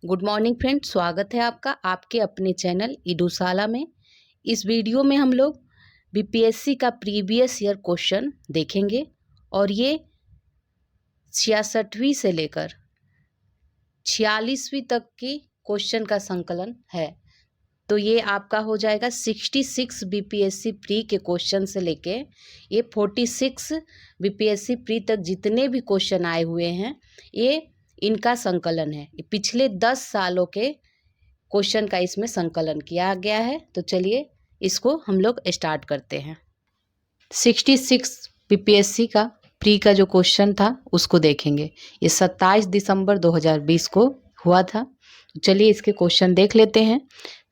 Good morning friends, स्वागत है आपका आपके अपने चैनल इडूशाला में। इस वीडियो में हम लोग बीपीएससी का प्रीवियस ईयर क्वेश्चन देखेंगे और ये 66वीं से लेकर 46वीं तक की क्वेश्चन का संकलन है। तो ये आपका हो जाएगा 66 बीपीएससी प्री के क्वेश्चन से लेके ये 46 बीपीएससी प्री तक जितने भी क्वेश्चन आए हुए हैं ये इनका संकलन है। पिछले 10 सालों के क्वेश्चन का इसमें संकलन किया गया है। तो चलिए इसको हम लोग स्टार्ट करते हैं। 66 बीपीएससी का प्री का जो क्वेश्चन था उसको देखेंगे। ये 27 दिसंबर 2020 को हुआ था। तो चलिए इसके क्वेश्चन देख लेते हैं।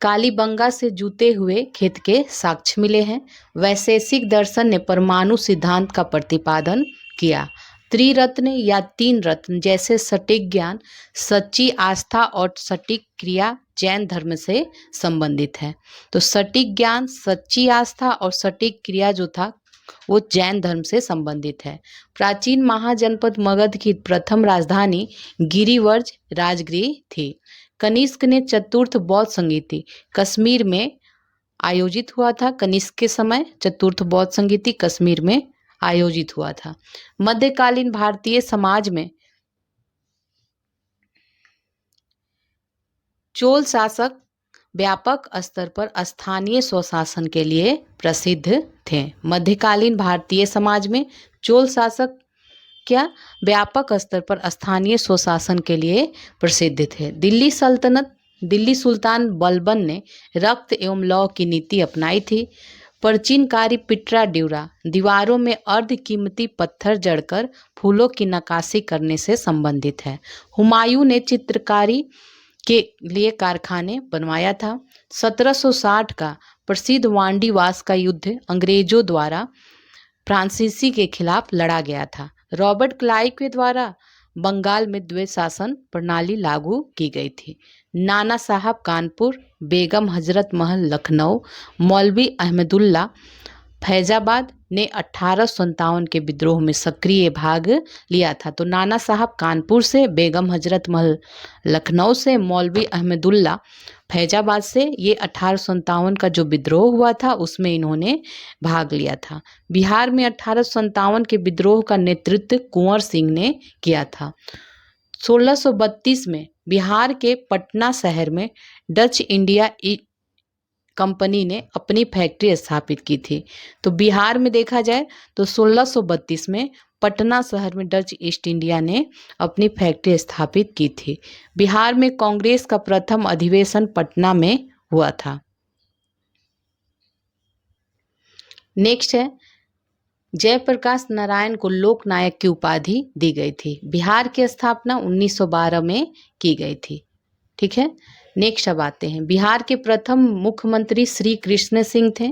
कालीबंगा से जूते हुए खेत के साक्ष्य मिले हैं। वैशेषिक दर्शन ने परमाणु सिद्धांत का प्रतिपादन किया। त्रिरत्न या तीन रत्न जैसे सटीक ज्ञान, सच्ची आस्था और सटीक क्रिया जैन धर्म से संबंधित है। तो सटीक ज्ञान, सच्ची आस्था और सटीक क्रिया जो था वो जैन धर्म से संबंधित है। प्राचीन महाजनपद मगध की प्रथम राजधानी गिरिवर्ज राजगृह थी। कनिष्क ने चतुर्थ बौद्ध संगीति कश्मीर में आयोजित हुआ था। कनिष्क के समय चतुर्थ बौद्ध संगीति कश्मीर में आयोजित हुआ था। मध्यकालीन भारतीय समाज में चोल शासक व्यापक स्तर पर स्थानीय स्वशासन के लिए प्रसिद्ध थे। मध्यकालीन भारतीय समाज में चोल शासक क्या व्यापक स्तर पर स्थानीय स्वशासन के लिए प्रसिद्ध थे। दिल्ली सुल्तान बलबन ने रक्त एवं लौ की नीति अपनाई थी। प्राचीनकारी पिटरा ड्यूरा दीवारों में अर्ध कीमती पत्थर जड़कर फूलों की नक्काशी करने से संबंधित है। हुमायूं ने चित्रकारी के लिए कारखाने बनवाया था। 1760 का प्रसिद्ध वांडीवास का युद्ध अंग्रेजों द्वारा फ्रांसीसी के खिलाफ लड़ा गया था। रॉबर्ट क्लाइव के द्वारा बंगाल में द्वैत शासन प्रणाली लागू की गई थी। नाना साहब कानपुर, बेगम हजरत महल लखनऊ, मौलवी अहमदुल्ला फैजाबाद ने 1857 के विद्रोह में सक्रिय भाग लिया था। तो नाना साहब कानपुर से, बेगम हजरत महल लखनऊ से, मौलवी अहमदुल्ला फैजाबाद से ये 1857 का जो विद्रोह हुआ था उसमें इन्होंने भाग लिया था। बिहार में 1857 के विद्रोह का नेतृत्व कुंवर सिंह ने किया था। 1632 में बिहार के पटना शहर में डच इंडिया कंपनी ने अपनी फैक्ट्री स्थापित की थी। तो बिहार में देखा जाए तो 1632 में पटना शहर में डच ईस्ट इंडिया ने अपनी फैक्ट्री स्थापित की थी। बिहार में कांग्रेस का प्रथम अधिवेशन पटना में हुआ था। नेक्स्ट है, जयप्रकाश नारायण को लोक नायक की उपाधि दी गई थी। बिहार की स्थापना 1912 में की गई थी। ठीक है, नेक्स्ट अब आते हैं। बिहार के प्रथम मुख्यमंत्री श्री कृष्ण सिंह थे।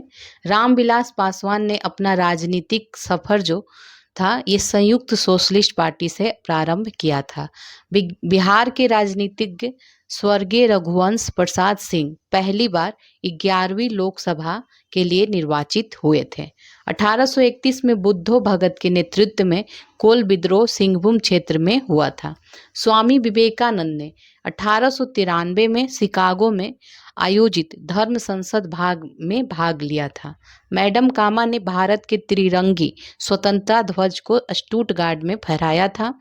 रामविलास पासवान ने अपना राजनीतिक सफर जो था ये संयुक्त सोशलिस्ट पार्टी से प्रारंभ किया था। बिहार के राजनीतिज्ञ स्वर्गीय रघुवंश प्रसाद सिंह पहली बार 11वीं लोकसभा के लिए निर्वाचित हुए थे। 1831 में बुद्धो भगत के नेतृत्व में कोल विद्रोह सिंहभूम क्षेत्र में हुआ था। स्वामी विवेकानंद ने 1893 में शिकागो में आयोजित धर्म संसद में भाग लिया था। मैडम कामा ने भारत के त्रिरंगी स्वतंत्रता ध्वज को स्टुटगार्ट में फहराया था।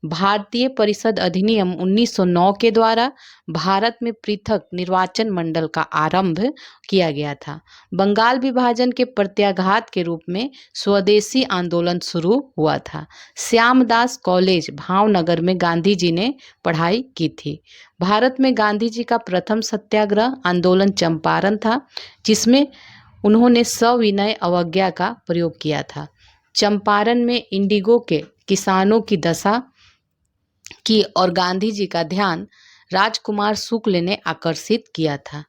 भारतीय परिषद अधिनियम 1909 के द्वारा भारत में पृथक निर्वाचन मंडल का आरंभ किया गया था। बंगाल विभाजन के प्रत्याघात के रूप में स्वदेशी आंदोलन शुरू हुआ था। श्यामदास कॉलेज भावनगर में गांधी जी ने पढ़ाई की थी। भारत में गांधी जी का प्रथम सत्याग्रह आंदोलन चंपारण था, जिसमें उन्होंने सविनय अवज्ञा का प्रयोग किया था। चंपारण में इंडिगो के किसानों की दशा की और गांधी जी का ध्यान राजकुमार शुक्ल ने आकर्षित किया था।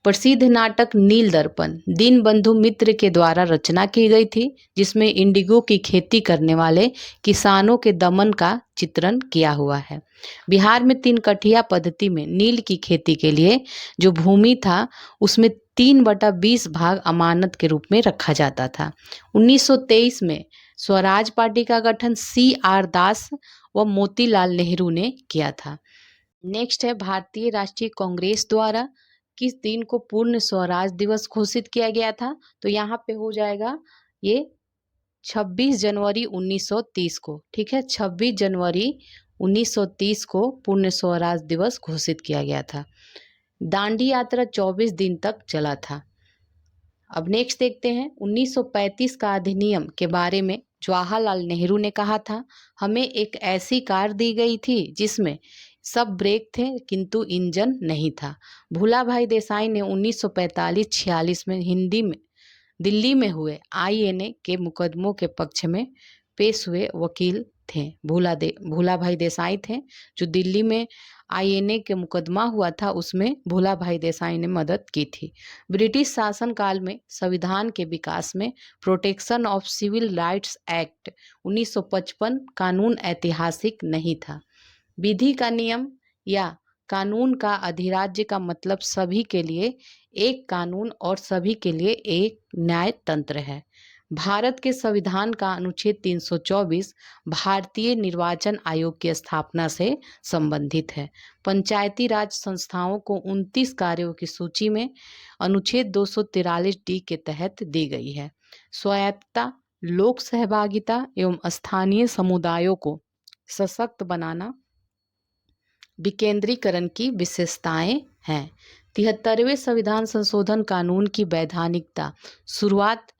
प्रसिद्ध नाटक नील दर्पण दीनबंधु मित्र के द्वारा रचना की गई थी, जिसमें इंडिगो की खेती करने वाले किसानों के दमन का चित्रण किया हुआ है। बिहार में 3 कठिया पद्धति में नील की खेती के लिए जो भूमि था उसमें 3/20 भाग अमानत के रूप में रखा जाता था। 1923 में स्वराज पार्टी का गठन CR दास व मोतीलाल नेहरू ने किया था। नेक्स्ट है भारतीय राष्ट्रीय कांग्रेस द्वारा किस दिन को पूर्ण स्वराज दिवस घोषित किया गया था? तो यहाँ पे हो जाएगा ये 26 जनवरी 1930 को। ठीक है, 26 जनवरी 1930 को पूर्ण स्वराज दिवस घोषित किया गया था। दांडी यात्रा 24 दिन तक चला था। अब नेक्स्ट देखते हैं 1935 का अधिनियम के बारे में जवाहरलाल नेहरू ने कहा था, हमें एक ऐसी कार दी गई थी जिसमें सब ब्रेक थे किंतु इंजन नहीं था। भूला भाई देसाई ने 1945-46 में दिल्ली में हुए आईएनए के मुकदमों के पक्ष में पेश हुए वकील थे। भूला भाई देसाई थे जो दिल्ली में आईएनए के मुकदमा हुआ था, उसमें भूला भाई देसाई ने मदद की थी। ब्रिटिश शासन काल में संविधान के विकास में protection of civil rights act 1955 कानून ऐतिहासिक नहीं था। विधि का नियम या कानून का अधिराज्य का मतलब सभी के लिए एक कानून और सभी के लिए एक न्याय तंत्र है। भारत के संविधान का अनुच्छेद 324 भारतीय निर्वाचन आयोग की स्थापना से संबंधित है। पंचायती राज संस्थाओं को 29 कार्यों की सूची में अनुच्छेद 243 डी के तहत दी गई है। स्वायत्तता, लोक सहभागिता एवं स्थानीय समुदायों को सशक्त बनाना विकेंद्रीकरण की विशेषताएं हैं। 73वें संविधान संशोधन कानून की वैधानिकता शुरुआत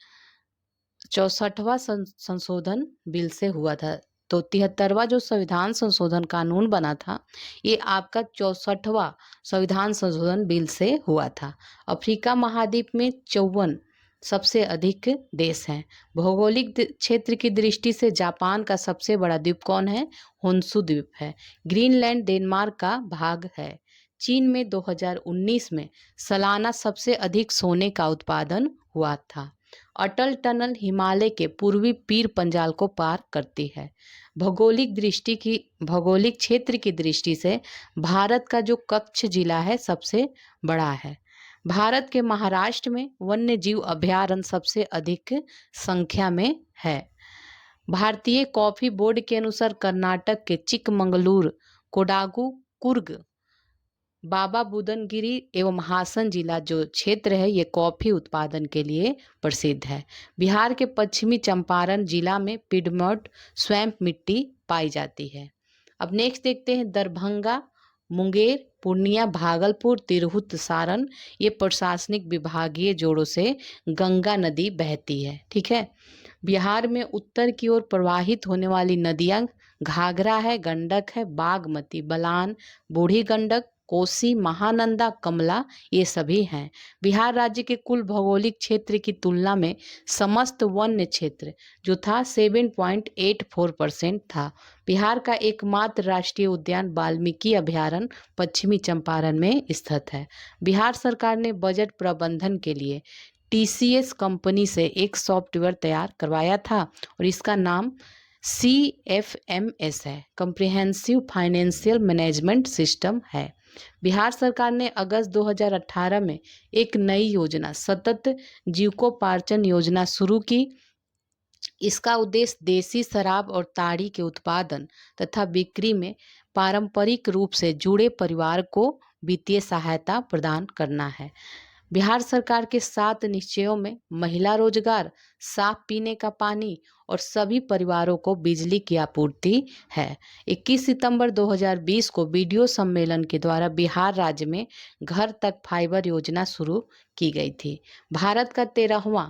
64वां संशोधन बिल से हुआ था। तो 73वां जो संविधान संशोधन कानून बना था ये आपका 64वां संविधान संशोधन बिल से हुआ था। अफ्रीका महाद्वीप में 54 सबसे अधिक देश हैं। भौगोलिक क्षेत्र की दृष्टि से जापान का सबसे बड़ा द्वीप कौन है? होन्शु द्वीप है। ग्रीनलैंड डेनमार्क का भाग है। चीन में 2019 में सालाना सबसे अधिक सोने का उत्पादन हुआ था। अटल टनल हिमालय के पूर्वी पीर पंजाल को पार करती है। भौगोलिक क्षेत्र की दृष्टि से भारत का जो कच्छ जिला है सबसे बड़ा है। भारत के महाराष्ट्र में वन्य जीव अभयारण्य सबसे अधिक संख्या में है। भारतीय कॉफी बोर्ड के अनुसार कर्नाटक के चिकमंगलूर, कोडागु, कुर्ग, बाबा बुदनगिरी एवं हासन जिला जो क्षेत्र है ये कॉफी उत्पादन के लिए प्रसिद्ध है। बिहार के पश्चिमी चंपारण जिला में पिडमॉट स्वैम्प मिट्टी पाई जाती है। अब नेक्स्ट देखते हैं दरभंगा, मुंगेर, पूर्णिया, भागलपुर, तिरहुत, सारण ये प्रशासनिक विभागीय जोड़ों से गंगा नदी बहती है। ठीक है, बिहार में उत्तर की ओर प्रवाहित होने वाली नदियां घाघरा है, गंडक है, बागमती, बलान, बूढ़ी गंडक, कोसी, महानंदा, कमला ये सभी हैं। बिहार राज्य के कुल भौगोलिक क्षेत्र की तुलना में समस्त वन्य क्षेत्र जो था 7.84% था। बिहार का एकमात्र राष्ट्रीय उद्यान वाल्मीकि अभयारण्य पश्चिमी चंपारण में स्थित है। बिहार सरकार ने बजट प्रबंधन के लिए टीसीएस कंपनी से एक सॉफ्टवेयर तैयार करवाया था और इसका नाम CFMS है, कम्प्रिहेंसिव फाइनेंशियल मैनेजमेंट सिस्टम है। बिहार सरकार ने अगस्त 2018 में एक नई योजना सतत जीविकोपार्जन योजना शुरू की। इसका उद्देश्य देसी शराब और ताड़ी के उत्पादन तथा बिक्री में पारंपरिक रूप से जुड़े परिवार को वित्तीय सहायता प्रदान करना है। बिहार सरकार के 7 निश्चयों में महिला रोजगार, साफ पीने का पानी और सभी परिवारों को बिजली की आपूर्ति है। 21 सितंबर 2020 को वीडियो सम्मेलन के द्वारा बिहार राज्य में घर तक फाइबर योजना शुरू की गई थी। भारत का 13वां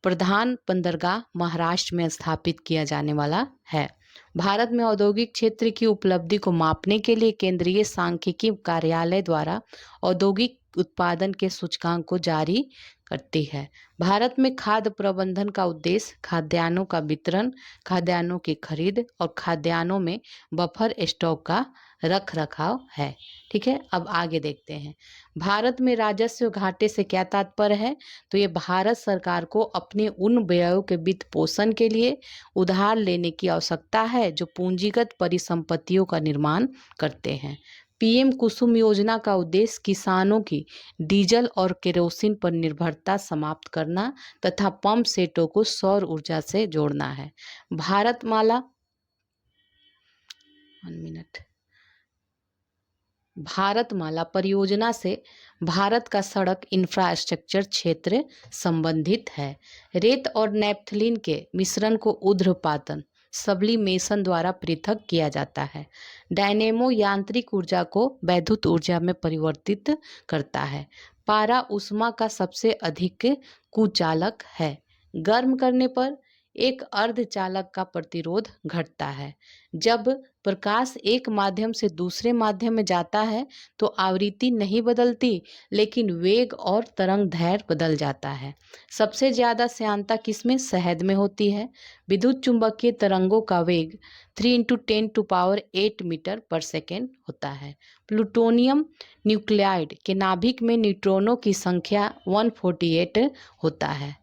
प्रधान बंदरगाह महाराष्ट्र में स्थापित किया जाने वाला है। भारत में औद्योगिक क्षेत्र की उपलब्धि को मापने के लिए केंद्रीय सांख्यिकी कार्यालय द्वारा औद्योगिक उत्पादन के सूचकांक को जारी करती है। भारत में खाद्य प्रबंधन का उद्देश्य खाद्यान्नों का वितरण, खाद्यान्नों की खरीद और खाद्यान्नों में बफर स्टॉक का रख रखाव है। ठीक है, अब आगे देखते हैं भारत में राजस्व घाटे से क्या तात्पर्य है। तो ये भारत सरकार को अपने उन व्ययों के वित्त पोषण के लिए उधार लेने की आवश्यकता है जो पूंजीगत परिसंपत्तियों का निर्माण करते हैं। पीएम कुसुम योजना का उद्देश्य किसानों की डीजल और केरोसिन पर निर्भरता समाप्त करना तथा पंप सेटों को सौर ऊर्जा से जोड़ना है। भारतमाला 1 मिनट भारतमाला परियोजना से भारत का सड़क इंफ्रास्ट्रक्चर क्षेत्र संबंधित है। रेत और नैप्थलीन के मिश्रण को ऊर्ध्वपातन सब्लिमेशन द्वारा पृथक किया जाता है। डायनेमो यांत्रिक ऊर्जा को वैद्युत ऊर्जा में परिवर्तित करता है। पारा ऊष्मा का सबसे अधिक कुचालक है। गर्म करने पर एक अर्धचालक का प्रतिरोध घटता है। जब प्रकाश एक माध्यम से दूसरे माध्यम में जाता है तो आवृत्ति नहीं बदलती, लेकिन वेग और तरंग दैर्घ्य बदल जाता है। सबसे ज़्यादा श्यानता किसमें? शहद में होती है। विद्युत चुंबकीय तरंगों का वेग 3 × 10⁸ मीटर पर सेकेंड होता है। प्लूटोनियम न्यूक्लाइड के नाभिक में न्यूट्रॉनों की संख्या 148 होता है।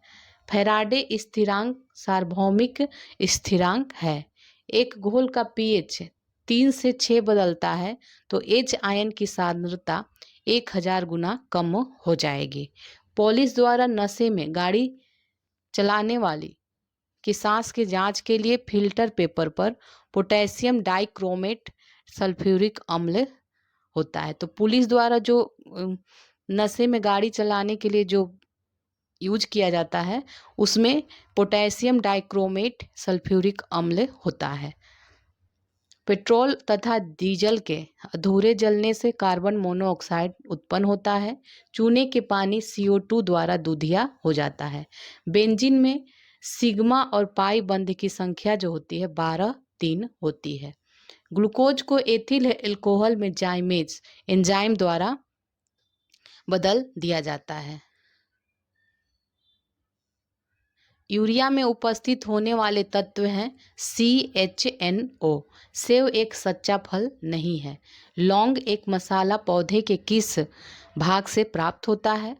फैराडे स्थिरांक सार्वभौमिक स्थिरांक है। एक घोल का पीएच 3 से 6 बदलता है तो H आयन की सांद्रता 1000 गुना कम हो जाएगी। पुलिस द्वारा नशे में गाड़ी चलाने वाली की सांस की जांच के लिए फिल्टर पेपर पर पोटेशियम डाइक्रोमेट सल्फ्यूरिक अम्ल होता है। तो पुलिस द्वारा जो नशे में गाड़ी चलाने के लिए जो यूज किया जाता है उसमें पोटेशियम डाइक्रोमेट सल्फ्यूरिक अम्ल होता है। पेट्रोल तथा डीजल के अधूरे जलने से कार्बन मोनोऑक्साइड उत्पन्न होता है। चूने के पानी CO2 द्वारा दूधिया हो जाता है। बेंजीन में सिग्मा और पाई बंध की संख्या जो होती है 12-3 होती है। ग्लूकोज को एथिल अल्कोहल में जाइमेज एंजाइम द्वारा बदल दिया जाता है। यूरिया में उपस्थित होने वाले तत्व हैं CHNO। सेव एक सच्चा फल नहीं है। लौंग एक मसाला पौधे के किस भाग से प्राप्त होता है?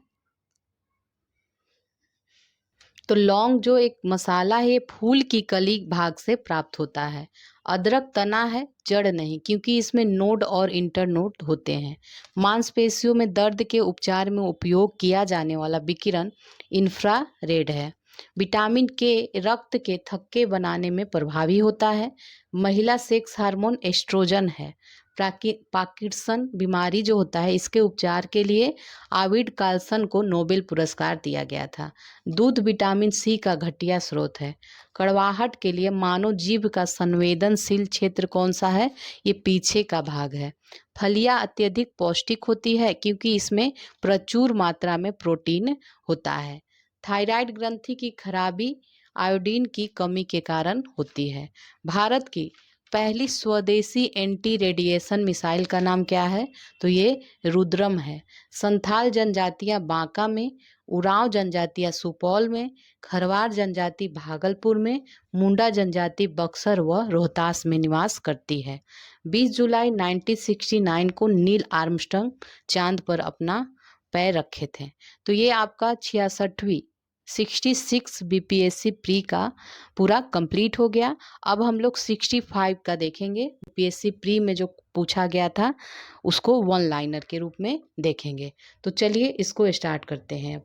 तो लौंग जो एक मसाला है फूल की कली भाग से प्राप्त होता है। अदरक तना है, जड़ नहीं, क्योंकि इसमें नोड और इंटरनोड होते हैं। मांसपेशियों में दर्द के उपचार में उपयोग किया जाने वाला विकिरण इंफ्रारेड है। विटामिन के रक्त के थक्के बनाने में प्रभावी होता है। महिला सेक्स हार्मोन एस्ट्रोजन है। पार्किंसन बीमारी जो होता है इसके उपचार के लिए आविड कार्लसन को नोबेल पुरस्कार दिया गया था। दूध विटामिन C का घटिया स्रोत है। कड़वाहट के लिए मानव जीभ का संवेदनशील क्षेत्र कौन सा है? ये पीछे का भाग है। फलियां अत्यधिक पौष्टिक होती है क्योंकि इसमें प्रचुर मात्रा में प्रोटीन होता है। थायराइड ग्रंथि की खराबी आयोडीन की कमी के कारण होती है। भारत की पहली स्वदेशी एंटी रेडिएशन मिसाइल का नाम क्या है? तो ये रुद्रम है। संथाल जनजातियां बांका में, उरांव जनजातियां सुपौल में, खरवार जनजाति भागलपुर में, मुंडा जनजाति बक्सर व रोहतास में निवास करती है। 20 जुलाई 1969 को नील आर्मस्ट्रांग चांद पर अपना पैर रखे थे। तो ये आपका 66वीं 66 BPSC प्री का पूरा कंप्लीट हो गया। अब हम लोग 65 का देखेंगे। BPSC प्री में जो पूछा गया था उसको वन लाइनर के रूप में देखेंगे। तो चलिए इसको स्टार्ट करते हैं।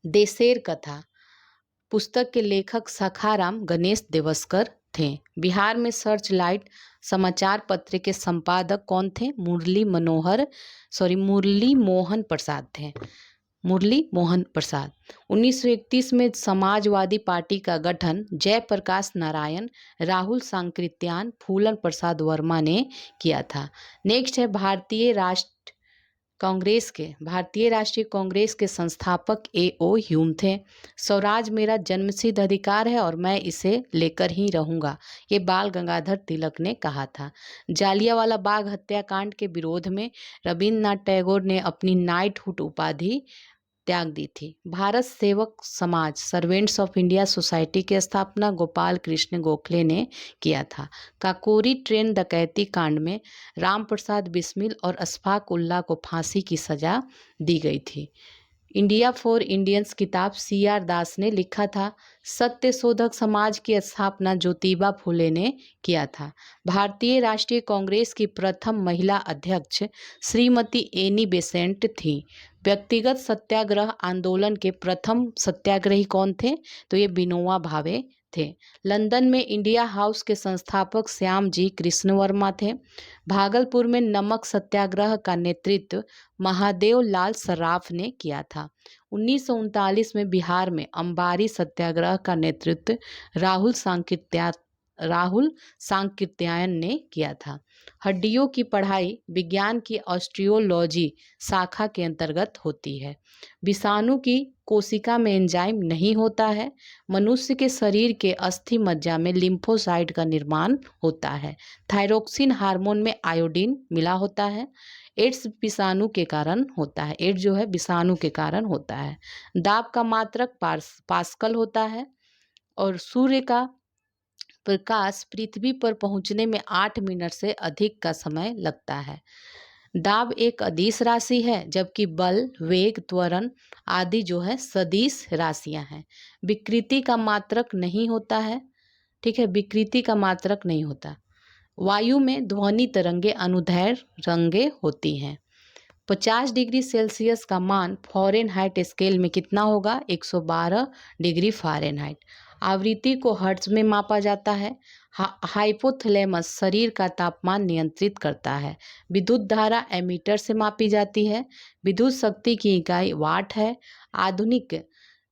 देशेर कथा पुस्तक के लेखक सखाराम गणेश देवस्कर थे। बिहार में सर्च लाइट समाचार पत्र के संपादक कौन थे? मुरली मोहन प्रसाद थे। मुरली मोहन प्रसाद। 1931 में समाजवादी पार्टी का गठन जयप्रकाश नारायण, राहुल सांकृत्यायन, फूलन प्रसाद वर्मा ने किया था। नेक्स्ट है भारतीय राष्ट्रीय कांग्रेस के संस्थापक A.O. ह्यूम थे। स्वराज मेरा जन्मसिद्ध अधिकार है और मैं इसे लेकर ही रहूंगा, ये बाल गंगाधर तिलक ने कहा था। जालियांवाला बाग हत्याकांड के विरोध में रविन्द्रनाथ टैगोर ने अपनी नाइटहुड उपाधि त्याग दी थी। भारत सेवक समाज सर्वेंट्स ऑफ इंडिया सोसाइटी की स्थापना गोपाल कृष्ण गोखले ने किया था। काकोरी ट्रेन डकैती कांड में राम प्रसाद बिस्मिल और अशफाक उल्लाह को फांसी की सजा दी गई थी। इंडिया फॉर इंडियंस किताब C.R. दास ने लिखा था। सत्य शोधक समाज की स्थापना ज्योतिबा फुले ने किया था। भारतीय राष्ट्रीय कांग्रेस की प्रथम महिला अध्यक्ष श्रीमती एनी बेसेंट थी। व्यक्तिगत सत्याग्रह आंदोलन के प्रथम सत्याग्रही कौन थे? तो ये विनोबा भावे थे। लंदन में इंडिया हाउस के संस्थापक श्याम जी कृष्ण वर्मा थे। भागलपुर में नमक सत्याग्रह का नेतृत्व महादेव लाल सराफ ने किया था। 1939 में बिहार में अंबारी सत्याग्रह का नेतृत्व राहुल सांकृत्यायन ने किया था। हड्डियों की पढ़ाई विज्ञान की ऑस्टियोलॉजी शाखा के अंतर्गत होती है। विषाणु की कोशिका में एंजाइम नहीं होता है। मनुष्य के शरीर के अस्थि मज्जा में लिम्फोसाइट का निर्माण होता है। थायरोक्सिन हार्मोन में आयोडीन मिला होता है। एड्स विषाणु के कारण होता है। एड्स जो है विषाणु के कारण होता है। दाब का मात्रक पास्कल होता है और सूर्य का प्रकाश पृथ्वी पर पहुंचने में 8 मिनट से अधिक का समय लगता है। दाब एक अदिश राशि है, जबकि बल, वेग, त्वरण आदि जो है सदिश राशियां हैं। विकृति का मात्रक नहीं होता है। ठीक है, विकृति का मात्रक नहीं होता। वायु में ध्वनि तरंगे अनुदैर्घ्य रंगे होती हैं। 50 डिग्री सेल्सियस का मान फ़ारेनहाइट स्केल में कितना होगा? 112 डिग्री फ़ारेनहाइट। आवृत्ति को हर्ट्ज में मापा जाता है। हाइपोथैलेमस शरीर का तापमान नियंत्रित करता है। विद्युत धारा एमीटर से मापी जाती है। विद्युत शक्ति की इकाई वाट है। आधुनिक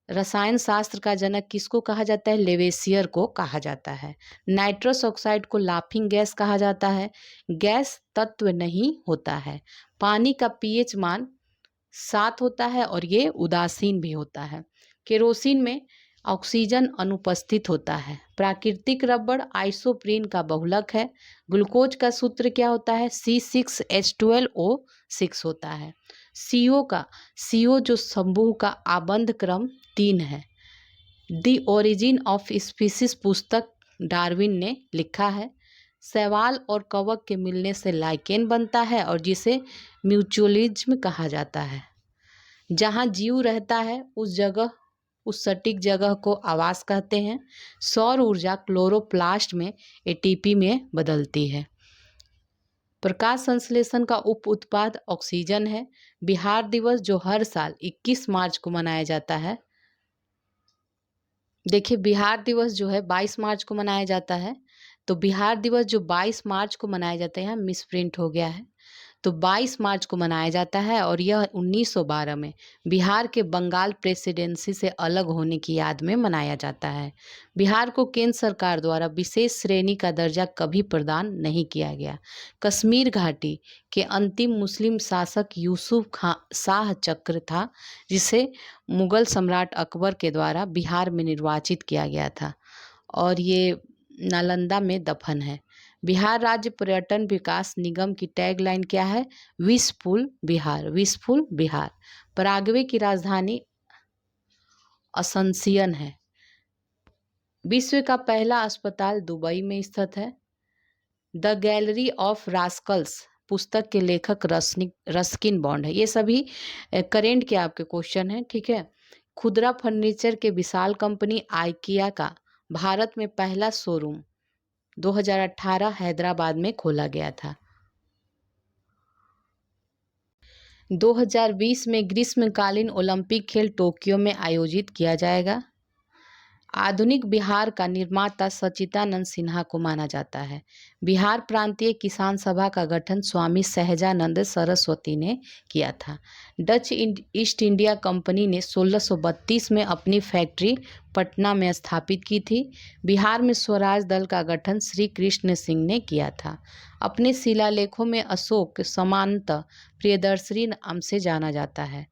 रसायन शास्त्र का जनक किसको कहा जाता है? लेवेसियर को कहा जाता है। नाइट्रस ऑक्साइड को लाफिंग गैस कहा जाता है। गैस तत्व नहीं होता है। पानी का पीएच मान 7 होता है और ये उदासीन भी होता है। केरोसिन में ऑक्सीजन अनुपस्थित होता है। प्राकृतिक रबड़ आइसोप्रीन का बहुलक है। ग्लूकोज का सूत्र क्या होता है? C6H12O6 होता है। CO जो समूह का आबंध क्रम 3 है। द ओरिजिन ऑफ स्पीसीज पुस्तक डार्विन ने लिखा है। शैवाल और कवक के मिलने से लाइकेन बनता है और जिसे म्यूचुअलिज्म कहा जाता है। जहाँ जीव रहता है उस सटीक जगह को आवास कहते हैं। सौर ऊर्जा क्लोरोप्लास्ट में एटीपी में बदलती है। प्रकाश संश्लेषण का उप उत्पाद ऑक्सीजन है। बिहार दिवस जो हर साल 21 मार्च को मनाया जाता है। देखिए, बिहार दिवस जो है 22 मार्च को मनाया जाता है। तो बिहार दिवस जो 22 मार्च को मनाया जाता है, यहाँ मिसप्रिंट हो गया है। तो 22 मार्च को मनाया जाता है और यह 1912 में बिहार के बंगाल प्रेसिडेंसी से अलग होने की याद में मनाया जाता है। बिहार को केंद्र सरकार द्वारा विशेष श्रेणी का दर्जा कभी प्रदान नहीं किया गया। कश्मीर घाटी के अंतिम मुस्लिम शासक यूसुफ शाह चक्र था, जिसे मुगल सम्राट अकबर के द्वारा बिहार में निर्वाचित किया गया था और ये नालंदा में दफन है। बिहार राज्य पर्यटन विकास निगम की टैगलाइन क्या है? Wishful Bihar, wishful Bihar. Paraguay की राजधानी असंसियन है। विश्व का पहला अस्पताल दुबई में स्थित है। द गैलरी ऑफ रास्कल्स पुस्तक के लेखक रस्किन बॉन्ड है। ये सभी करेंट के आपके क्वेश्चन हैं। ठीक है। खुदरा फर्नीचर के विशाल कंपनी आइकिया का भारत में पहला शोरूम 2018 हैदराबाद में खोला गया था। 2020 में ग्रीष्मकालीन ओलंपिक खेल टोक्यो में आयोजित किया जाएगा। आधुनिक बिहार का निर्माता सच्चिदानंद सिन्हा को माना जाता है। बिहार प्रांतीय किसान सभा का गठन स्वामी सहजानंद सरस्वती ने किया था। डच ईस्ट इंडिया कंपनी ने 1632 में अपनी फैक्ट्री पटना में स्थापित की थी। बिहार में स्वराज दल का गठन श्री कृष्ण सिंह ने किया था। अपने शिलालेखों में अशोक सामंत प्रियदर्शी नाम से जाना जाता है।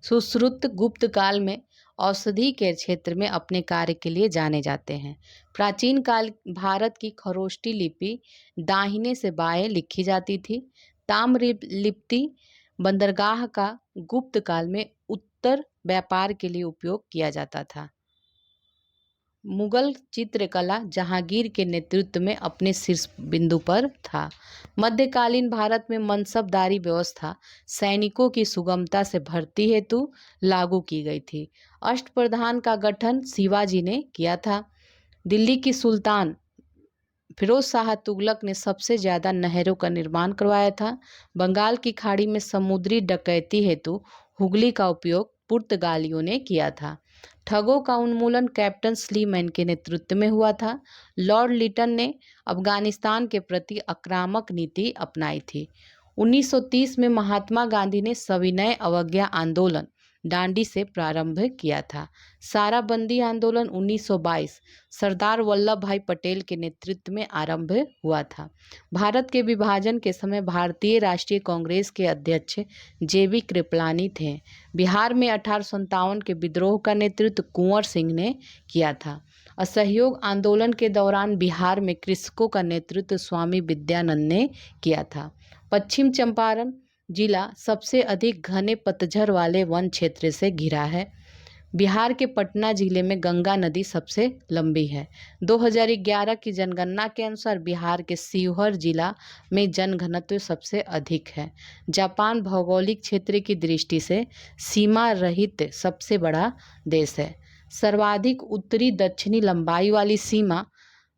सुश्रुत गुप्त काल में औषधि के क्षेत्र में अपने कार्य के लिए जाने जाते हैं। प्राचीन काल भारत की खरोष्टी लिपि दाहिने से बाएं लिखी जाती थी। ताम्र लिपि बंदरगाह का गुप्त काल में उत्तर व्यापार के लिए उपयोग किया जाता था। मुगल चित्रकला जहांगीर के नेतृत्व में अपने शीर्ष बिंदु पर था। मध्यकालीन भारत में मनसबदारी व्यवस्था सैनिकों की सुगमता से भर्ती हेतु लागू की गई थी। अष्टप्रधान का गठन शिवाजी ने किया था। दिल्ली की सुल्तान फिरोज शाह तुगलक ने सबसे ज़्यादा नहरों का निर्माण करवाया था। बंगाल की खाड़ी में समुद्री डकैती हेतु हुगली का उपयोग पुर्तगालियों ने किया था। ठगों का उन्मूलन कैप्टन स्लीमैन के नेतृत्व में हुआ था। लॉर्ड लिटन ने अफगानिस्तान के प्रति आक्रामक नीति अपनाई थी। 1930 में महात्मा गांधी ने सविनय अवज्ञा आंदोलन डांडी से प्रारंभ किया था। साराबंदी आंदोलन 1922 सरदार वल्लभ भाई पटेल के नेतृत्व में आरंभ हुआ था। भारत के विभाजन के समय भारतीय राष्ट्रीय कांग्रेस के अध्यक्ष जेबी कृपलानी थे। बिहार में 1857 के विद्रोह का नेतृत्व कुंवर सिंह ने किया था। असहयोग आंदोलन के दौरान बिहार में कृषकों का नेतृत्व स्वामी विद्यानंद ने किया था। पश्चिम चंपारण जिला सबसे अधिक घने पतझड़ वाले वन क्षेत्र से घिरा है। बिहार के पटना जिले में गंगा नदी सबसे लंबी है। 2011 की जनगणना के अनुसार बिहार के शिवहर जिला में जनघनत्व सबसे अधिक है। जापान भौगोलिक क्षेत्र की दृष्टि से सीमा रहित सबसे बड़ा देश है। सर्वाधिक उत्तरी दक्षिणी लंबाई वाली सीमा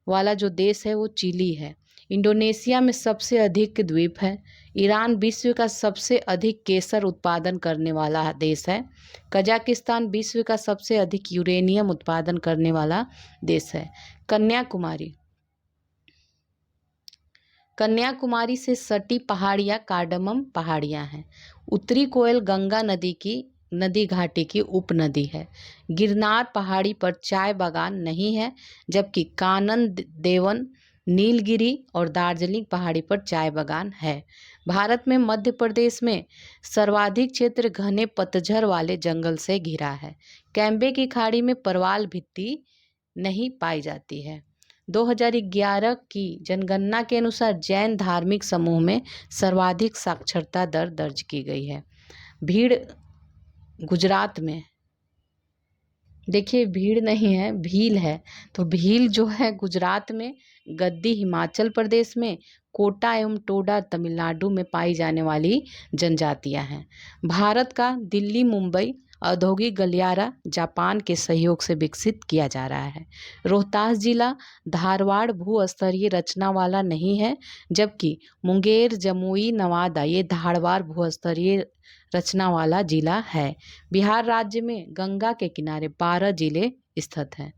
वाला जो देश है वो चिली है। इंडोनेशिया में सबसे अधिक द्वीप है। ईरान विश्व का सबसे अधिक केसर उत्पादन करने वाला देश है। कजाकिस्तान विश्व का सबसे अधिक यूरेनियम उत्पादन करने वाला देश है। कन्याकुमारी से सटी पहाड़ियाँ कार्डमम पहाड़ियाँ हैं। उत्तरी कोयल गंगा नदी घाटी की उपनदी है। गिरनार पहाड़ी पर चाय बागान नहीं है, जबकि कानन देवन, नीलगिरी और दार्जिलिंग पहाड़ी पर चाय बागान है। भारत में मध्य प्रदेश में सर्वाधिक क्षेत्र घने पतझड़ वाले जंगल से घिरा है। कैम्बे की खाड़ी में परवाल भित्ति नहीं पाई जाती है। 2011 की जनगणना के अनुसार जैन धार्मिक समूह में सर्वाधिक साक्षरता दर दर्ज की गई है। भीड़ गुजरात में, देखिए भीड़ नहीं है, भील है। तो भील जो है गुजरात में, गद्दी हिमाचल प्रदेश में, कोटा एवं टोडा तमिलनाडु में पाई जाने वाली जनजातियां हैं। भारत का दिल्ली मुंबई औद्योगिक गलियारा जापान के सहयोग से विकसित किया जा रहा है। रोहतास जिला धारवाड़ भूस्तरीय रचना वाला नहीं है, जबकि मुंगेर, जमुई, नवादा ये धारवाड़ भूस्तरीय रचना वाला जिला है। बिहार राज्य में गंगा के किनारे 12 जिले स्थित हैं।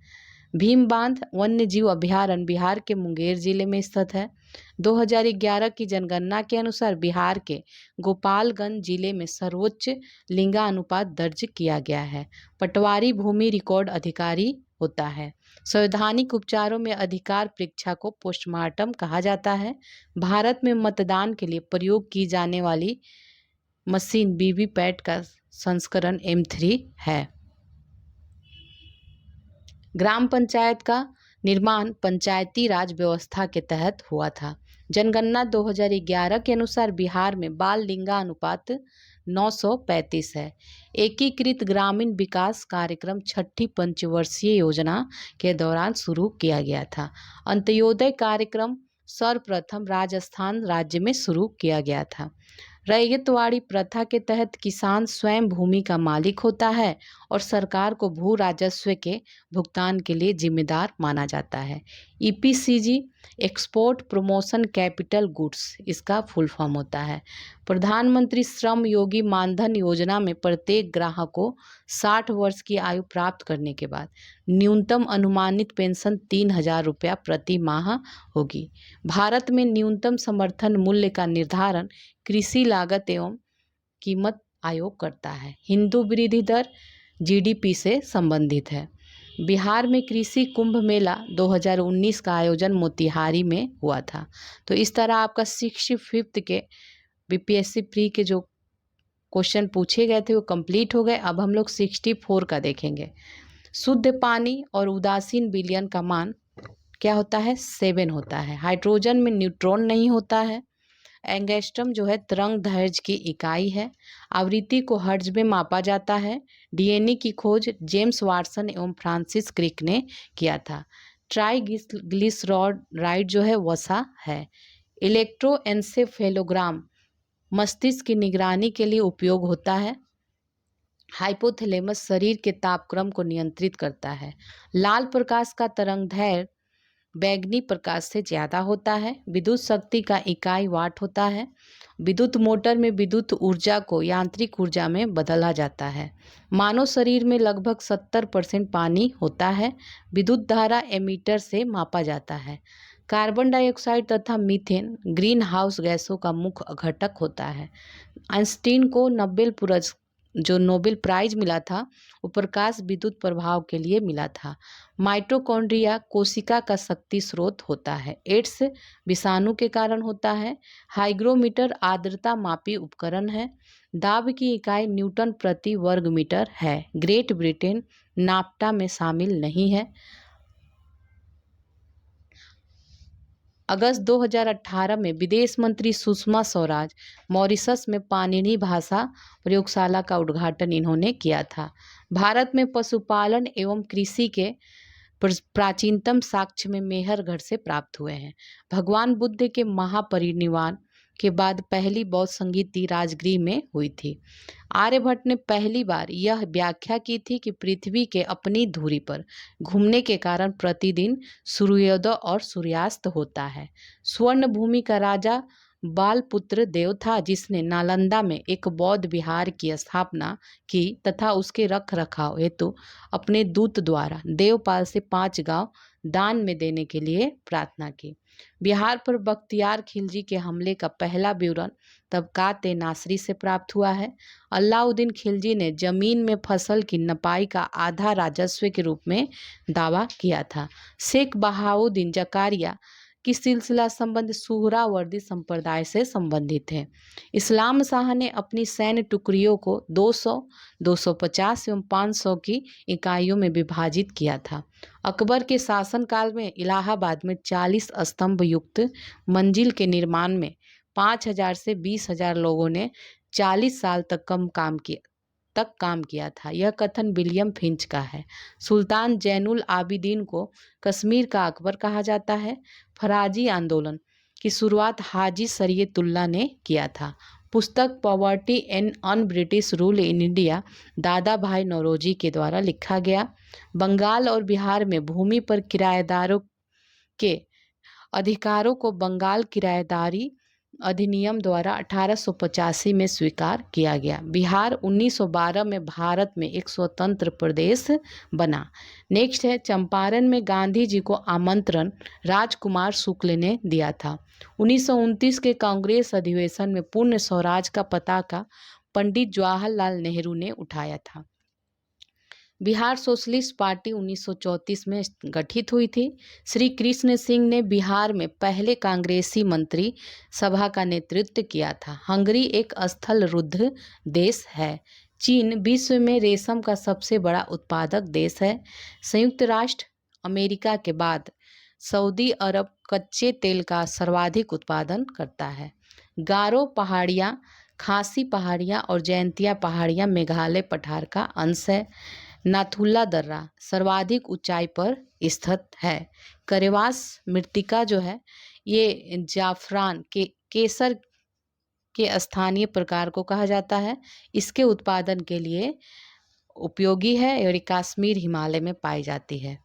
भीम बांध वन्य जीव अभयारण्य बिहार के मुंगेर जिले में स्थित है। 2011 की जनगणना के अनुसार बिहार के गोपालगंज जिले में सर्वोच्च लिंगानुपात दर्ज किया गया है। पटवारी भूमि रिकॉर्ड अधिकारी होता है। संवैधानिक उपचारों में अधिकार परीक्षा को पोस्टमार्टम कहा जाता है। भारत में मतदान के लिए प्रयोग की जाने वाली मशीन वीवीपैट का संस्करण M3 है। ग्राम पंचायत का निर्माण पंचायती राज व्यवस्था के तहत हुआ था। जनगणना 2011 के अनुसार बिहार में बाल लिंगानुपात 935 है। एकीकृत ग्रामीण विकास कार्यक्रम 6ठी पंचवर्षीय योजना के दौरान शुरू किया गया था। अंत्योदय कार्यक्रम सर्वप्रथम राजस्थान राज्य में शुरू किया गया था। रैयतवाड़ी प्रथा के तहत किसान स्वयं भूमि का मालिक होता है और सरकार को भू राजस्व के भुगतान के लिए जिम्मेदार माना जाता है। EPCG export promotion capital goods इसका फुल फॉर्म होता है। प्रधानमंत्री श्रम योगी मानधन योजना में प्रत्येक ग्राहक को 60 वर्ष की आयु प्राप्त करने के बाद न्यूनतम अनुमानित पेंशन 3,000 रुपया प्रति माह होगी। भारत में न्यूनतम समर्थन मूल्य का निर्धारण कृषि लागत एवं कीमत आयोग करता है। हिंदू वृद्धि दर GDP से संबंधित है। बिहार में कृषि कुंभ मेला 2019 का आयोजन मोतिहारी में हुआ था। तो इस तरह आपका 65th के BPSC प्री के जो क्वेश्चन पूछे गए थे वो कंप्लीट हो गए। अब हम लोग 64 का देखेंगे। शुद्ध पानी और उदासीन विलयन का मान क्या होता है? 7 होता है। हाइड्रोजन में न्यूट्रॉन नहीं होता है। एंगस्ट्रम जो है तरंग दैर्घ्य की इकाई है। आवृत्ति को हर्ट्ज में मापा जाता है। DNA की खोज जेम्स वाटसन एवं फ्रांसिस क्रिक ने किया था। ट्राइग्लिसराइड जो है वसा है। इलेक्ट्रोएन्सेफेलोग्राम मस्तिष्क की निगरानी के लिए उपयोग होता है। हाइपोथैलेमस शरीर के तापक्रम को नियंत्रित करता है। लाल प्रकाश का तरंगदैर्घ्य बैगनी प्रकाश से ज़्यादा होता है। विद्युत शक्ति का इकाई वाट होता है। विद्युत मोटर में विद्युत ऊर्जा को यांत्रिक ऊर्जा में बदला जाता है। मानव शरीर में लगभग 70% पानी होता है। विद्युत धारा एमीटर से मापा जाता है। कार्बन डाइऑक्साइड तथा मीथेन ग्रीन हाउस गैसों का मुख्य घटक होता है। आइंस्टीन को नोबेल प्राइज मिला था वो प्रकाश विद्युत प्रभाव के लिए मिला था। माइटोकॉन्ड्रिया कोशिका का शक्ति स्रोत होता है। एड्स विषाणु के कारण होता है। हाइग्रोमीटर आर्द्रता मापी उपकरण है। दाब की इकाई न्यूटन प्रति वर्ग मीटर है। ग्रेट ब्रिटेन नाफ्टा में शामिल नहीं है। अगस्त 2018 में विदेश मंत्री सुषमा स्वराज मॉरिशस में पाणिनी भाषा प्रयोगशाला का उद्घाटन इन्होंने किया था। भारत में पशुपालन एवं कृषि के प्राचीनतम साक्ष्य में मेहरगढ़ से प्राप्त हुए हैं। भगवान बुद्ध के महापरिनिर्वाण के बाद पहली बौद्ध संगीति राजगृह में हुई थी। आर्यभट्ट ने पहली बार यह व्याख्या की थी कि पृथ्वी के अपनी धुरी पर घूमने के कारण प्रतिदिन सूर्योदय और सूर्यास्त होता है। स्वर्ण भूमि का राजा बालपुत्र देव था जिसने नालंदा में एक बौद्ध विहार की स्थापना की तथा उसके रख रखाव हेतु अपने दूत द्वारा देवपाल से 5 गांव दान में देने के लिए प्रार्थना की। बिहार पर बख्तियार खिलजी के हमले का पहला विवरण तबकात ए नासरी से प्राप्त हुआ है। अलाउद्दीन खिलजी ने जमीन में फसल की नपाई का आधा राजस्व के रूप में दावा किया था। शेख बहाउद्दीन जकारिया की सिलसिला संबंध सुहरावर्दी संप्रदाय से संबंधित है। इस्लाम शाह ने अपनी सैन्य टुकड़ियों को 200, 250 एवं 500 की इकाइयों में विभाजित किया था। अकबर के शासनकाल में इलाहाबाद में 40 स्तंभ युक्त मंजिल के निर्माण में 5000 से 20,000 लोगों ने 40 साल तक काम किया था। यह कथन विलियम फिंच का है। सुल्तान जैनुल आबिदीन को कश्मीर का अकबर कहा जाता है। फराजी आंदोलन की शुरुआत हाजी शरीयतुल्लाह ने किया था। पुस्तक poverty and un British rule in India दादा भाई नौरोजी के द्वारा लिखा गया। बंगाल और बिहार में भूमि पर किराएदारों के अधिकारों को बंगाल किराएदारी अधिनियम द्वारा 1885 में स्वीकार किया गया। बिहार 1912 में भारत में एक स्वतंत्र प्रदेश बना। नेक्स्ट है चंपारण में गांधी जी को आमंत्रण राजकुमार शुक्ल ने दिया था। 1929 के कांग्रेस अधिवेशन में पूर्ण स्वराज का पताका पंडित जवाहरलाल नेहरू ने उठाया था। बिहार सोशलिस्ट पार्टी 1934 में गठित हुई थी। श्री कृष्ण सिंह ने बिहार में पहले कांग्रेसी मंत्री सभा का नेतृत्व किया था। हंगरी एक स्थल रुद्ध देश है। चीन विश्व में रेशम का सबसे बड़ा उत्पादक देश है। संयुक्त राष्ट्र अमेरिका के बाद सऊदी अरब कच्चे तेल का सर्वाधिक उत्पादन करता है। गारो पहाड़ियाँ, खासी पहाड़ियाँ और जयंतिया पहाड़ियाँ मेघालय पठार का अंश है। नाथुला दर्रा सर्वाधिक ऊंचाई पर स्थित है। करेवास मृत्तिका जो है ये जाफरान के केसर के स्थानीय प्रकार को कहा जाता है। इसके उत्पादन के लिए उपयोगी है और ये कश्मीर हिमालय में पाई जाती है।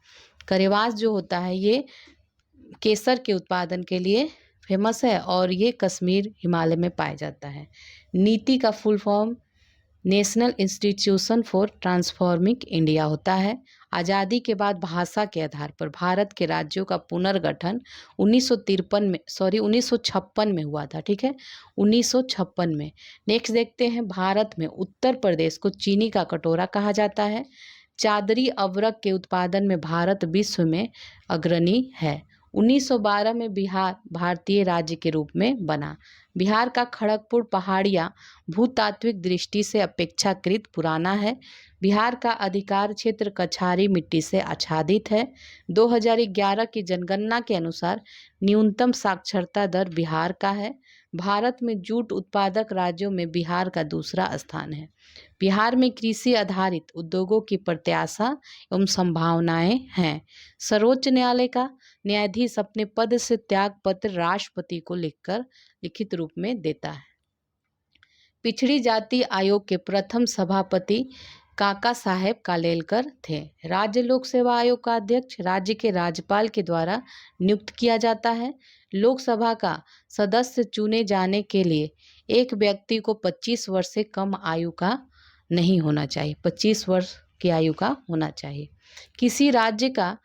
करेवास जो होता है ये केसर के उत्पादन के लिए फेमस है और ये कश्मीर हिमालय में पाया जाता है। नीति का full form national institution for transforming India होता है। आज़ादी के बाद भाषा के आधार पर भारत के राज्यों का पुनर्गठन 1956 में हुआ था। ठीक है, 1956 में। नेक्स्ट देखते हैं भारत में उत्तर प्रदेश को चीनी का कटोरा कहा जाता है। चादरी अवरक के उत्पादन में भारत विश्व में अग्रणी है। 1912 में बिहार भारतीय राज्य के रूप में बना। बिहार का खड़गपुर पहाड़ियाँ भूतात्विक दृष्टि से अपेक्षाकृत पुराना है। बिहार का अधिकार क्षेत्र कछारी मिट्टी से आच्छादित है। 2011 की जनगणना के अनुसार न्यूनतम साक्षरता दर बिहार का है। भारत में जूट उत्पादक राज्यों में बिहार का दूसरा स्थान है। बिहार में कृषि आधारित उद्योगों की प्रत्याशा एवं संभावनाएं हैं। सर्वोच्च न्यायालय का न्यायाधीश अपने पद से त्याग पत्र राष्ट्रपति को लिखकर लिखित रूप में देता है। पिछड़ी जाति आयोग के प्रथम सभापति काका साहेब कालेलकर थे। राज्य लोक सेवा आयोग का अध्यक्ष राज्य के राज्यपाल के द्वारा नियुक्त किया जाता है। लोकसभा का सदस्य चुने जाने के लिए एक व्यक्ति को 25 वर्ष से कम आयु का नहीं होना चाहिए, 25 वर्ष की आयु का होना चाहिए। किसी राज्य का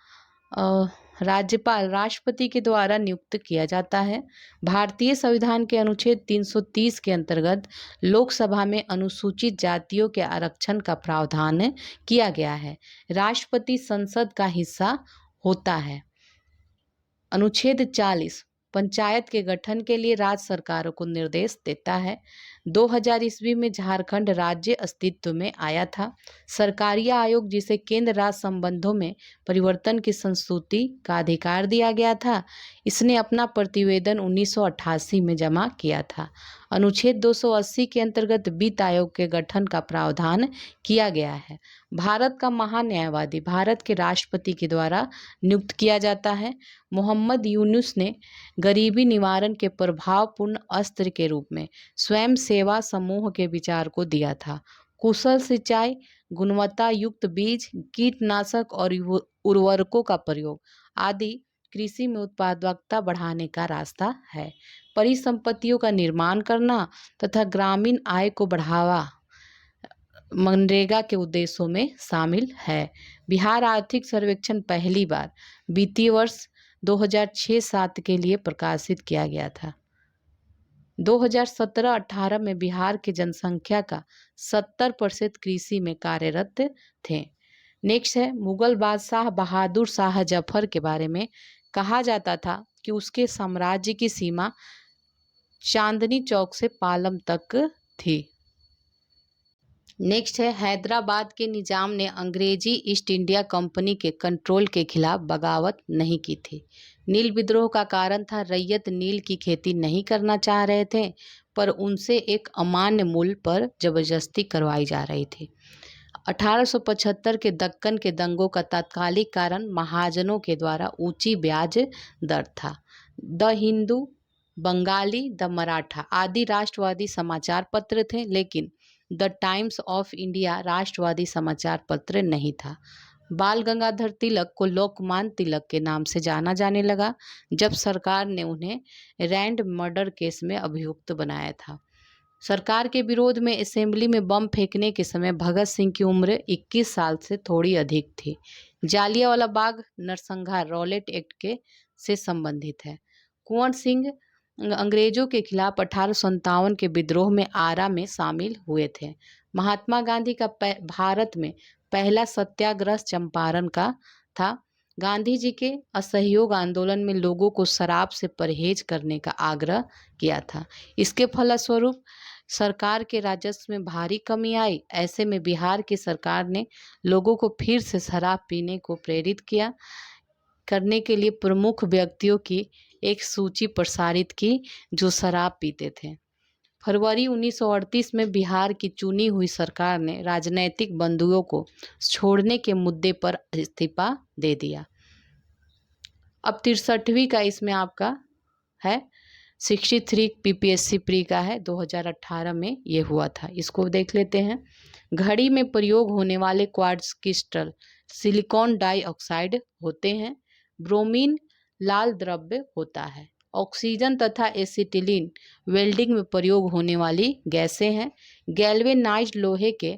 राज्यपाल राष्ट्रपति के द्वारा नियुक्त किया जाता है। भारतीय संविधान के अनुच्छेद 330 के अंतर्गत लोकसभा में अनुसूचित जातियों के आरक्षण का प्रावधान किया गया है। राष्ट्रपति संसद का हिस्सा होता है। अनुच्छेद 40 पंचायत के गठन के लिए राज्य सरकारों को निर्देश देता है। 2000 ईस्वी में झारखंड राज्य अस्तित्व में आया था। सरकारी आयोग जिसे केंद्र राज्य संबंधों में परिवर्तन की संस्तुति का अधिकार दिया गया था, इसने अपना प्रतिवेदन 1988 में जमा किया था। अनुच्छेद 280 के अंतर्गत वित्त आयोग के गठन का प्रावधान किया गया है। भारत का महान्यायवादी भारत के राष्ट्रपति के द्वारा नियुक्त किया जाता है। मोहम्मद यूनुस ने गरीबी निवारण के प्रभावपूर्ण अस्त्र के रूप में स्वयं सेवा समूह के विचार को दिया था। कुशल सिंचाई, गुणवत्ता युक्त बीज, कीटनाशक और उर्वरकों का प्रयोग आदि कृषि में उत्पादकता बढ़ाने का रास्ता है। परिसंपत्तियों का निर्माण करना तथा ग्रामीण आय को बढ़ावा मनरेगा के उद्देश्यों में शामिल है। बिहार आर्थिक सर्वेक्षण पहली बार वित्तीय वर्ष 2006-07 के लिए प्रकाशित किया गया था। 2017-18 में बिहार की जनसंख्या का 70% कृषि में कार्यरत थे। नेक्स्ट है मुगल बादशाह बहादुर शाह जफर के बारे में कहा जाता था कि उसके साम्राज्य की सीमा चांदनी चौक से पालम तक थी। नेक्स्ट है हैदराबाद के निजाम ने अंग्रेजी ईस्ट इंडिया कंपनी के कंट्रोल के खिलाफ बगावत नहीं की थी। नील विद्रोह का कारण था रैयत नील की खेती नहीं करना चाह रहे थे, पर उनसे एक अमान्य मूल्य पर जबरदस्ती करवाई जा रही थी। 1875 के दक्कन के दंगों का तात्कालिक कारण महाजनों के द्वारा ऊंची ब्याज दर था। द हिंदू, बंगाली, द मराठा आदि राष्ट्रवादी समाचार पत्र थे, लेकिन द टाइम्स ऑफ इंडिया राष्ट्रवादी समाचार पत्र नहीं था। बाल गंगाधर तिलक को लोकमान्य तिलक के नाम से जाना जाने लगा जब सरकार ने उन्हें रैंड मर्डर केस में अभियुक्त बनाया था। सरकार के विरोध में असेंबली में बम फेंकने के समय भगत सिंह की उम्र 21 साल से थोड़ी अधिक थी। जालियांवाला बाग नरसंहार रॉलेट एक्ट के से संबंधित है। कुंवर सिंह अंग्रेजों के खिलाफ 1857 के विद्रोह में आरा में शामिल हुए थे। महात्मा गांधी का भारत में पहला सत्याग्रह चंपारण का था। गांधी जी के असहयोग आंदोलन में लोगों को शराब से परहेज करने का आग्रह किया था। इसके फलस्वरूप सरकार के राजस्व में भारी कमी आई। ऐसे में बिहार की सरकार ने लोगों को फिर से शराब पीने को प्रेरित किया करने के लिए प्रमुख व्यक्तियों की एक सूची प्रसारित की जो शराब पीते थे। फरवरी 1938 में बिहार की चुनी हुई सरकार ने राजनैतिक बंदियों को छोड़ने के मुद्दे पर इस्तीफा दे दिया। अब 63वीं का इसमें आपका है 63 पीपीएससी प्री का है 2018 में ये हुआ था। इसको देख लेते हैं। घड़ी में प्रयोग होने वाले क्वार्ट्ज क्रिस्टल सिलिकॉन डाइऑक्साइड होते हैं। ब्रोमीन लाल द्रव्य होता है। ऑक्सीजन तथा एसिटिलीन वेल्डिंग में प्रयोग होने वाली गैसें हैं। गैल्वेनाइज्ड लोहे के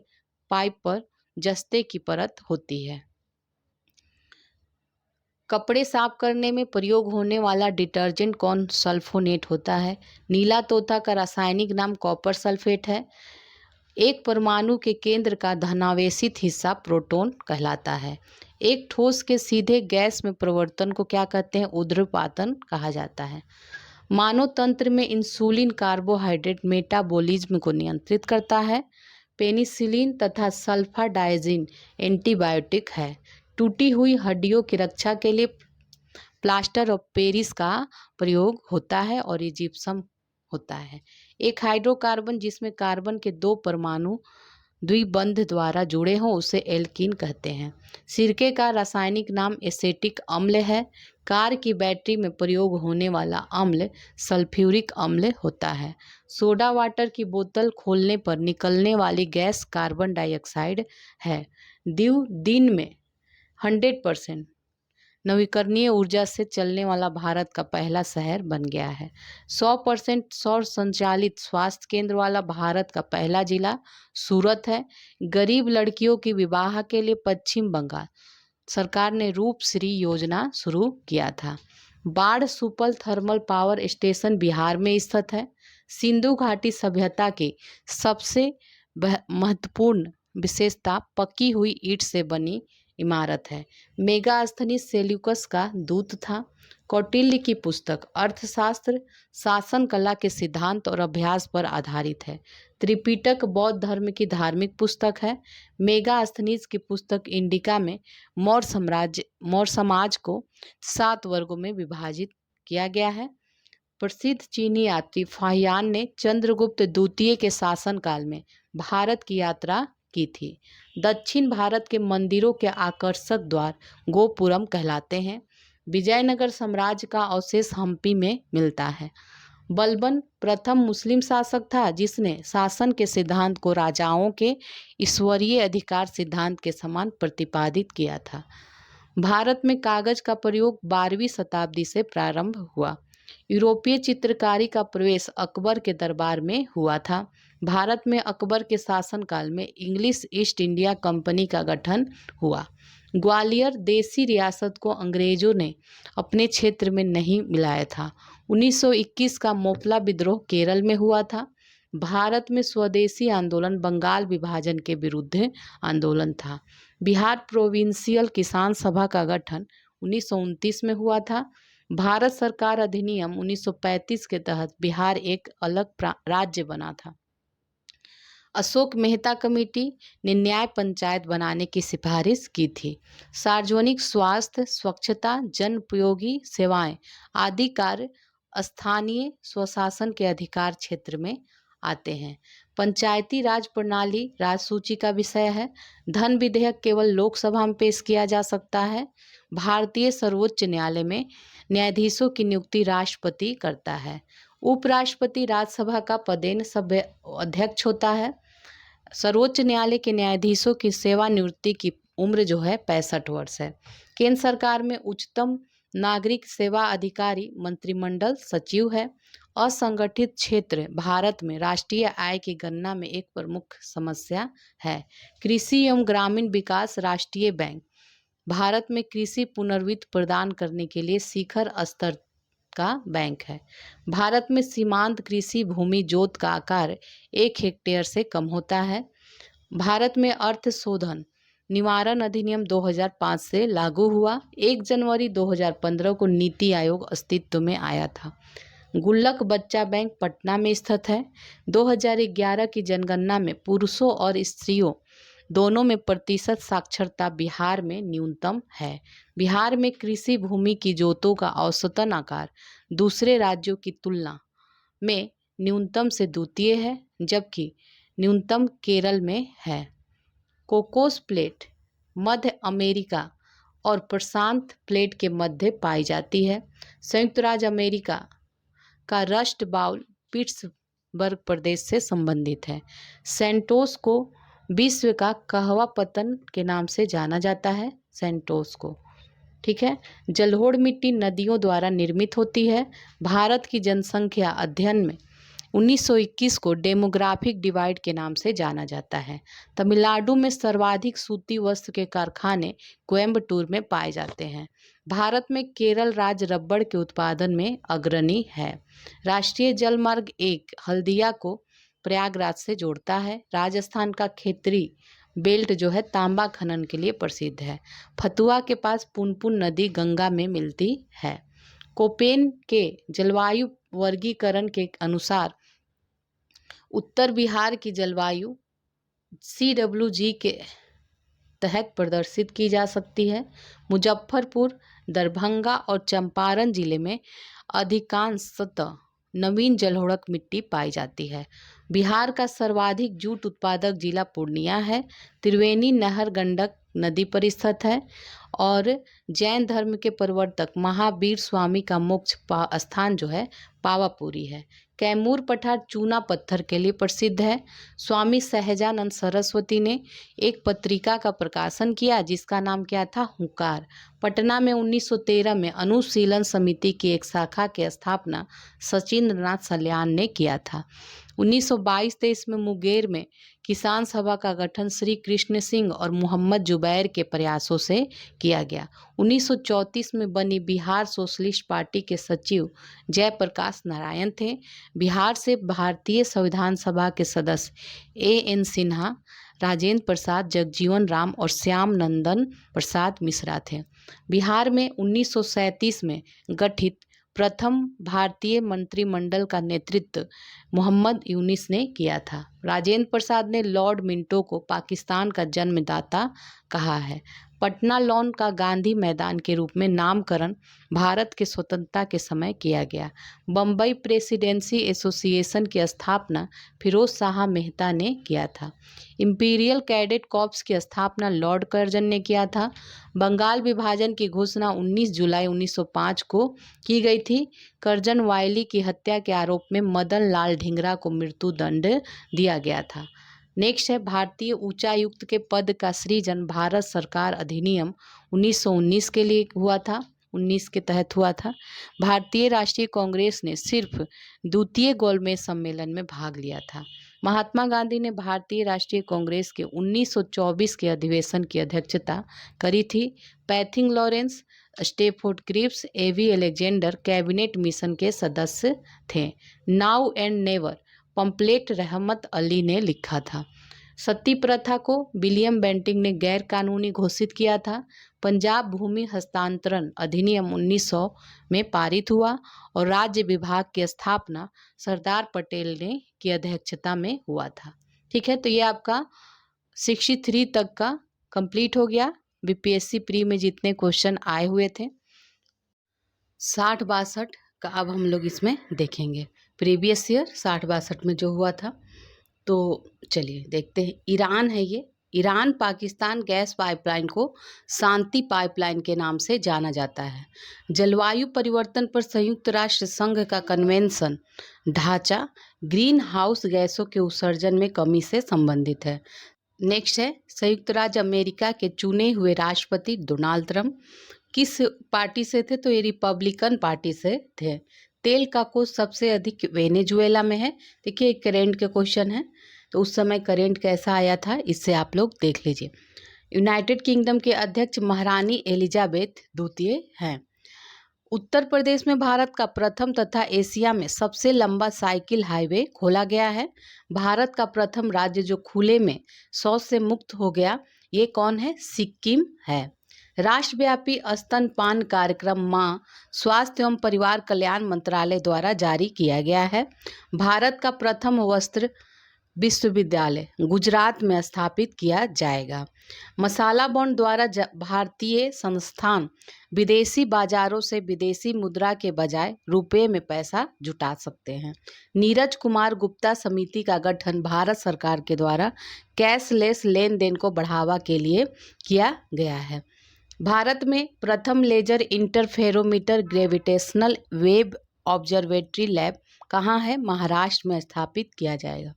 पाइप पर जस्ते की परत होती है। कपड़े साफ करने में प्रयोग होने वाला डिटर्जेंट कौन सल्फोनेट होता है। नीला तोता का रासायनिक नाम कॉपर सल्फेट है। एक परमाणु के केंद्र का धनावेशित हिस्सा प्रोटॉन कहलाता है। एक ठोस के सीधे गैस में परिवर्तन को क्या कहते हैं, ऊर्ध्वपातन कहा जाता है। मानव तंत्र में इंसुलिन कार्बोहाइड्रेट मेटाबॉलिज्म को नियंत्रित करता है। पेनिसिलिन तथा सल्फाडाइजिन एंटीबायोटिक है। टूटी हुई हड्डियों की रक्षा के लिए प्लास्टर ऑफ पेरिस का प्रयोग होता है और ये जिप्सम होता है। एक हाइड्रोकार्बन जिसमें कार्बन के दो परमाणु द्विबंध द्वारा जुड़े हों उसे एल्कीन कहते हैं। सिरके का रासायनिक नाम एसेटिक अम्ल है। कार की बैटरी में प्रयोग होने वाला अम्ल सल्फ्यूरिक अम्ल होता है। सोडा वाटर की बोतल खोलने पर निकलने वाली गैस कार्बन डाइऑक्साइड है। दिन में 100% नवीकरणीय ऊर्जा से चलने वाला भारत का पहला शहर बन गया है। 100% सौर संचालित स्वास्थ्य केंद्र वाला भारत का पहला जिला सूरत है। गरीब लड़कियों की विवाह के लिए पश्चिम बंगाल सरकार ने रूपश्री योजना शुरू किया था। बाढ़ सुपल थर्मल पावर स्टेशन बिहार में स्थित है। सिंधु घाटी सभ्यता की सबसे महत्वपूर्ण विशेषता पकी हुई ईंट से बनी इमारत है। मेगास्थनीज सेल्यूकस का दूत था। कौटिल्य की पुस्तक अर्थशास्त्र शासन कला के सिद्धांत और अभ्यास पर आधारित है। त्रिपिटक बौद्ध धर्म की धार्मिक पुस्तक है। मेगास्थनीज की पुस्तक इंडिका में मौर्य समाज को 7 वर्गों में विभाजित किया गया है। प्रसिद्ध चीनी यात्री फाहियान ने चंद्रगुप्त द्वितीय के शासनकाल में भारत की यात्रा की थी। दक्षिण भारत के मंदिरों के आकर्षक द्वार गोपुरम कहलाते हैं। विजयनगर साम्राज्य का अवशेष हम्पी में मिलता है। बलबन प्रथम मुस्लिम शासक था जिसने शासन के सिद्धांत को राजाओं के ईश्वरीय अधिकार सिद्धांत के समान प्रतिपादित किया था। भारत में कागज का प्रयोग 12वीं शताब्दी से प्रारंभ हुआ। यूरोपीय चित्रकारी का प्रवेश अकबर के दरबार में हुआ था। भारत में अकबर के शासनकाल में इंग्लिश ईस्ट इंडिया कंपनी का गठन हुआ। ग्वालियर देशी रियासत को अंग्रेजों ने अपने क्षेत्र में नहीं मिलाया था। 1921 का मोपला विद्रोह केरल में हुआ था। भारत में स्वदेशी आंदोलन बंगाल विभाजन के विरुद्ध आंदोलन था। बिहार प्रोविंशियल किसान सभा का गठन 1929 में हुआ था। भारत सरकार अधिनियम 1935 के तहत बिहार एक अलग राज्य बना था। अशोक मेहता कमेटी ने न्याय पंचायत बनाने की सिफारिश की थी। सार्वजनिक स्वास्थ्य, स्वच्छता, जनोपयोगी सेवाएं आदि कार्य स्थानीय स्वशासन के अधिकार क्षेत्र में आते हैं। पंचायती राज प्रणाली राजसूची का विषय है। धन विधेयक केवल लोकसभा में पेश किया जा सकता है। भारतीय सर्वोच्च न्यायालय में न्यायाधीशों की नियुक्ति राष्ट्रपति करता है। उपराष्ट्रपति राज्यसभा का पदेन सभ्य अध्यक्ष होता है। सर्वोच्च न्यायालय के न्यायाधीशों की सेवानिवृत्ति की उम्र जो है 65 वर्ष है। केंद्र सरकार में उच्चतम नागरिक सेवा अधिकारी मंत्रिमंडल सचिव है। असंगठित क्षेत्र भारत में राष्ट्रीय आय की गणना में एक प्रमुख समस्या है। कृषि एवं ग्रामीण विकास राष्ट्रीय बैंक भारत में कृषि पुनर्वित्त प्रदान करने के लिए शिखर स्तर का बैंक है। भारत में सीमांत कृषि भूमि जोत का आकार 1 हेक्टेयर से कम होता है। भारत में अर्थ शोधन निवारण अधिनियम 2005 से लागू हुआ। 1 जनवरी 2015 को नीति आयोग अस्तित्व में आया था। गुल्लक बच्चा बैंक पटना में स्थित है। 2011 की जनगणना में पुरुषों और स्त्रियों दोनों में प्रतिशत साक्षरता बिहार में न्यूनतम है। बिहार में कृषि भूमि की जोतों का औसतन आकार दूसरे राज्यों की तुलना में न्यूनतम से द्वितीय है, जबकि न्यूनतम केरल में है। कोकोस प्लेट मध्य अमेरिका और प्रशांत प्लेट के मध्य पाई जाती है। संयुक्त राज्य अमेरिका का रस्ट बाउल पिट्सबर्ग प्रदेश से संबंधित है। सेंटोस को विश्व का कहवा पत्तन के नाम से जाना जाता है। सेंटोस को, ठीक है। जलोढ़ मिट्टी नदियों द्वारा निर्मित होती है। भारत की जनसंख्या अध्ययन में 1921 को डेमोग्राफिक डिवाइड के नाम से जाना जाता है। तमिलनाडु में सर्वाधिक सूती वस्त्र के कारखाने कोयम्बटूर में पाए जाते हैं। भारत में केरल राज्य रबड़ के उत्पादन में अग्रणी है। राष्ट्रीय जलमार्ग 1 हल्दिया को प्रयागराज से जोड़ता है। राजस्थान का खेतरी बेल्ट जो है तांबा खनन के लिए प्रसिद्ध है। फतुआ के पास पुनपुन नदी गंगा में मिलती है। कोपेन के जलवायु वर्गीकरण के अनुसार उत्तर बिहार की जलवायु CWG के तहत प्रदर्शित की जा सकती है। मुजफ्फरपुर, दरभंगा और चंपारण जिले में अधिकांशतः नवीन जलोढ़ मिट्टी पाई जाती है। बिहार का सर्वाधिक जूट उत्पादक जिला पूर्णिया है। त्रिवेणी नहर गंडक नदी पर स्थित है और जैन धर्म के प्रवर्तक महावीर स्वामी का मोक्ष स्थान जो है पावापुरी है। कैमूर पठार चूना पत्थर के लिए प्रसिद्ध है। स्वामी सहजानंद सरस्वती ने एक पत्रिका का प्रकाशन किया जिसका नाम क्या था, हुंकार। पटना में 1913 में अनुशीलन समिति की एक शाखा की स्थापना सचिंद्रनाथ सल्यान ने किया था। 1922-23 में मुंगेर में किसान सभा का गठन श्री कृष्ण सिंह और मोहम्मद जुबैर के प्रयासों से किया गया। 1934 में बनी बिहार सोशलिस्ट पार्टी के सचिव जयप्रकाश नारायण थे। बिहार से भारतीय संविधान सभा के सदस्य A.N. सिन्हा, राजेंद्र प्रसाद, जगजीवन राम और श्याम नंदन प्रसाद मिश्रा थे। बिहार में 1937 में गठित प्रथम भारतीय मंत्रिमंडल का नेतृत्व मोहम्मद यूनिस ने किया था। राजेंद्र प्रसाद ने लॉर्ड मिंटो को पाकिस्तान का जन्मदाता कहा है। पटना लॉन का गांधी मैदान के रूप में नामकरण भारत के स्वतंत्रता के समय किया गया। बम्बई प्रेसिडेंसी एसोसिएशन की स्थापना फिरोज शाह मेहता ने किया था। इंपीरियल कैडेट कॉर्प्स की स्थापना लॉर्ड कर्जन ने किया था। बंगाल विभाजन की घोषणा 19 जुलाई 1905 को की गई थी। कर्जन वायली की हत्या के आरोप में मदन लाल ढींगरा को मृत्यु दंड दिया गया था। नेक्स्ट है भारतीय उच्चायुक्त के पद का सृजन भारत सरकार अधिनियम 1919 के लिए हुआ था, 19 के तहत हुआ था। भारतीय राष्ट्रीय कांग्रेस ने सिर्फ द्वितीय गोलमेज सम्मेलन में भाग लिया था। महात्मा गांधी ने भारतीय राष्ट्रीय कांग्रेस के 1924 के अधिवेशन की अध्यक्षता करी थी। Pethick Lawrence, Stafford Cripps, A.V. Alexander cabinet mission के सदस्य थे। नाउ एंड नेवर पंपलेट रहमत अली ने लिखा था। सती प्रथा को विलियम बेंटिंग ने गैर कानूनी घोषित किया था। पंजाब भूमि हस्तांतरण अधिनियम 1900 में पारित हुआ और राज्य विभाग की स्थापना सरदार पटेल ने की अध्यक्षता में हुआ था। ठीक है, तो ये आपका 63 तक का कंप्लीट हो गया। बीपीएससी प्री में जितने क्वेश्चन आए हुए थे 60-62 का अब हम लोग इसमें देखेंगे। प्रीवियस ईयर 60-62 में जो हुआ था, तो चलिए देखते हैं। ईरान है ये। ईरान पाकिस्तान गैस पाइपलाइन को शांति पाइपलाइन के नाम से जाना जाता है। जलवायु परिवर्तन पर संयुक्त राष्ट्र संघ का कन्वेंशन ढांचा ग्रीन हाउस गैसों के उत्सर्जन में कमी से संबंधित है। नेक्स्ट है संयुक्त राज्य अमेरिका के चुने हुए राष्ट्रपति डोनाल्ड ट्रंप किस पार्टी से थे, तो ये रिपब्लिकन पार्टी से थे। तेल का कोष सबसे अधिक वेनेजुएला में है। देखिए करेंट के क्वेश्चन है, तो उस समय करेंट कैसा आया था इससे आप लोग देख लीजिए। यूनाइटेड किंगडम के अध्यक्ष महारानी एलिजाबेथ द्वितीय हैं। उत्तर प्रदेश में भारत का प्रथम तथा एशिया में सबसे लंबा साइकिल हाईवे खोला गया है। भारत का प्रथम राज्य जो खुले में शौच से मुक्त हो गया, ये कौन है, सिक्किम है। राष्ट्रव्यापी स्तनपान कार्यक्रम मां स्वास्थ्य एवं परिवार कल्याण मंत्रालय द्वारा जारी किया गया है। भारत का प्रथम वस्त्र विश्वविद्यालय गुजरात में स्थापित किया जाएगा। मसाला बॉन्ड द्वारा भारतीय संस्थान विदेशी बाजारों से विदेशी मुद्रा के बजाय रुपए में पैसा जुटा सकते हैं। नीरज कुमार गुप्ता समिति का गठन भारत सरकार के द्वारा कैशलेस लेन देन को बढ़ावा के लिए किया गया है। भारत में प्रथम laser interferometer gravitational wave observatory lab कहाँ है, महाराष्ट्र में स्थापित किया जाएगा।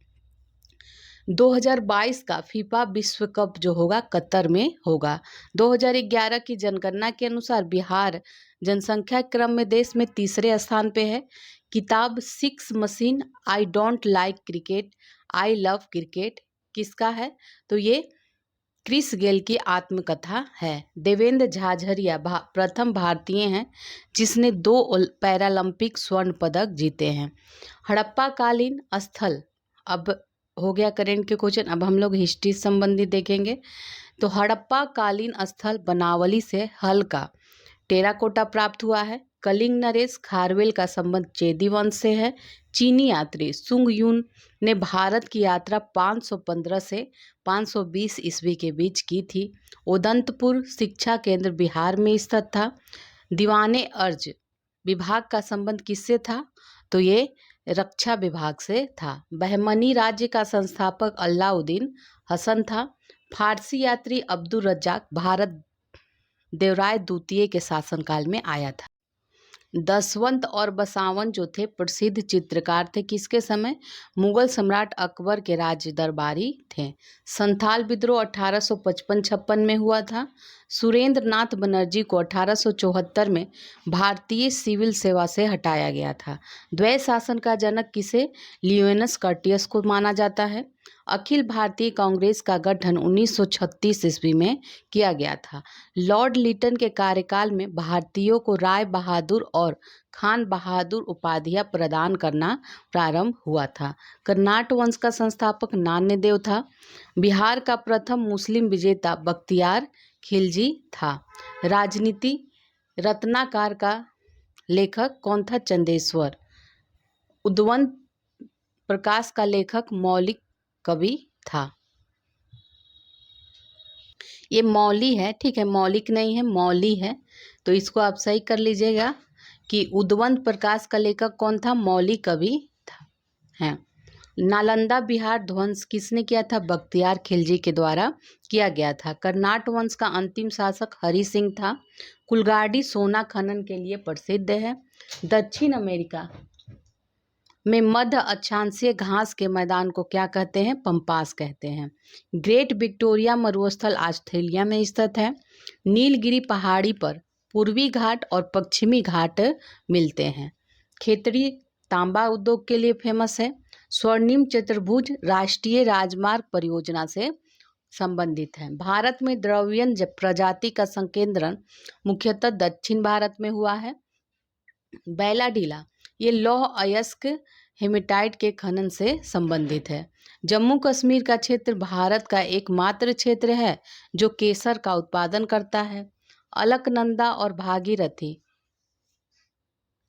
2022 का फीफा विश्व कप जो होगा कतर में होगा। 2011 की जनगणना के अनुसार बिहार जनसंख्या क्रम में देश में तीसरे स्थान पे है। किताब six machine I don't like cricket I love cricket किसका है, तो ये क्रिस गेल की आत्मकथा है। देवेंद्र झाझरिया प्रथम भारतीय हैं जिसने 2 पैरालंपिक स्वर्ण पदक जीते हैं। हड़प्पा कालीन स्थल, अब हो गया करेंट के क्वेश्चन। अब हम लोग हिस्ट्री संबंधी देखेंगे। तो हड़प्पा कालीन स्थल बनावली से हल का टेराकोटा प्राप्त हुआ है। कलिंग नरेश खारवेल का संबंध चेदी वंश से है। चीनी यात्री सुंग यून ने भारत की यात्रा 515 से 520 ईस्वी के बीच की थी। उदंतपुर शिक्षा केंद्र बिहार में स्थित था। दीवाने अर्ज विभाग का संबंध किससे था, तो ये रक्षा विभाग से था। बहमनी राज्य का संस्थापक अलाउद्दीन हसन था। फारसी यात्री अब्दुल रज्जाक भारत देवराय द्वितीय के शासनकाल में आया था। दसवंत और बसावन जो थे प्रसिद्ध चित्रकार थे, किसके समय? मुगल सम्राट अकबर के राज दरबारी थे। संथाल विद्रोह 1855-56 में हुआ था। सुरेंद्र नाथ बनर्जी को 1874 में भारतीय सिविल सेवा से हटाया गया था। द्वैत शासन का जनक किसे? लियोनस कर्टियस को माना जाता है। अखिल भारतीय कांग्रेस का गठन 1936 ईस्वी में किया गया था। लॉर्ड लिटन के कार्यकाल में भारतीयों को राय बहादुर और खान बहादुर उपाधियां प्रदान करना प्रारंभ हुआ था। कर्नाट वंश का संस्थापक नान्यदेव था। बिहार का प्रथम मुस्लिम विजेता बख्तियार खिलजी था। राजनीति रत्नाकर का लेखक कौन था? चंदेश्वर। उद्वंत प्रकाश का लेखक मौलिक कवि था। ये मौली है, ठीक है, मौलिक नहीं है, मौली है, तो इसको आप सही कर लीजिएगा कि उद्वंत प्रकाश का लेखक कौन था? मौली कवि था। है। नालंदा बिहार ध्वंस किसने किया था? बख्तियार खिलजी के द्वारा किया गया था। कर्नाट वंश का अंतिम शासक हरि सिंह था। कुलगाड़ी सोना खनन के लिए प्रसिद्ध है। दक्षिण अमेरिका में मध्य अक्षांशीय घास के मैदान को क्या कहते हैं? पम्पास कहते हैं। ग्रेट विक्टोरिया मरुस्थल ऑस्ट्रेलिया में स्थित है। नीलगिरी पहाड़ी पर पूर्वी घाट और पश्चिमी घाट मिलते हैं। खेतड़ी तांबा उद्योग के लिए फेमस है। स्वर्णिम चतुर्भुज राष्ट्रीय राजमार्ग परियोजना से संबंधित है। भारत में द्रवियन प्रजाति का संकेंद्रण मुख्यतः दक्षिण भारत में हुआ है। बैला ढीला ये लौह अयस्क हेमेटाइट के खनन से संबंधित है। जम्मू कश्मीर का क्षेत्र भारत का एकमात्र क्षेत्र है जो केसर का उत्पादन करता है। अलकनंदा और भागीरथी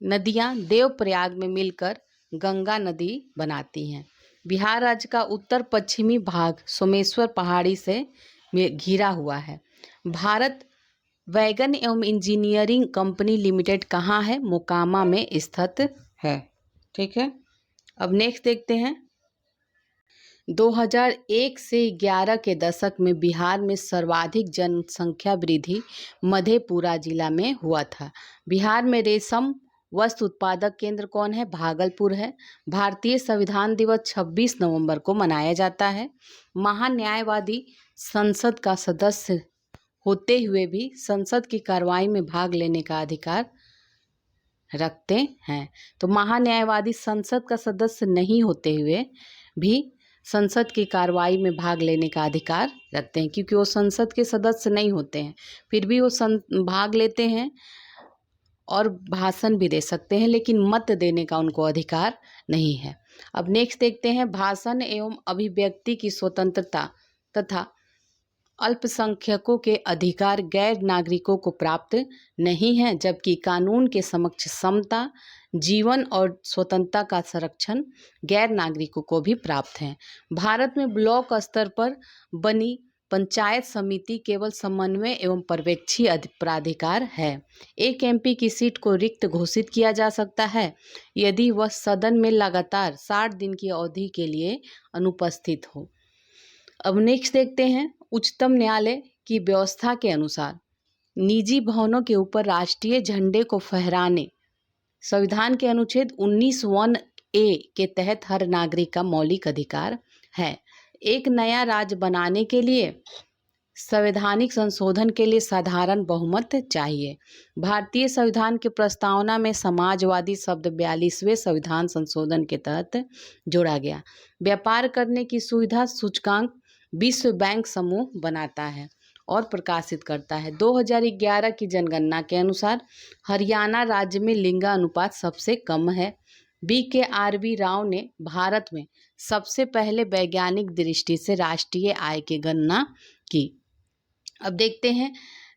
नदियां देवप्रयाग में मिलकर गंगा नदी बनाती हैं। बिहार राज्य का उत्तर पश्चिमी भाग सोमेश्वर पहाड़ी से घिरा हुआ है। भारत वैगन एवं इंजीनियरिंग कंपनी लिमिटेड कहाँ है? मोकामा में स्थित है। ठीक है, अब नेक्स्ट देखते हैं। 2001 से 11 के दशक में बिहार में सर्वाधिक जनसंख्या वृद्धि मधेपुरा जिला में हुआ था। बिहार में रेशम वस्त्र उत्पादक केंद्र कौन है? भागलपुर है। भारतीय संविधान दिवस 26 नवंबर को मनाया जाता है। महान्यायवादी संसद का सदस्य होते हुए भी संसद की कार्रवाई में भाग लेने का अधिकार रखते हैं। तो महान्यायवादी संसद का सदस्य नहीं होते हुए भी संसद की कार्रवाई में भाग लेने का अधिकार रखते हैं, क्योंकि वो संसद के सदस्य नहीं होते हैं, फिर भी वो भाग लेते हैं और भाषण भी दे सकते हैं, लेकिन मत देने का उनको अधिकार नहीं है। अब नेक्स्ट देखते हैं। भाषण एवं अभिव्यक्ति की स्वतंत्रता तथा अल्पसंख्यकों के अधिकार गैर नागरिकों को प्राप्त नहीं है, जबकि कानून के समक्ष समता, जीवन और स्वतंत्रता का संरक्षण गैर नागरिकों को भी प्राप्त है। भारत में ब्लॉक स्तर पर बनी पंचायत समिति केवल समन्वय एवं पर्यवेक्षी प्राधिकार है। एक एमपी की सीट को रिक्त घोषित किया जा सकता है यदि वह सदन में लगातार 60 दिन की अवधि के लिए अनुपस्थित हो। अब नेक्स्ट देखते हैं। उच्चतम न्यायालय की व्यवस्था के अनुसार निजी भवनों के ऊपर राष्ट्रीय झंडे को फहराने संविधान के अनुच्छेद 19(1)(a) के तहत हर नागरिक का मौलिक अधिकार है। एक नया राज्य बनाने के लिए संवैधानिक संशोधन के लिए साधारण बहुमत चाहिए। भारतीय संविधान की प्रस्तावना में समाजवादी शब्द 42वें संविधान संशोधन के तहत जोड़ा गया। व्यापार करने की सुविधा सूचकांक विश्व बैंक समूह बनाता है और प्रकाशित करता है। 2011 की जनगणना के अनुसार हरियाणा राज्य में लिंगानुपात सबसे कम है। BKRB राव ने भारत में सबसे पहले वैज्ञानिक दृष्टि से राष्ट्रीय आय की गणना की। अब देखते हैं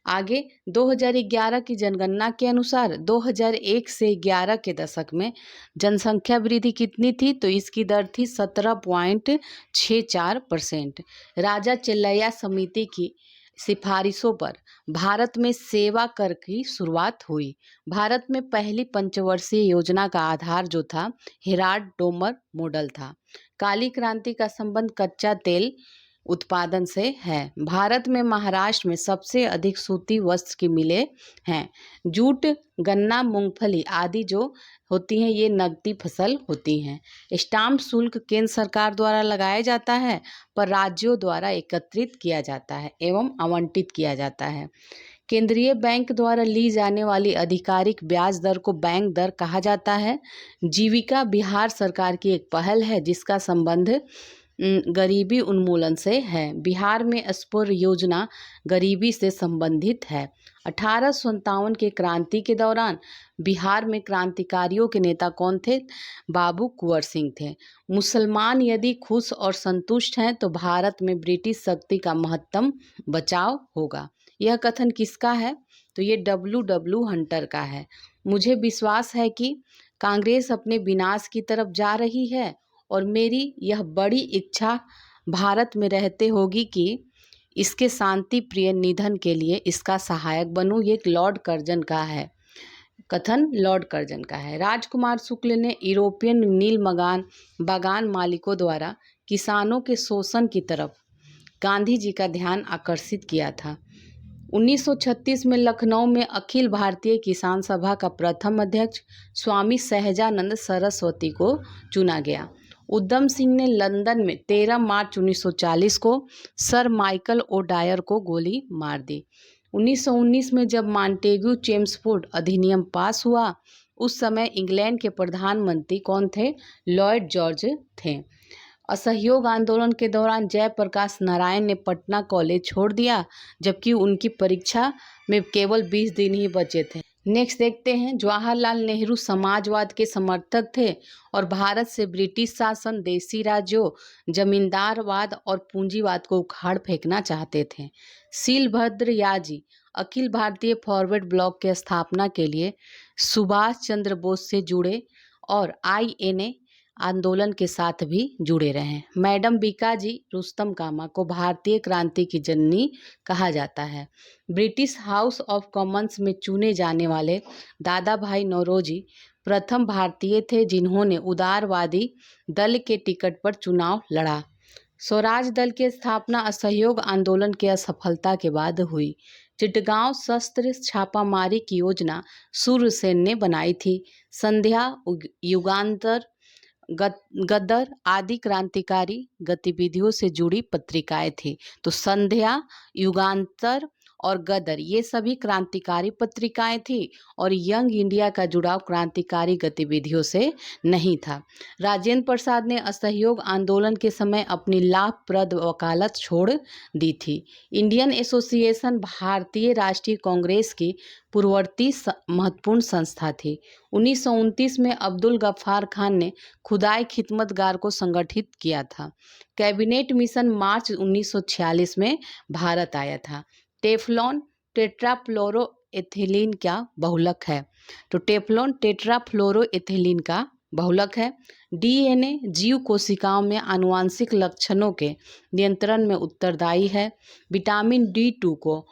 आगे। 2011 की जनगणना के अनुसार 2001 से 11 के दशक में जनसंख्या वृद्धि कितनी थी? तो इसकी दर थी 17.64%। राजा चेल्लैया समिति की सिफारिशों पर भारत में सेवा कर की शुरुआत हुई। भारत में पहली पंचवर्षीय योजना का आधार जो था हेराल्ड डोमर मॉडल था। काली क्रांति का संबंध कच्चा तेल उत्पादन से है। भारत में महाराष्ट्र में सबसे अधिक सूती वस्त्र की मिलें हैं। जूट, गन्ना, मूंगफली आदि जो होती हैं ये नकदी फसल होती हैं। स्टाम्प शुल्क केंद्र सरकार द्वारा लगाया जाता है, पर राज्यों द्वारा एकत्रित किया जाता है एवं आवंटित किया जाता है। केंद्रीय बैंक द्वारा ली जाने वाली आधिकारिक ब्याज दर को बैंक दर कहा जाता है। जीविका बिहार सरकार की एक पहल है जिसका संबंध गरीबी उन्मूलन से है। बिहार में स्फूर योजना गरीबी से संबंधित है। 1857 के क्रांति के दौरान बिहार में क्रांतिकारियों के नेता कौन थे? बाबू कुंवर सिंह थे। मुसलमान यदि खुश और संतुष्ट हैं तो भारत में ब्रिटिश शक्ति का महत्तम बचाव होगा। यह कथन किसका है? तो ये W. हंटर का है। मुझे विश्वास है कि कांग्रेस अपने विनाश की तरफ जा रही है और मेरी यह बड़ी इच्छा भारत में रहते होगी कि इसके शांति प्रिय निधन के लिए इसका सहायक बनूं। ये लॉर्ड कर्जन का है, कथन लॉर्ड कर्जन का है। राजकुमार शुक्ल ने यूरोपियन नील बागान मालिकों द्वारा किसानों के शोषण की तरफ गांधी जी का ध्यान आकर्षित किया था। 1936 में लखनऊ में अखिल भारतीय किसान सभा का प्रथम अध्यक्ष स्वामी सहजानंद सरस्वती को चुना गया। उधम सिंह ने लंदन में 13 मार्च 1940 को सर माइकल ओडायर को गोली मार दी। 1919 में जब मॉन्टेग्यू चेम्सफोर्ड अधिनियम पास हुआ उस समय इंग्लैंड के प्रधानमंत्री कौन थे? लॉर्ड जॉर्ज थे। असहयोग आंदोलन के दौरान जयप्रकाश नारायण ने पटना कॉलेज छोड़ दिया जबकि उनकी परीक्षा में केवल 20 दिन ही बचे थे। नेक्स्ट देखते हैं, जवाहरलाल नेहरू समाजवाद के समर्थक थे और भारत से ब्रिटिश शासन, देसी राज्यों, जमींदारवाद और पूंजीवाद को उखाड़ फेंकना चाहते थे। शीलभद्र याजी अखिल भारतीय फॉरवर्ड ब्लॉक के स्थापना के लिए सुभाष चंद्र बोस से जुड़े और INA आंदोलन के साथ भी जुड़े रहे। मैडम बीकाजी रुस्तम कामा को भारतीय क्रांति की जननी कहा जाता है। ब्रिटिश हाउस ऑफ कॉमन्स में चुने जाने वाले दादा भाई नौरोजी प्रथम भारतीय थे जिन्होंने उदारवादी दल के टिकट पर चुनाव लड़ा। स्वराज दल की स्थापना असहयोग आंदोलन की असफलता के बाद हुई। चिटगांव शस्त्र छापामारी की योजना सूर्यसेन ने बनाई थी। संध्या, युगांतर, गदर आदि क्रांतिकारी गतिविधियों से जुड़ी पत्रिकाएं थी। तो संध्या, युगांतर और गदर ये सभी क्रांतिकारी पत्रिकाएं थी और यंग इंडिया का जुड़ाव क्रांतिकारी गतिविधियों से नहीं था। राजेंद्र प्रसाद ने असहयोग आंदोलन के समय अपनी लाभप्रद वकालत छोड़ दी थी। इंडियन एसोसिएशन भारतीय राष्ट्रीय कांग्रेस की पूर्ववर्ती महत्वपूर्ण संस्था थी। 1929 में अब्दुल गफ्फार खान ने खुदाई खिदमतगार को संगठित किया था। कैबिनेट मिशन मार्च 1946 में भारत आया था। टेफ्लॉन टेट्राफ्लोरोएथिलीन का बहुलक है। तो टेफ्लॉन टेट्राफ्लोरोएथिलीन का बहुलक है। DNA जीव कोशिकाओं में आनुवांशिक लक्षणों के नियंत्रण में उत्तरदायी है। विटामिन D2 को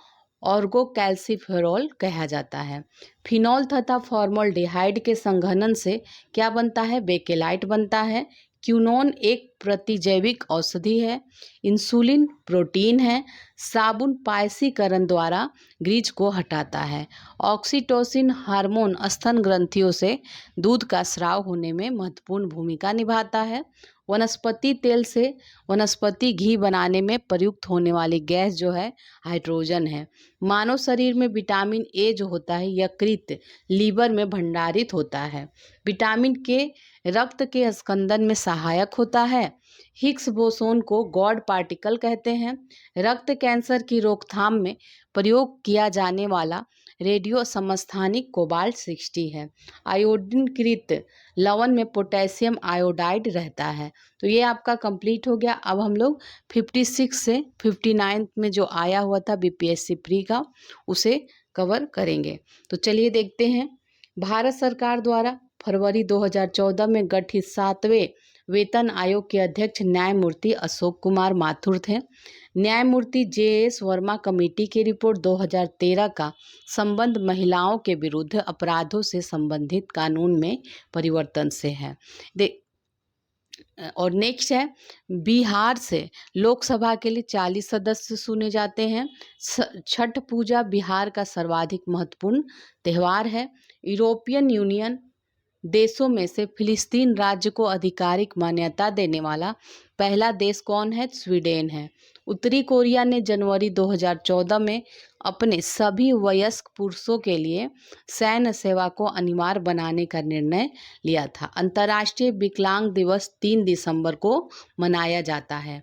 ऑर्गोकैल्सिफेरॉल कहा जाता है। फिनॉल तथा फॉर्मल्डिहाइड के संघनन से क्या बनता है? बेकेलाइट बनता है। क्यूनोन एक प्रतिजैविक औषधि है। इंसुलिन प्रोटीन है। साबुन पायसीकरण द्वारा ग्रीज को हटाता है। ऑक्सीटोसिन हार्मोन स्तन ग्रंथियों से दूध का स्राव होने में महत्वपूर्ण भूमिका निभाता है। वनस्पति तेल से वनस्पति घी बनाने में प्रयुक्त होने वाली गैस जो है हाइड्रोजन है। मानव शरीर में विटामिन A जो होता है यकृत लीवर में भंडारित होता है। विटामिन K रक्त के स्कंदन में सहायक होता है। हिग्स बोसोन को गॉड पार्टिकल कहते हैं। रक्त कैंसर की रोकथाम में प्रयोग किया जाने वाला रेडियो समस्थानिक कोबाल्ट 60 है। आयोडीनकृत लवण में पोटेशियम आयोडाइड रहता है। तो ये आपका कंप्लीट हो गया। अब हम लोग 56 से 59 में जो आया हुआ था BPSC प्री का उसे कवर करेंगे। तो चलिए देखते हैं। भारत सरकार द्वारा फरवरी 2014 में गठित 7वें वेतन आयोग के अध्यक्ष न्यायमूर्ति अशोक कुमार माथुर थे। न्यायमूर्ति JS वर्मा कमेटी की रिपोर्ट 2013 का संबंध महिलाओं के विरुद्ध अपराधों से संबंधित कानून में परिवर्तन से है। और नेक्स्ट है, बिहार से लोकसभा के लिए 40 सदस्य चुने जाते हैं। छठ पूजा बिहार का सर्वाधिक महत्वपूर्ण त्यौहार है। यूरोपियन यूनियन देशों में से फिलिस्तीन राज्य को आधिकारिक मान्यता देने वाला पहला देश कौन है? स्वीडन है। उत्तरी कोरिया ने जनवरी 2014 में अपने सभी वयस्क पुरुषों के लिए सैन्य सेवा को अनिवार्य बनाने का निर्णय लिया था। अंतर्राष्ट्रीय विकलांग दिवस 3 दिसंबर को मनाया जाता है।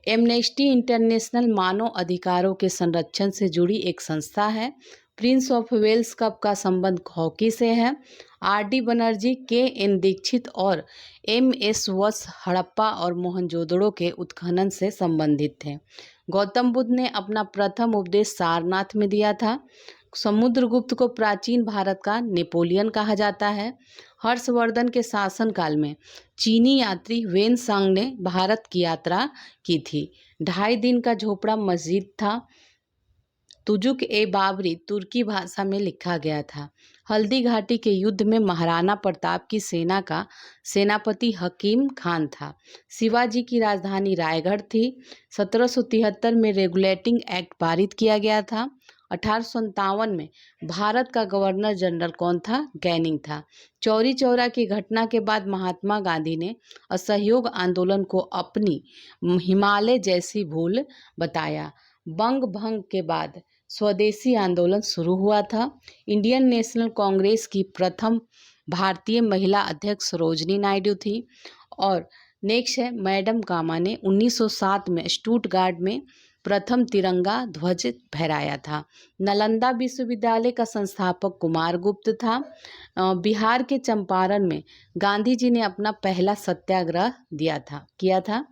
एमनेस्टी इंटरनेशनल मानव अधिकारों के संरक्षण से जुड़ी एक संस्था है। प्रिंस ऑफ वेल्स कप का संबंध हॉकी से है। आर.डी. बनर्जी, के.एन. दीक्षित और एम.एस. वत्स हड़प्पा और मोहनजोदड़ो के उत्खनन से संबंधित थे। गौतम बुद्ध ने अपना प्रथम उपदेश सारनाथ में दिया था। समुद्रगुप्त को प्राचीन भारत का नेपोलियन कहा जाता है। हर्षवर्धन के शासनकाल में चीनी यात्री वेन सांग ने भारत की यात्रा की थी। 2.5 दिन का झोपड़ा मस्जिद था। तुजुक ए बाबरी तुर्की भाषा में लिखा गया था। हल्दी घाटी के युद्ध में महाराणा प्रताप की सेना का सेनापति हकीम खान था। शिवाजी की राजधानी रायगढ़ थी। 1773 में रेगुलेटिंग एक्ट पारित किया गया था। 1857 में भारत का गवर्नर जनरल कौन था? कैनिंग था। चौरी चौरा की घटना के बाद महात्मा गांधी ने असहयोग आंदोलन को अपनी हिमालय जैसी भूल बताया। बंग भंग के बाद स्वदेशी आंदोलन शुरू हुआ था। इंडियन नेशनल कांग्रेस की प्रथम भारतीय महिला अध्यक्ष सरोजनी नायडू थी। और नेक्स्ट है, मैडम कामा ने 1907 में स्टुटगार्ट में प्रथम तिरंगा ध्वज फहराया था। नालंदा विश्वविद्यालय का संस्थापक कुमारगुप्त था। बिहार के चंपारण में गांधी जी ने अपना पहला सत्याग्रह किया था।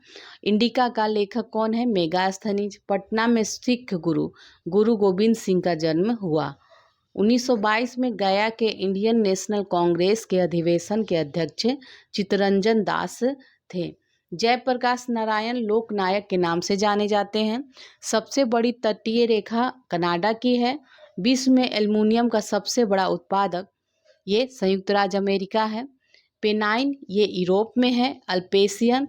इंडिका का लेखक कौन है? मेगास्थनीज। पटना में सिख गुरु गोविंद सिंह का जन्म हुआ। 1922 में गया के इंडियन नेशनल कांग्रेस के अधिवेशन के अध्यक्ष चित्तरंजन दास थे। जयप्रकाश नारायण लोकनायक के नाम से जाने जाते हैं। सबसे बड़ी तटीय रेखा कनाडा की है। विश्व में एल्युमिनियम का सबसे बड़ा उत्पादक ये संयुक्त राज्य अमेरिका है। पेनाइन ये यूरोप में है। अल्पेशियन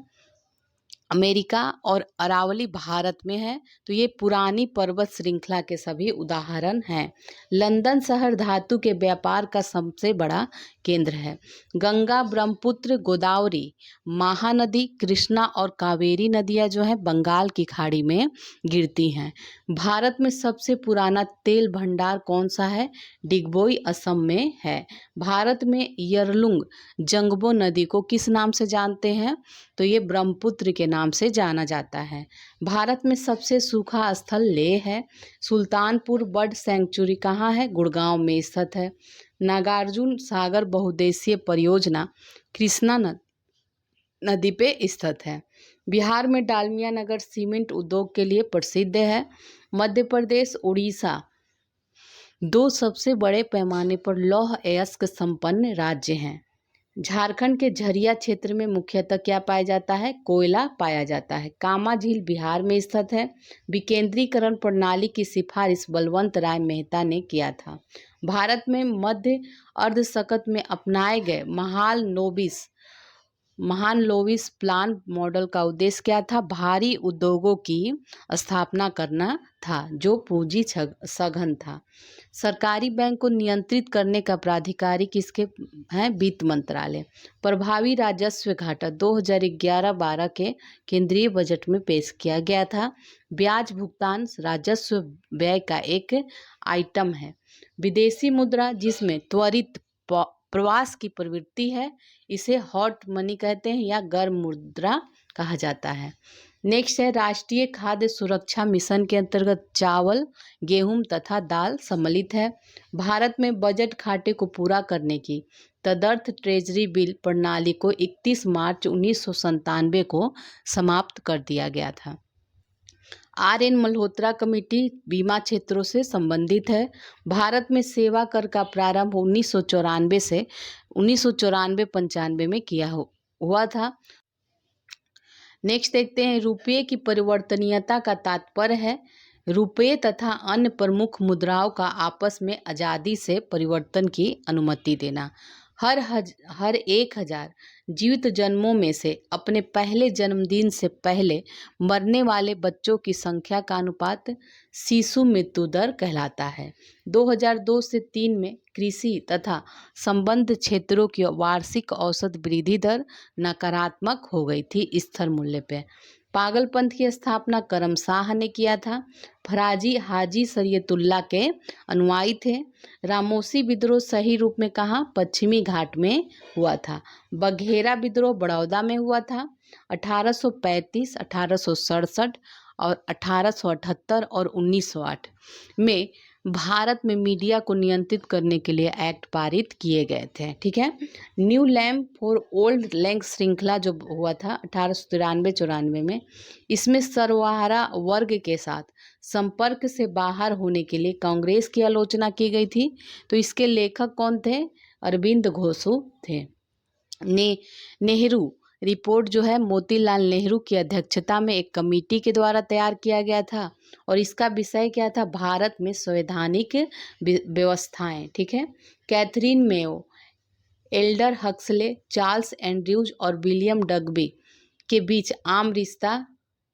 अमेरिका और अरावली भारत में है। तो ये पुरानी पर्वत श्रृंखला के सभी उदाहरण हैं। लंदन शहर धातु के व्यापार का सबसे बड़ा केंद्र है। गंगा, ब्रह्मपुत्र, गोदावरी, महानदी, कृष्णा और कावेरी नदियां जो है बंगाल की खाड़ी में गिरती हैं। भारत में सबसे पुराना तेल भंडार कौन सा है? डिगबोई असम में है। भारत में यरलुंग जंगबो नदी को किस नाम से जानते हैं? तो ये ब्रह्मपुत्र के नाम से जाना जाता है। भारत में सबसे सूखा स्थल लेह है। सुल्तानपुर बर्ड सेंचुरी कहाँ है? गुड़गांव में स्थित है। नागार्जुन सागर बहुउद्देशीय परियोजना कृष्णा नदी पे स्थित है। बिहार में डालमिया नगर सीमेंट उद्योग के लिए प्रसिद्ध है। मध्य प्रदेश, उड़ीसा दो सबसे बड़े पैमाने पर लौह अयस्क संपन्न राज्य हैं। झारखंड के झरिया क्षेत्र में मुख्यतः क्या पाया जाता है? कोयला पाया जाता है। कामा झील बिहार में स्थित है। विकेंद्रीकरण प्रणाली की सिफारिश बलवंत राय मेहता ने किया था। भारत में मध्य अर्धशतक में अपनाए गए महालनोबिस प्लान मॉडल का उद्देश्य क्या था? भारी उद्योगों की स्थापना करना था जो पूंजी सघन था। सरकारी बैंक को नियंत्रित करने का प्राधिकारी किसके हैं? वित्त मंत्रालय। प्रभावी राजस्व घाटा 2011-12 के केंद्रीय बजट में पेश किया गया था। ब्याज भुगतान राजस्व व्यय का एक आइटम है। विदेशी मुद्रा जिसमें त्वरित प्रवास की प्रवृत्ति है, इसे हॉट मनी कहते हैं या गर्म मुद्रा कहा जाता है। नेक्स्ट है, राष्ट्रीय खाद्य सुरक्षा मिशन के अंतर्गत चावल, गेहूं तथा दाल सम्मिलित है। भारत में बजट घाटे को पूरा करने की तदर्थ ट्रेजरी बिल प्रणाली को 31 मार्च 1997 को समाप्त कर दिया गया था। आर.एन. मल्होत्रा कमेटी बीमा क्षेत्रों से संबंधित है। भारत में सेवा कर का प्रारंभ 1994 से 1994-95 में किया हुआ था। नेक्स्ट देखते हैं, रुपये की परिवर्तनीयता का तात्पर्य है रुपये तथा अन्य प्रमुख मुद्राओं का आपस में आज़ादी से परिवर्तन की अनुमति देना। हर 1000 जीवित जन्मों में से अपने पहले जन्मदिन से पहले मरने वाले बच्चों की संख्या का अनुपात शिशु मृत्यु दर कहलाता है। 2002 से 3 में कृषि तथा संबद्ध क्षेत्रों की वार्षिक औसत वृद्धि दर नकारात्मक हो गई थी स्थिर मूल्य पे। पागलपंथ की स्थापना करम शाह ने किया था। फराजी हाजी शरीयतुल्लाह के अनुयायी थे। रामोसी विद्रोह सही रूप में कहाँ? पश्चिमी घाट में हुआ था। बघेरा विद्रोह बड़ौदा में हुआ था। 1835, 1867 और 1878 और 1908 में भारत में मीडिया को नियंत्रित करने के लिए एक्ट पारित किए गए थे। ठीक है। न्यू लैम्प फॉर ओल्ड लैंग श्रृंखला जो हुआ था 1893-94 में, इसमें सर्वहारा वर्ग के साथ संपर्क से बाहर होने के लिए कांग्रेस की आलोचना की गई थी। तो इसके लेखक कौन थे? अरविंद घोषू थे। नेहरू रिपोर्ट जो है मोतीलाल नेहरू की अध्यक्षता में एक कमेटी के द्वारा तैयार किया गया था और इसका विषय क्या था? भारत में संवैधानिक व्यवस्थाएं। ठीक है। Catherine Mayo, Elder Huxley, Charles Andrews और विलियम डग्बी के बीच आम रिश्ता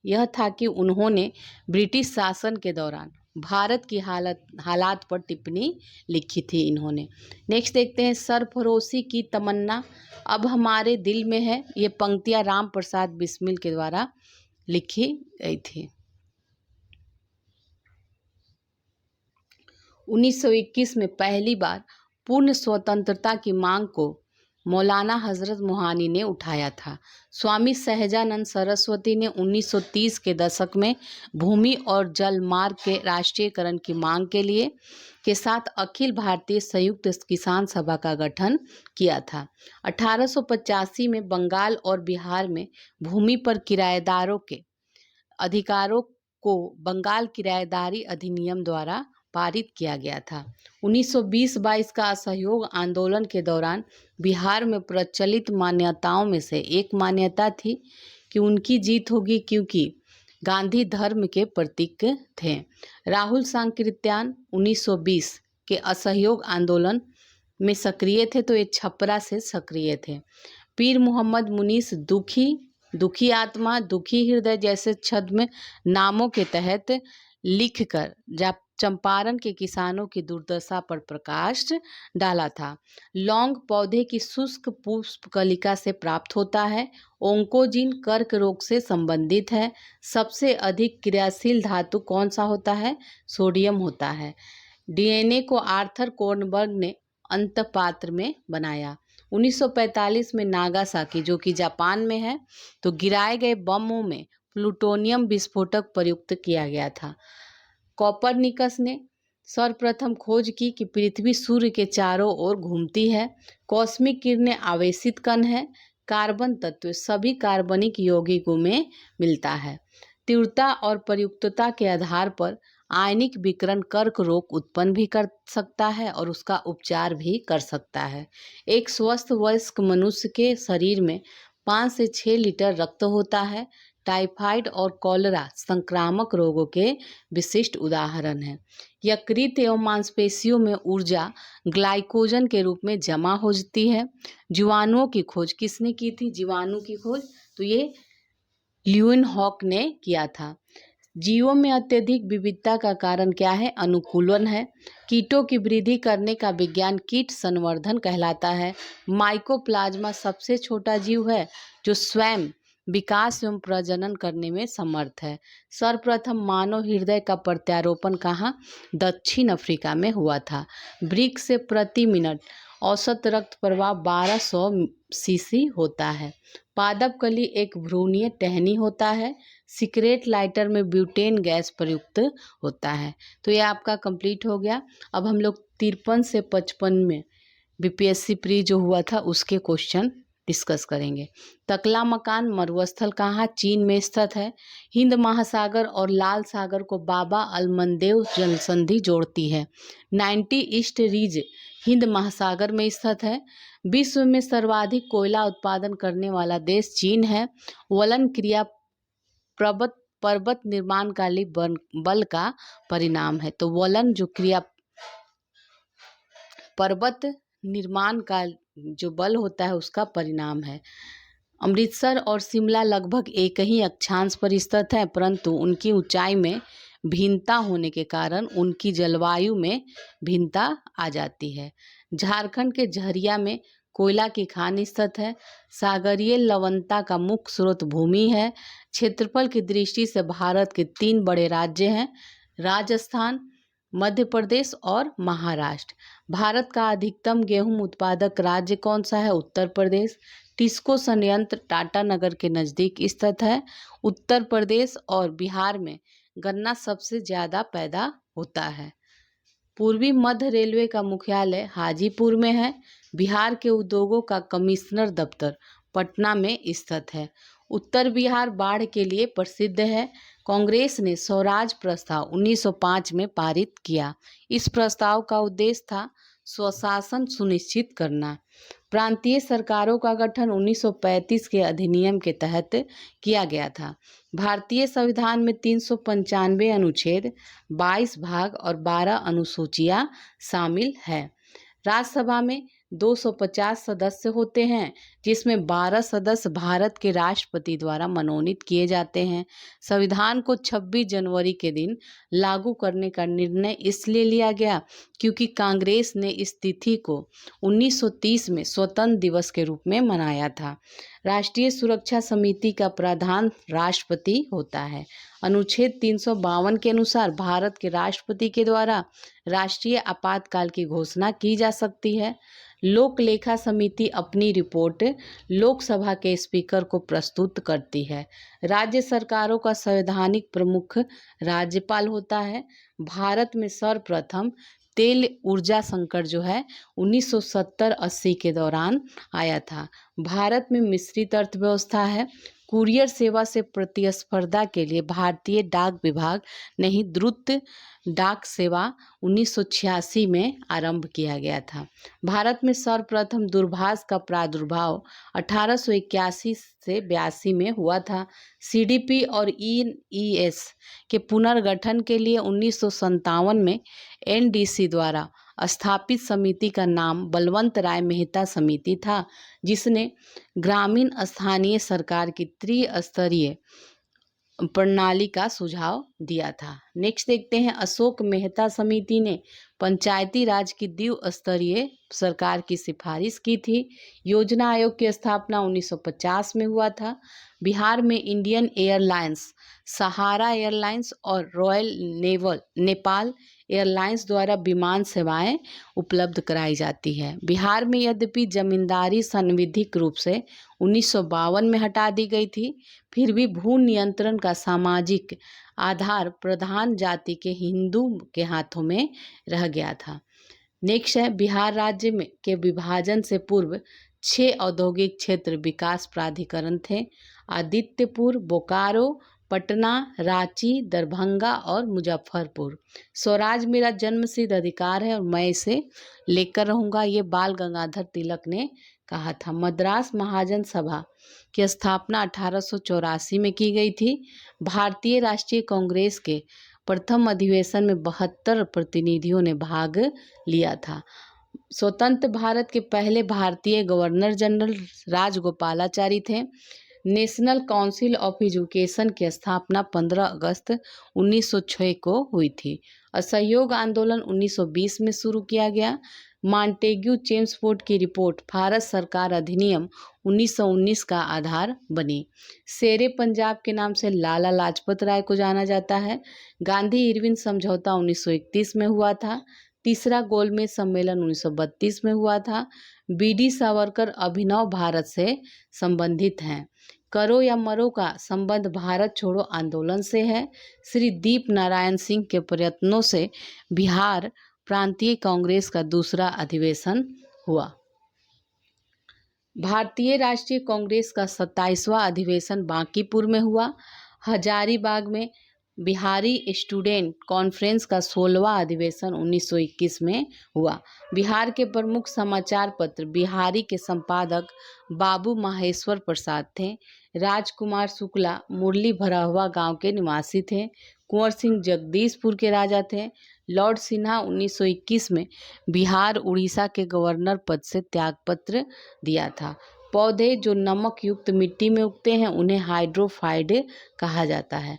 यह था कि उन्होंने ब्रिटिश शासन के दौरान भारत की हालात पर टिप्पणी लिखी थी इन्होंने। नेक्स्ट देखते हैं सरफरोशी की तमन्ना अब हमारे दिल में है। ये पंक्तियां राम प्रसाद बिस्मिल के द्वारा लिखी गई थी। 1921 में पहली बार पूर्ण स्वतंत्रता की मांग को मौलाना हजरत मोहानी ने उठाया था। स्वामी सहजानंद सरस्वती ने 1930 के दशक में भूमि और जल मार्ग के राष्ट्रीयकरण की मांग के साथ अखिल भारतीय संयुक्त किसान सभा का गठन किया था। 1885 में बंगाल और बिहार में भूमि पर किराएदारों के अधिकारों को बंगाल किराएदारी अधिनियम द्वारा पारित किया गया था। 1920-22 का असहयोग आंदोलन के दौरान बिहार में प्रचलित मान्यताओं में से एक मान्यता थी कि उनकी जीत होगी क्योंकि गांधी धर्म के प्रतीक थे। राहुल सांकृत्यान 1920 के असहयोग आंदोलन में सक्रिय थे, तो ये छपरा से सक्रिय थे। पीर मोहम्मद मुनीस दुखी आत्मा, दुखी हृदय जैसे छद्म नामों के तहत लिखकर चंपारण के किसानों की दुर्दशा पर प्रकाश डाला था। लौंग पौधे की शुष्क पुष्प कलिका से प्राप्त होता है। ओंकोजिन कर्क रोग से संबंधित है। सबसे अधिक क्रियाशील धातु कौन सा होता है? सोडियम होता है। डीएनए को आर्थर कोर्नबर्ग ने अंतःपात्र में बनाया। 1945 में नागासाकी जो कि जापान में है, तो गिराए गए बमों में प्लूटोनियम विस्फोटक प्रयुक्त किया गया था। कोपरनिकस ने सर्वप्रथम खोज की कि पृथ्वी सूर्य के चारों ओर घूमती है। कॉस्मिक किरणें आवेशित कण है। कार्बन तत्व सभी कार्बनिक यौगिकों में मिलता है। तीव्रता और प्रयुक्तता के आधार पर आयनिक विकिरण कर्क रोग उत्पन्न भी कर सकता है और उसका उपचार भी कर सकता है। एक स्वस्थ वयस्क मनुष्य के शरीर में 5 से 6 लीटर रक्त होता है। टाइफाइड और कॉलरा संक्रामक रोगों के विशिष्ट उदाहरण हैं। यकृत एवं मांसपेशियों में ऊर्जा ग्लाइकोजन के रूप में जमा होती है। जीवाणुओं की खोज किसने की थी? जीवाणु की खोज तो ये ल्यूवेनहॉक ने किया था। जीवों में अत्यधिक विविधता का कारण क्या है? अनुकूलन है। कीटों की वृद्धि करने का विज्ञान कीट संवर्धन कहलाता है। माइकोप्लाज्मा सबसे छोटा जीव है जो स्वयं विकास एवं प्रजनन करने में समर्थ है। सर्वप्रथम मानव हृदय का प्रत्यारोपण कहाँ? दक्षिण अफ्रीका में हुआ था। वृक्क से प्रति मिनट औसत रक्त प्रवाह 1200 सीसी होता है। पादप कली एक भ्रूणीय टहनी होता है। सिगरेट लाइटर में ब्यूटेन गैस प्रयुक्त होता है। तो ये आपका कंप्लीट हो गया। अब हम लोग 53 से 55 में बीपीएससी प्री जो हुआ था उसके क्वेश्चन डिस्कस करेंगे। तकला मकान मरुस्थल कहाँ? चीन में स्थित है। हिंद महासागर और लाल सागर को बाबा अलमंदेव जल संधि जोड़ती है। 90 ईस्ट रिज हिंद महासागर में स्थित है। विश्व में सर्वाधिक कोयला उत्पादन करने वाला देश चीन है। वलन क्रिया पर्वत निर्माणकाली बल का परिणाम है। तो वलन जो क्रिया पर्वत निर्माण का जो बल होता है उसका परिणाम है। अमृतसर और शिमला लगभग एक ही अक्षांश पर स्थित हैं, परंतु उनकी ऊंचाई में भिन्नता होने के कारण उनकी जलवायु में भिन्नता आ जाती है। झारखंड के झरिया में कोयला की खान स्थित है। सागरीय लवणता का मुख्य स्रोत भूमि है। क्षेत्रफल की दृष्टि से भारत के 3 बड़े राज्य हैं, राजस्थान, मध्य प्रदेश और महाराष्ट्र। भारत का अधिकतम गेहूं उत्पादक राज्य कौन सा है? उत्तर प्रदेश। टिस्को संयंत्र टाटानगर के नज़दीक स्थित है। उत्तर प्रदेश और बिहार में गन्ना सबसे ज़्यादा पैदा होता है। पूर्वी मध्य रेलवे का मुख्यालय हाजीपुर में है। बिहार के उद्योगों का कमिश्नर दफ्तर पटना में स्थित है। उत्तर बिहार बाढ़ के लिए प्रसिद्ध है। कांग्रेस ने स्वराज प्रस्ताव 1905 में पारित किया। इस प्रस्ताव का उद्देश्य था स्वशासन सुनिश्चित करना। प्रांतीय सरकारों का गठन 1935 के अधिनियम के तहत किया गया था। भारतीय संविधान में 395 अनुच्छेद, 22 भाग और 12 अनुसूचियां शामिल है। राज्यसभा में 250 सदस्य होते हैं, जिसमें 12 सदस्य भारत के राष्ट्रपति द्वारा मनोनीत किए जाते हैं। संविधान को 26 जनवरी के दिन लागू करने का निर्णय इसलिए लिया गया क्योंकि कांग्रेस ने इस तिथि को 1930 में स्वतंत्र दिवस के रूप में मनाया था। राष्ट्रीय सुरक्षा समिति का प्रधान राष्ट्रपति होता है। अनुच्छेद 352 के अनुसार भारत के राष्ट्रपति के द्वारा राष्ट्रीय आपातकाल की घोषणा की जा सकती है। लोक लेखा समिति अपनी रिपोर्ट लोकसभा के स्पीकर को प्रस्तुत करती है। राज्य सरकारों का संवैधानिक प्रमुख राज्यपाल होता है। भारत में सर्वप्रथम तेल ऊर्जा संकट जो है 1970-80 के दौरान आया था। भारत में मिश्रित अर्थव्यवस्था है। कुरियर सेवा से प्रतिस्पर्धा के लिए भारतीय डाक विभाग ने ही द्रुत डाक सेवा 1986 में आरंभ किया गया था। भारत में सर्वप्रथम दूरभाष का प्रादुर्भाव 1881 से 82 में हुआ था। सीडीपी और ईएस के पुनर्गठन के लिए 1957 में एनडीसी द्वारा स्थापित समिति का नाम बलवंत राय मेहता समिति था, जिसने ग्रामीण स्थानीय सरकार की त्रिस्तरीय प्रणाली का सुझाव दिया था। नेक्स्ट देखते हैं, अशोक मेहता समिति ने पंचायती राज की द्विस्तरीय सरकार की सिफारिश की थी। योजना आयोग की स्थापना 1950 में हुआ था। बिहार में इंडियन एयरलाइंस, सहारा एयरलाइंस और रॉयल नेपाल एयरलाइंस द्वारा विमान सेवाएं उपलब्ध कराई जाती है। बिहार में यद्यपि जमींदारी संविधिक रूप से 1952 में हटा दी गई थी, फिर भी भू नियंत्रण का सामाजिक आधार प्रधान जाति के हिंदू के हाथों में रह गया था। नेक्स्ट है, बिहार राज्य में के विभाजन से पूर्व 6 औद्योगिक क्षेत्र विकास प्राधिकरण थे। आदित्यपुर, बोकारो, पटना, रांची, दरभंगा और मुजफ्फरपुर। स्वराज मेरा जन्मसिद्ध अधिकार है और मैं इसे लेकर रहूंगा, ये बाल गंगाधर तिलक ने कहा था। मद्रास महाजन सभा की स्थापना 1884 में की गई थी। भारतीय राष्ट्रीय कांग्रेस के प्रथम अधिवेशन में 72 प्रतिनिधियों ने भाग लिया था। स्वतंत्र भारत के पहले भारतीय गवर्नर जनरल राजगोपालाचारी थे। नेशनल काउंसिल ऑफ एजुकेशन की स्थापना 15 अगस्त 1906 को हुई थी। असहयोग आंदोलन 1920 में शुरू किया गया। मॉन्टेग्यू चेम्सफोर्ड की रिपोर्ट भारत सरकार अधिनियम 1919 का आधार बनी। शेरे पंजाब के नाम से लाला लाजपत राय को जाना जाता है। गांधी इरविन समझौता 1931 में हुआ था। तीसरा गोलमेज सम्मेलन 1932 में हुआ था। बीडी सावरकर अभिनव भारत से संबंधित हैं। करो या मरो का संबंध भारत छोड़ो आंदोलन से है। श्री दीप नारायण सिंह के प्रयत्नों से बिहार प्रांतीय कांग्रेस का दूसरा अधिवेशन हुआ। भारतीय राष्ट्रीय कांग्रेस का 27वां अधिवेशन बांकीपुर में हुआ। हजारीबाग में बिहारी स्टूडेंट कॉन्फ्रेंस का 16वां अधिवेशन 1921 में हुआ। बिहार के प्रमुख समाचार पत्र बिहारी के संपादक बाबू माहेश्वर प्रसाद थे। राजकुमार शुक्ला मुरली भराहुआ गांव के निवासी थे। कुंवर सिंह जगदीशपुर के राजा थे। लॉर्ड सिन्हा 1921 में बिहार उड़ीसा के गवर्नर पद से त्यागपत्र दिया था। पौधे जो नमक युक्त मिट्टी में उगते हैं उन्हें हाइड्रोफाइट कहा जाता है।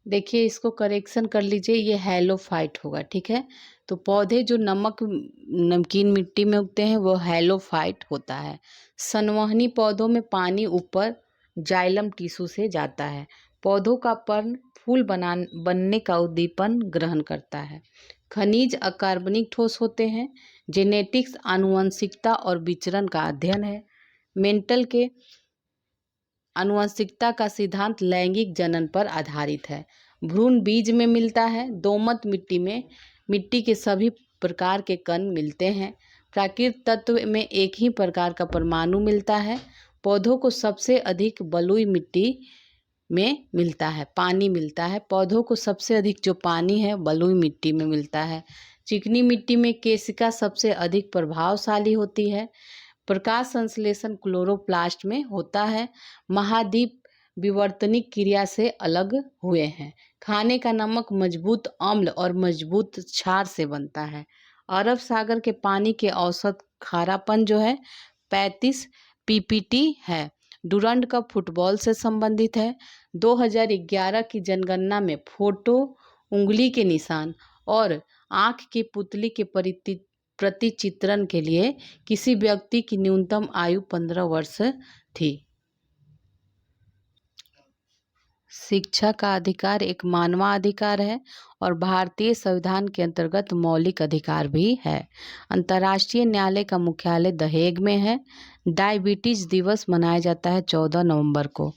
देखिए इसको करेक्शन कर लीजिए, ये हेलोफाइट होगा, ठीक है। तो पौधे जो नमकीन मिट्टी में उगते हैं वो हेलोफाइट होता है। संवहनी पौधों में पानी ऊपर जाइलम टिश्यू से जाता है। पौधों का पर्ण फूल बनने का उद्दीपन ग्रहण करता है। खनिज अकार्बनिक ठोस होते हैं। जेनेटिक्स आनुवंशिकता और विचरण का अध्ययन है। मेंटल के आनुवंशिकता का सिद्धांत लैंगिक जनन पर आधारित है। भ्रूण बीज में मिलता है। दोमट मिट्टी में मिट्टी के सभी प्रकार के कण मिलते हैं। प्राकृतिक तत्व में एक ही प्रकार का परमाणु मिलता है। पौधों को सबसे अधिक बलुई मिट्टी में मिलता है, पानी मिलता है। पौधों को सबसे अधिक जो पानी है बलुई मिट्टी में मिलता है। चिकनी मिट्टी में केशिका सबसे अधिक प्रभावशाली होती है। प्रकाश संश्लेषण क्लोरोप्लास्ट में होता है। महाद्वीप विवर्तनिक क्रिया से अलग हुए हैं। खाने का नमक मजबूत अम्ल और मजबूत क्षार से बनता है। अरब सागर के पानी के औसत खारापन जो है 35 पीपीटी है। डुरंड कप फुटबॉल से संबंधित है। 2011 की जनगणना में फोटो, उंगली के निशान और आंख की पुतली के प्रतिचित्रण के लिए किसी व्यक्ति की न्यूनतम आयु 15 वर्ष थी। शिक्षा का अधिकार एक मानवाधिकार है और भारतीय संविधान के अंतर्गत मौलिक अधिकार भी है। अंतर्राष्ट्रीय न्यायालय का मुख्यालय दहेग में है। डायबिटीज दिवस मनाया जाता है 14 नवंबर को।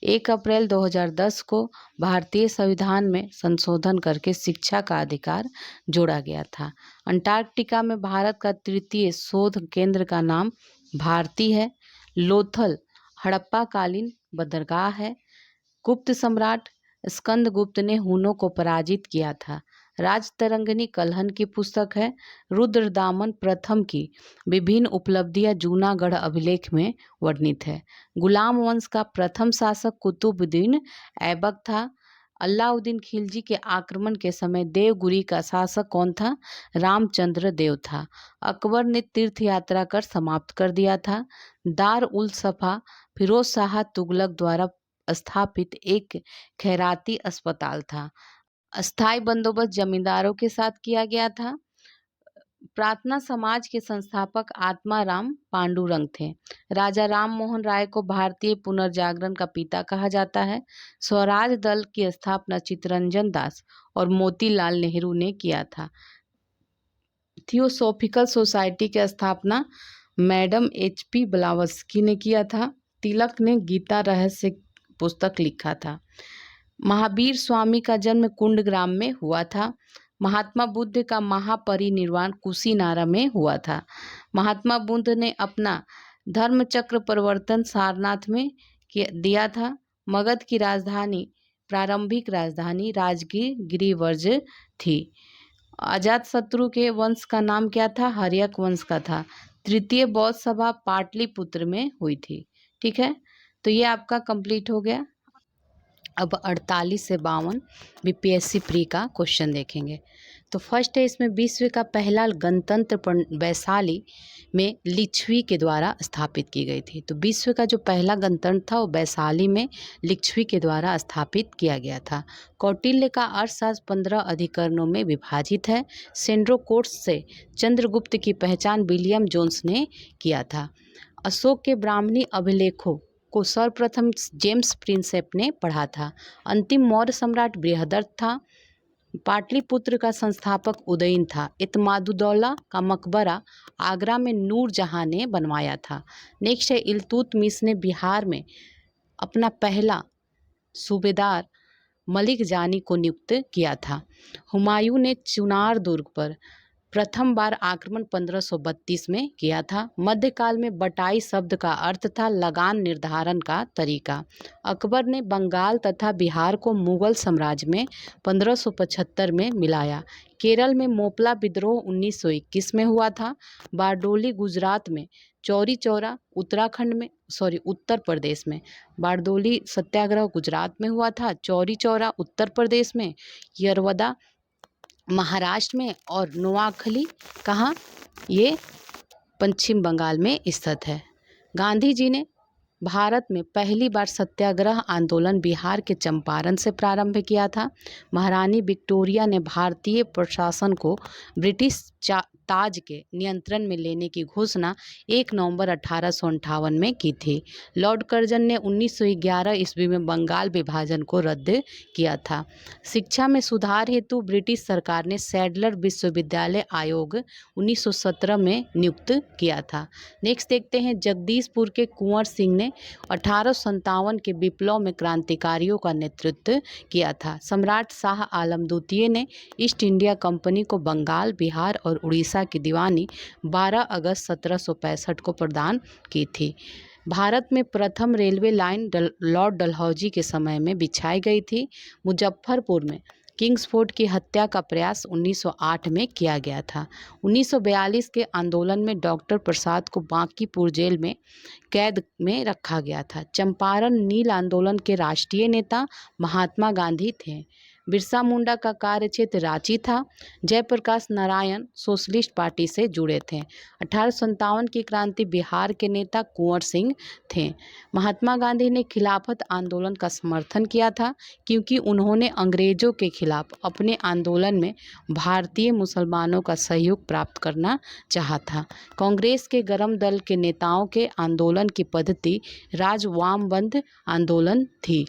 1 अप्रैल 2010 को भारतीय संविधान में संशोधन करके शिक्षा का अधिकार जोड़ा गया था। अंटार्कटिका में भारत का तृतीय शोध केंद्र का नाम भारती है। लोथल हड़प्पा कालीन बंदरगाह है। गुप्त सम्राट स्कंदगुप्त ने हुनों को पराजित किया था। राजतरंगिणी कल्हण की पुस्तक है। रुद्रदामन प्रथम की विभिन्न उपलब्धियां जूनागढ़ अभिलेख में वर्णित है। गुलाम वंश का प्रथम शासक कुतुबुद्दीन ऐबक था। अलाउद्दीन खिलजी के आक्रमण के समय देवगिरी का शासक कौन था? रामचंद्र देव था। अकबर ने तीर्थ यात्रा कर समाप्त कर दिया था। दार उल सफा फिरोज शाह तुगलक द्वारा स्थापित एक खैराती अस्पताल था। अस्थायी बंदोबस्त जमींदारों के साथ किया गया था। प्रार्थना समाज के संस्थापक आत्माराम पांडुरंग थे। राजा राम मोहन राय को भारतीय पुनर्जागरण का पिता कहा जाता है। स्वराज दल की स्थापना चित्तरंजन दास और मोतीलाल नेहरू ने किया था। थियोसॉफिकल सोसाइटी की स्थापना मैडम HP ब्लावत्स्की ने किया था। तिलक ने गीता रहस्य पुस्तक लिखा था। महावीर स्वामी का जन्म कुंडग्राम में हुआ था। महात्मा बुद्ध का महापरिनिर्वाण कुशीनारा में हुआ था। महात्मा बुद्ध ने अपना धर्म चक्र परिवर्तन सारनाथ में दिया था। मगध की राजधानी प्रारंभिक राजधानी राजगीर गिरिवर्ज थी। अजातशत्रु के वंश का नाम क्या था? हर्यक वंश का था। तृतीय बौद्ध सभा पाटलिपुत्र में हुई थी। ठीक है, तो ये आपका कंप्लीट हो गया। अब 48 से 52 BPSC प्री का क्वेश्चन देखेंगे। तो फर्स्ट है इसमें विश्व का पहला गणतंत्र वैशाली में लिच्छवी के द्वारा स्थापित की गई थी। तो विश्व का जो पहला गणतंत्र था वो वैशाली में लिच्छवी के द्वारा स्थापित किया गया था। कौटिल्य का अर्थशास्त्र 15 अधिकरणों में विभाजित है। सेंड्रो कोर्स से चंद्रगुप्त की पहचान विलियम जोन्स ने किया था। अशोक के ब्राह्मणी अभिलेखों को सर्वप्रथम जेम्स प्रिंसेप ने पढ़ा था। अंतिम मौर्य सम्राट बृहदर्थ था। पाटलिपुत्र का संस्थापक उदयन था। इत्मादुद्दौला का मकबरा आगरा में नूरजहां ने बनवाया था। नेक्स्ट है इल्तुतमिश ने बिहार में अपना पहला सूबेदार मलिक जानी को नियुक्त किया था। हुमायूं ने चुनार दुर्ग पर प्रथम बार आक्रमण 1532 में किया था। मध्यकाल में बटाई शब्द का अर्थ था लगान निर्धारण का तरीका। अकबर ने बंगाल तथा बिहार को मुगल साम्राज्य में 1575 में मिलाया। केरल में मोपला विद्रोह 1921 में हुआ था। बारडोली गुजरात में, चौरी चौरा उत्तर प्रदेश में। बारडोली सत्याग्रह गुजरात में हुआ था, चौरी चौरा उत्तर प्रदेश में, यरवदा महाराष्ट्र में और नोआखली कहाँ, ये पश्चिम बंगाल में स्थित है। गांधी जी ने भारत में पहली बार सत्याग्रह आंदोलन बिहार के चंपारण से प्रारंभ किया था। महारानी विक्टोरिया ने भारतीय प्रशासन को ब्रिटिश ताज के नियंत्रण में लेने की घोषणा 1 नवंबर 1858 में की थी। लॉर्ड कर्जन ने 1911 ईस्वी में बंगाल विभाजन को रद्द किया था। शिक्षा में सुधार हेतु ब्रिटिश सरकार ने सैडलर विश्वविद्यालय आयोग 1917 में नियुक्त किया था। नेक्स्ट देखते हैं, जगदीशपुर के कुंवर सिंह ने 1857 के विप्लव में क्रांतिकारियों का नेतृत्व किया था। सम्राट शाह आलम द्वितीय ने ईस्ट इंडिया कंपनी को बंगाल, बिहार और उड़ीसा की दीवानी 12 अगस्त 1765 को प्रदान की थी। भारत में प्रथम रेलवे लाइन लॉर्ड डलहौजी के समय में बिछाई गई थी। मुजफ्फरपुर में किंग्सफोर्ड की हत्या का प्रयास 1908 में किया गया था। 1942 के आंदोलन में डॉक्टर प्रसाद को बांकीपुर जेल में कैद में रखा गया था। चंपारण नील आंदोलन के राष्ट्रीय नेता महात्मा गांधी थे। बिरसा मुंडा का कार्यक्षेत्र रांची था। जयप्रकाश नारायण सोशलिस्ट पार्टी से जुड़े थे। 1857 की क्रांति बिहार के नेता कुंवर सिंह थे। महात्मा गांधी ने खिलाफत आंदोलन का समर्थन किया था क्योंकि उन्होंने अंग्रेजों के खिलाफ अपने आंदोलन में भारतीय मुसलमानों का सहयोग प्राप्त करना चाहा था। कांग्रेस के गरम दल के नेताओं के आंदोलन की पद्धति राजवामबंद आंदोलन थी।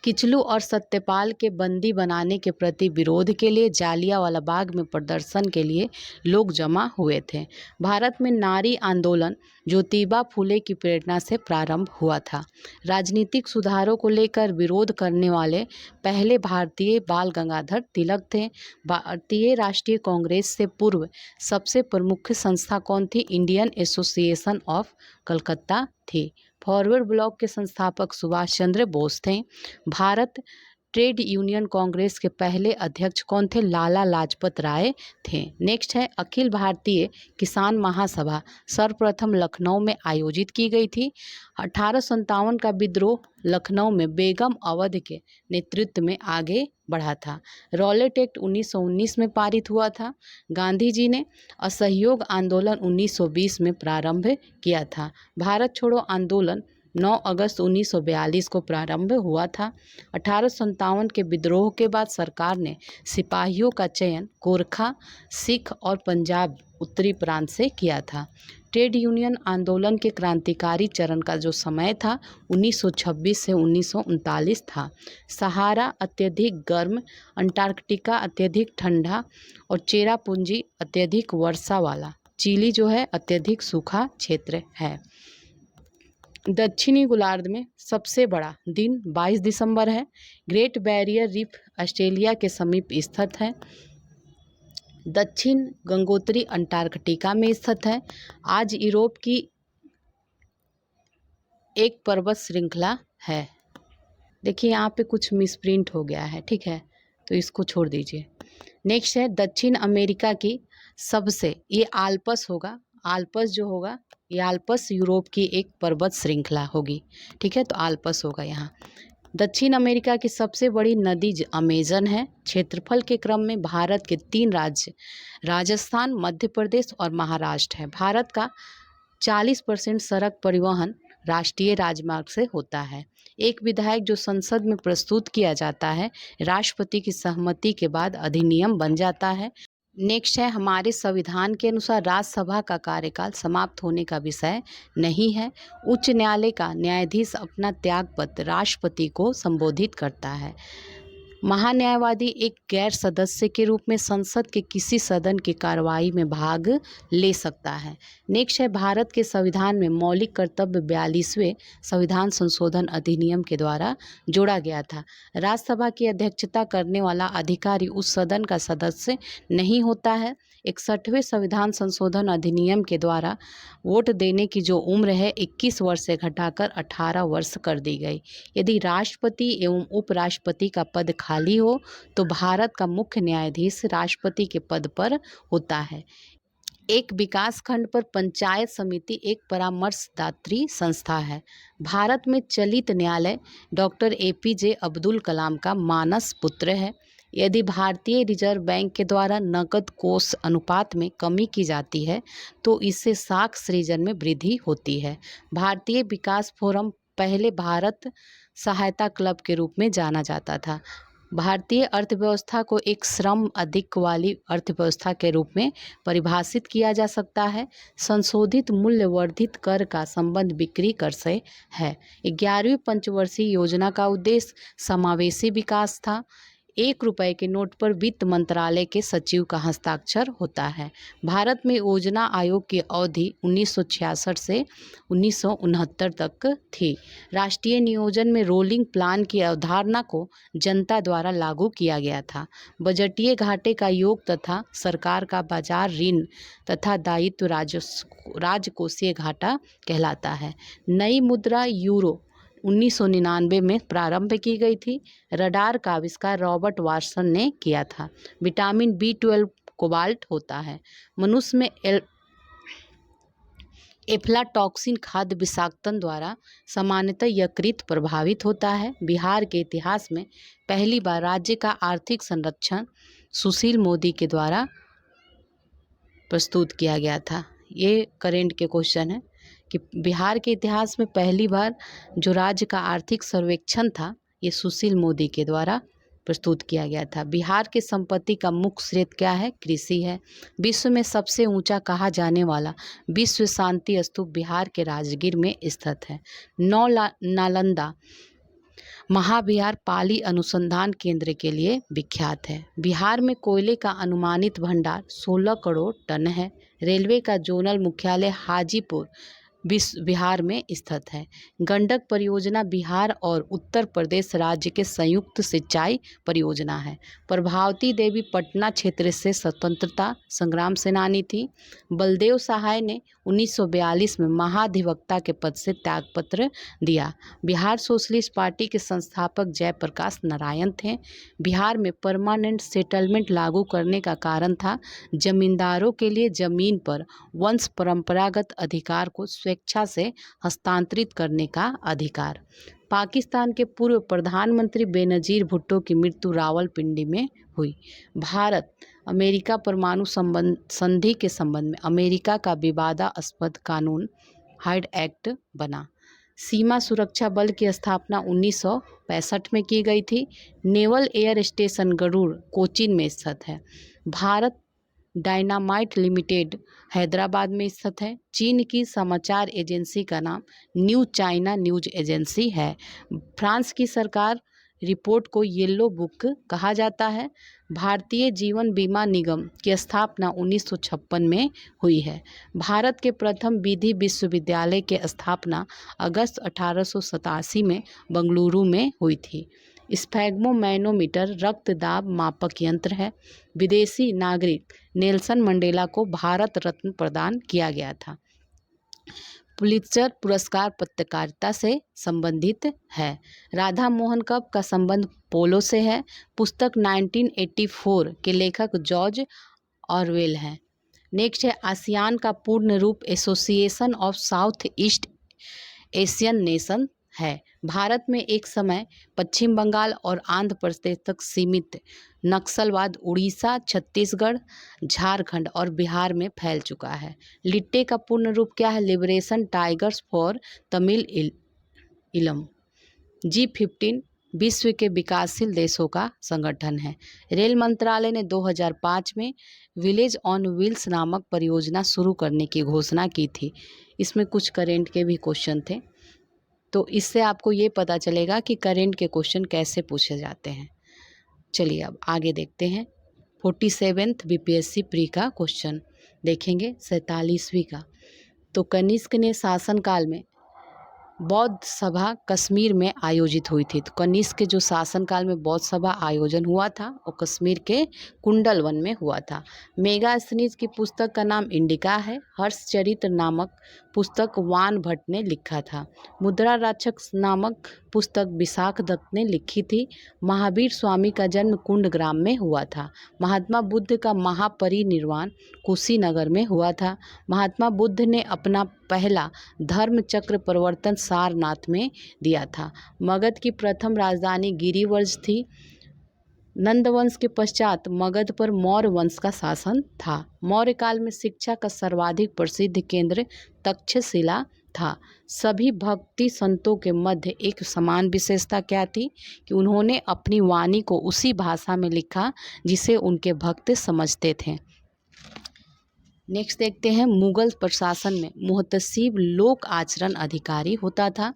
किचलू और सत्यपाल के बंदी बनाने के प्रति विरोध के लिए जालियांवाला बाग में प्रदर्शन के लिए लोग जमा हुए थे। भारत में नारी आंदोलन ज्योतिबा फुले की प्रेरणा से प्रारंभ हुआ था। राजनीतिक सुधारों को लेकर विरोध करने वाले पहले भारतीय बाल गंगाधर तिलक थे। भारतीय राष्ट्रीय कांग्रेस से पूर्व सबसे प्रमुख संस्था कौन थी? इंडियन एसोसिएशन ऑफ कलकत्ता थी। फॉरवर्ड ब्लॉक के संस्थापक सुभाष चंद्र बोस थे। भारत ट्रेड यूनियन कांग्रेस के पहले अध्यक्ष कौन थे? लाला लाजपत राय थे। नेक्स्ट है, अखिल भारतीय किसान महासभा सर्वप्रथम लखनऊ में आयोजित की गई थी। 1857 का विद्रोह लखनऊ में बेगम अवध के नेतृत्व में आगे बढ़ा था। रॉलेट एक्ट 1919 में पारित हुआ था। गांधी जी ने असहयोग आंदोलन 1920 में प्रारंभ किया था। भारत छोड़ो आंदोलन 9 अगस्त 1942 को प्रारंभ हुआ था। 1857 के विद्रोह के बाद सरकार ने सिपाहियों का चयन गोरखा, सिख और पंजाब उत्तरी प्रांत से किया था। ट्रेड यूनियन आंदोलन के क्रांतिकारी चरण का जो समय था 1926 से 1939 था। सहारा अत्यधिक गर्म, अंटार्कटिका अत्यधिक ठंडा और चेरापूंजी अत्यधिक वर्षा वाला, चिली जो है अत्यधिक सूखा क्षेत्र है। दक्षिणी गोलार्ध में सबसे बड़ा दिन 22 दिसंबर है। ग्रेट बैरियर रीफ ऑस्ट्रेलिया के समीप स्थित है। दक्षिण गंगोत्री अंटार्कटिका में स्थित है। आज यूरोप की एक पर्वत श्रृंखला है। देखिए यहाँ पे कुछ मिसप्रिंट हो गया है, ठीक है, तो इसको छोड़ दीजिए। नेक्स्ट है दक्षिण अमेरिका की सबसे, ये आल्पस होगा, आल्पस जो होगा ये आल्पस यूरोप की एक पर्वत श्रृंखला होगी, ठीक है, तो आल्पस होगा यहाँ। दक्षिण अमेरिका की सबसे बड़ी नदी अमेजन है। क्षेत्रफल के क्रम में भारत के 3 राज्य राजस्थान, मध्य प्रदेश और महाराष्ट्र है। भारत का 40% सड़क परिवहन राष्ट्रीय राजमार्ग से होता है। एक विधायक जो संसद में प्रस्तुत किया जाता है राष्ट्रपति की सहमति के बाद अधिनियम बन जाता है। नेक्स्ट है, हमारे संविधान के अनुसार राज्यसभा का कार्यकाल समाप्त होने का विषय नहीं है। उच्च न्यायालय का न्यायाधीश अपना त्यागपत्र राष्ट्रपति को संबोधित करता है। महान्यायवादी एक गैर सदस्य के रूप में संसद के किसी सदन की कार्रवाई में भाग ले सकता है। नेक्स्ट है, भारत के संविधान में मौलिक कर्तव्य 42वें संविधान संशोधन अधिनियम के द्वारा जोड़ा गया था। राज्यसभा की अध्यक्षता करने वाला अधिकारी उस सदन का सदस्य नहीं होता है। 61वें संविधान संशोधन अधिनियम के द्वारा वोट देने की जो उम्र है 21 वर्ष से घटाकर 18 वर्ष कर दी गई। यदि राष्ट्रपति एवं उपराष्ट्रपति का पद खाली हो तो भारत का मुख्य न्यायाधीश राष्ट्रपति के पद पर होता है। एक विकास खंड पर पंचायत समिति एक परामर्शदात्री संस्था है। भारत में चलित न्यायालय डॉक्टर APJ अब्दुल कलाम का मानस पुत्र है। यदि भारतीय रिजर्व बैंक के द्वारा नकद कोष अनुपात में कमी की जाती है तो इससे साख सृजन में वृद्धि होती है। भारतीय विकास फोरम पहले भारत सहायता क्लब के रूप में जाना जाता था। भारतीय अर्थव्यवस्था को एक श्रम अधिक वाली अर्थव्यवस्था के रूप में परिभाषित किया जा सकता है। संशोधित मूल्य वर्धित कर का संबंध बिक्री कर से है। 11वीं पंचवर्षीय योजना का उद्देश्य समावेशी विकास था। 1 रुपए के नोट पर वित्त मंत्रालय के सचिव का हस्ताक्षर होता है। भारत में योजना आयोग की अवधि 1966 से 1969 तक थी। राष्ट्रीय नियोजन में रोलिंग प्लान की अवधारणा को जनता द्वारा लागू किया गया था। बजटीय घाटे का योग तथा सरकार का बाजार ऋण तथा दायित्व राजकोषीय घाटा कहलाता है। नई मुद्रा यूरो 1999 में प्रारंभ की गई थी। रडार का आविष्कार रॉबर्ट वाटसन ने किया था। विटामिन B12 कोबाल्ट होता है। मनुष्य में एफ्लाटॉक्सिन खाद्य विषाक्तन द्वारा सामान्यतः यकृत प्रभावित होता है। बिहार के इतिहास में पहली बार राज्य का आर्थिक संरक्षण सुशील मोदी के द्वारा प्रस्तुत किया गया था। ये करेंट के क्वेश्चन है कि बिहार के इतिहास में पहली बार जो राज्य का आर्थिक सर्वेक्षण था ये सुशील मोदी के द्वारा प्रस्तुत किया गया था। बिहार के संपत्ति का मुख्य स्रोत क्या है? कृषि है। विश्व में सबसे ऊंचा कहा जाने वाला विश्व शांति स्तूप बिहार के राजगीर में स्थित है। नालंदा महाविहार पाली अनुसंधान केंद्र के लिए विख्यात है। बिहार में कोयले का अनुमानित भंडार 16 करोड़ टन है। रेलवे का जोनल मुख्यालय हाजीपुर बिहार में स्थित है। गंडक परियोजना बिहार और उत्तर प्रदेश राज्य के संयुक्त सिंचाई परियोजना है। प्रभावती देवी पटना क्षेत्र से स्वतंत्रता संग्राम सेनानी थी। बलदेव सहाय ने 1942 में महाधिवक्ता के पद से त्यागपत्र दिया। बिहार सोशलिस्ट पार्टी के संस्थापक जयप्रकाश नारायण थे। बिहार में परमानेंट सेटलमेंट लागू करने का कारण था जमींदारों के लिए जमीन पर वंश परंपरागत अधिकार को स्वेच्छा से हस्तांतरित करने का अधिकार। पाकिस्तान के पूर्व प्रधानमंत्री बेनजीर भुट्टो की मृत्यु रावलपिंडी में हुई। भारत अमेरिका परमाणु संधि के संबंध में अमेरिका का विवादास्पद कानून हाइड एक्ट बना। सीमा सुरक्षा बल की स्थापना 1965 में की गई थी। Naval air station Garuda Cochin में स्थित है। भारत डायनामाइट लिमिटेड हैदराबाद में स्थित है। चीन की समाचार एजेंसी का नाम न्यू चाइना न्यूज एजेंसी है। फ्रांस की सरकार रिपोर्ट को येलो बुक कहा जाता है। भारतीय जीवन बीमा निगम की स्थापना 1956 में हुई है। भारत के प्रथम विधि विश्वविद्यालय की स्थापना अगस्त 1887 में बेंगलुरु में हुई थी। स्फैग्मोमैनोमीटर रक्त दाब मापक यंत्र है। विदेशी नागरिक नेल्सन मंडेला को भारत रत्न प्रदान किया गया था। पुलित्जर पुरस्कार पत्रकारिता से संबंधित है। राधा मोहन कप का संबंध पोलो से है। पुस्तक 1984 के लेखक जॉर्ज ऑरवेल हैं। नेक्स्ट है, आसियान का पूर्ण रूप association of south east Asian nation है। भारत में एक समय पश्चिम बंगाल और आंध्र प्रदेश तक सीमित नक्सलवाद उड़ीसा, छत्तीसगढ़, झारखंड और बिहार में फैल चुका है। लिट्टे का पूर्ण रूप क्या है? लिबरेशन टाइगर्स फॉर तमिल इलम। G15 विश्व के विकासशील देशों का संगठन है। रेल मंत्रालय ने 2005 में विलेज ऑन व्हील्स नामक परियोजना शुरू करने की घोषणा की थी। इसमें कुछ करेंट के भी क्वेश्चन थे, तो इससे आपको ये पता चलेगा कि करेंट के क्वेश्चन कैसे पूछे जाते हैं। चलिए अब आगे देखते हैं 47th बीपीएससी प्री का क्वेश्चन देखेंगे 47वीं का। तो कनिष्क ने शासनकाल में बौद्ध सभा कश्मीर में आयोजित हुई थी। तो कनिष्क के जो शासनकाल में बौद्ध सभा आयोजन हुआ था वो कश्मीर के कुंडल वन में हुआ था। मेगास्थनीज की पुस्तक का नाम इंडिका है। हर्षचरित्र नामक पुस्तक वान भट्ट ने लिखा था। मुद्रा राक्षक नामक पुस्तक विशाख दत्त ने लिखी थी। महावीर स्वामी का जन्म कुंडग्राम में हुआ था। महात्मा बुद्ध का महापरिनिर्वाण कुशीनगर में हुआ था। महात्मा बुद्ध ने अपना पहला धर्म चक्र प्रवर्तन सारनाथ में दिया था। मगध की प्रथम राजधानी गिरिवर्ज थी। नंदवंश के पश्चात मगध पर मौर्य वंश का शासन था। मौर्य काल में शिक्षा का सर्वाधिक प्रसिद्ध केंद्र तक्षशिला था। सभी भक्ति संतों के मध्य एक समान विशेषता क्या थी कि उन्होंने अपनी वाणी को उसी भाषा में लिखा जिसे उनके भक्त समझते थे। नेक्स्ट देखते हैं मुगल प्रशासन में मुहतसिब लोक आचरण अधिकारी होता था।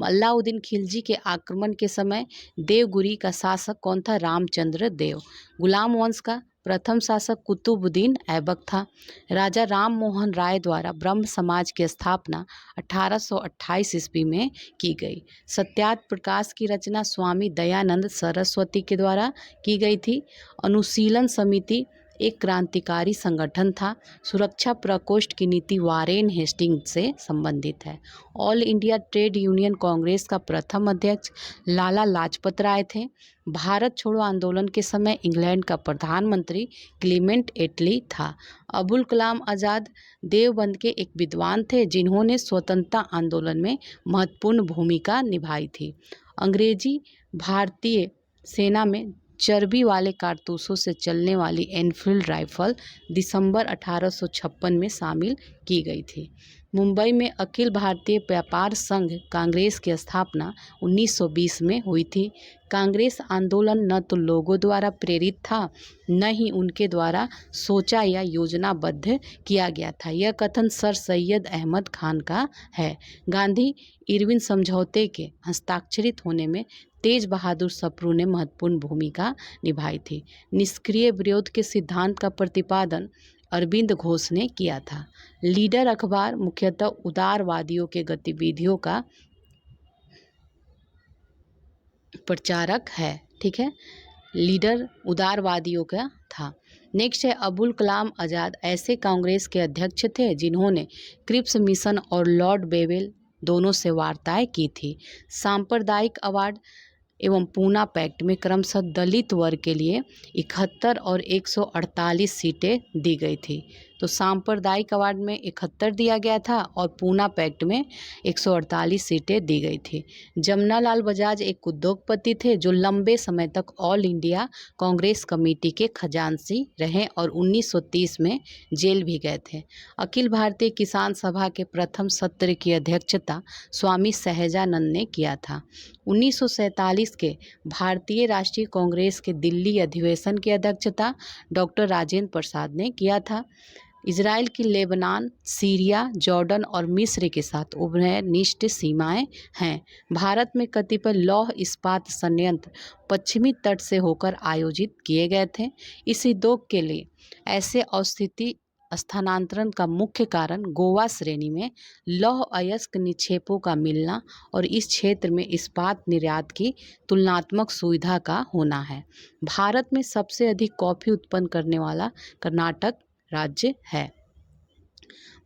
अलाउद्दीन खिलजी के आक्रमण के समय देवगिरी का शासक कौन था? रामचंद्र देव। गुलाम वंश का प्रथम शासक कुतुबुद्दीन ऐबक था। राजा राम मोहन राय द्वारा ब्रह्म समाज की स्थापना 1828 ईस्वी में की गई। सत्यार्थ प्रकाश की रचना स्वामी दयानंद सरस्वती के द्वारा की गई थी। अनुशीलन समिति एक क्रांतिकारी संगठन था। सुरक्षा प्रकोष्ठ की नीति वारेन हेस्टिंग्स से संबंधित है। All India trade union Congress का प्रथम अध्यक्ष लाला लाजपत राय थे। भारत छोड़ो आंदोलन के समय इंग्लैंड का प्रधानमंत्री क्लीमेंट एटली था। अबुल कलाम आज़ाद देवबंद के एक विद्वान थे जिन्होंने स्वतंत्रता आंदोलन में महत्वपूर्ण भूमिका निभाई थी। अंग्रेजी भारतीय सेना में चर्बी वाले कारतूसों से चलने वाली एनफील्ड राइफल दिसंबर 1856 में शामिल की गई थी। मुंबई में अखिल भारतीय व्यापार संघ कांग्रेस की स्थापना 1920 में हुई थी। कांग्रेस आंदोलन न तो लोगों द्वारा प्रेरित था न ही उनके द्वारा सोचा या योजनाबद्ध किया गया था। यह कथन सर सैयद अहमद खान का है। गांधी इरविन समझौते के हस्ताक्षरित होने में तेज बहादुर सप्रू ने महत्वपूर्ण भूमिका निभाई थी। निष्क्रिय विरोध के सिद्धांत का प्रतिपादन अरविंद घोष ने किया था। लीडर अखबार मुख्यतः उदारवादियों के गतिविधियों का प्रचारक है। ठीक है, लीडर उदारवादियों का था। नेक्स्ट है अबुल कलाम आज़ाद ऐसे कांग्रेस के अध्यक्ष थे जिन्होंने क्रिप्स मिशन और लॉर्ड बेवेल दोनों से वार्ताएं की थी। सांप्रदायिक अवार्ड एवं पूना पैक्ट में क्रमशः दलित वर्ग के लिए 71 और 148 सीटें दी गई थी। तो सांप्रदायिक अवार्ड में 71 दिया गया था और पूना पैक्ट में 148 सीटें दी गई थी। जमनालाल बजाज एक उद्योगपति थे जो लंबे समय तक ऑल इंडिया कांग्रेस कमेटी के खजांची रहे और 1930 में जेल भी गए थे। अखिल भारतीय किसान सभा के प्रथम सत्र की अध्यक्षता स्वामी सहजानंद ने किया था। 1947 के भारतीय राष्ट्रीय कांग्रेस के दिल्ली अधिवेशन की अध्यक्षता डॉक्टर राजेंद्र प्रसाद ने किया था। इजराइल की लेबनान, सीरिया, जॉर्डन और मिस्र के साथ उभयनिष्ठ सीमाएं हैं। भारत में कतिपय लौह इस्पात संयंत्र पश्चिमी तट से होकर आयोजित किए गए थे। इस उद्योग के लिए ऐसे अवस्थिति स्थानांतरण का मुख्य कारण गोवा श्रेणी में लौह अयस्क निक्षेपों का मिलना और इस क्षेत्र में इस्पात निर्यात की तुलनात्मक सुविधा का होना है। भारत में सबसे अधिक कॉफी उत्पन्न करने वाला कर्नाटक राज्य है।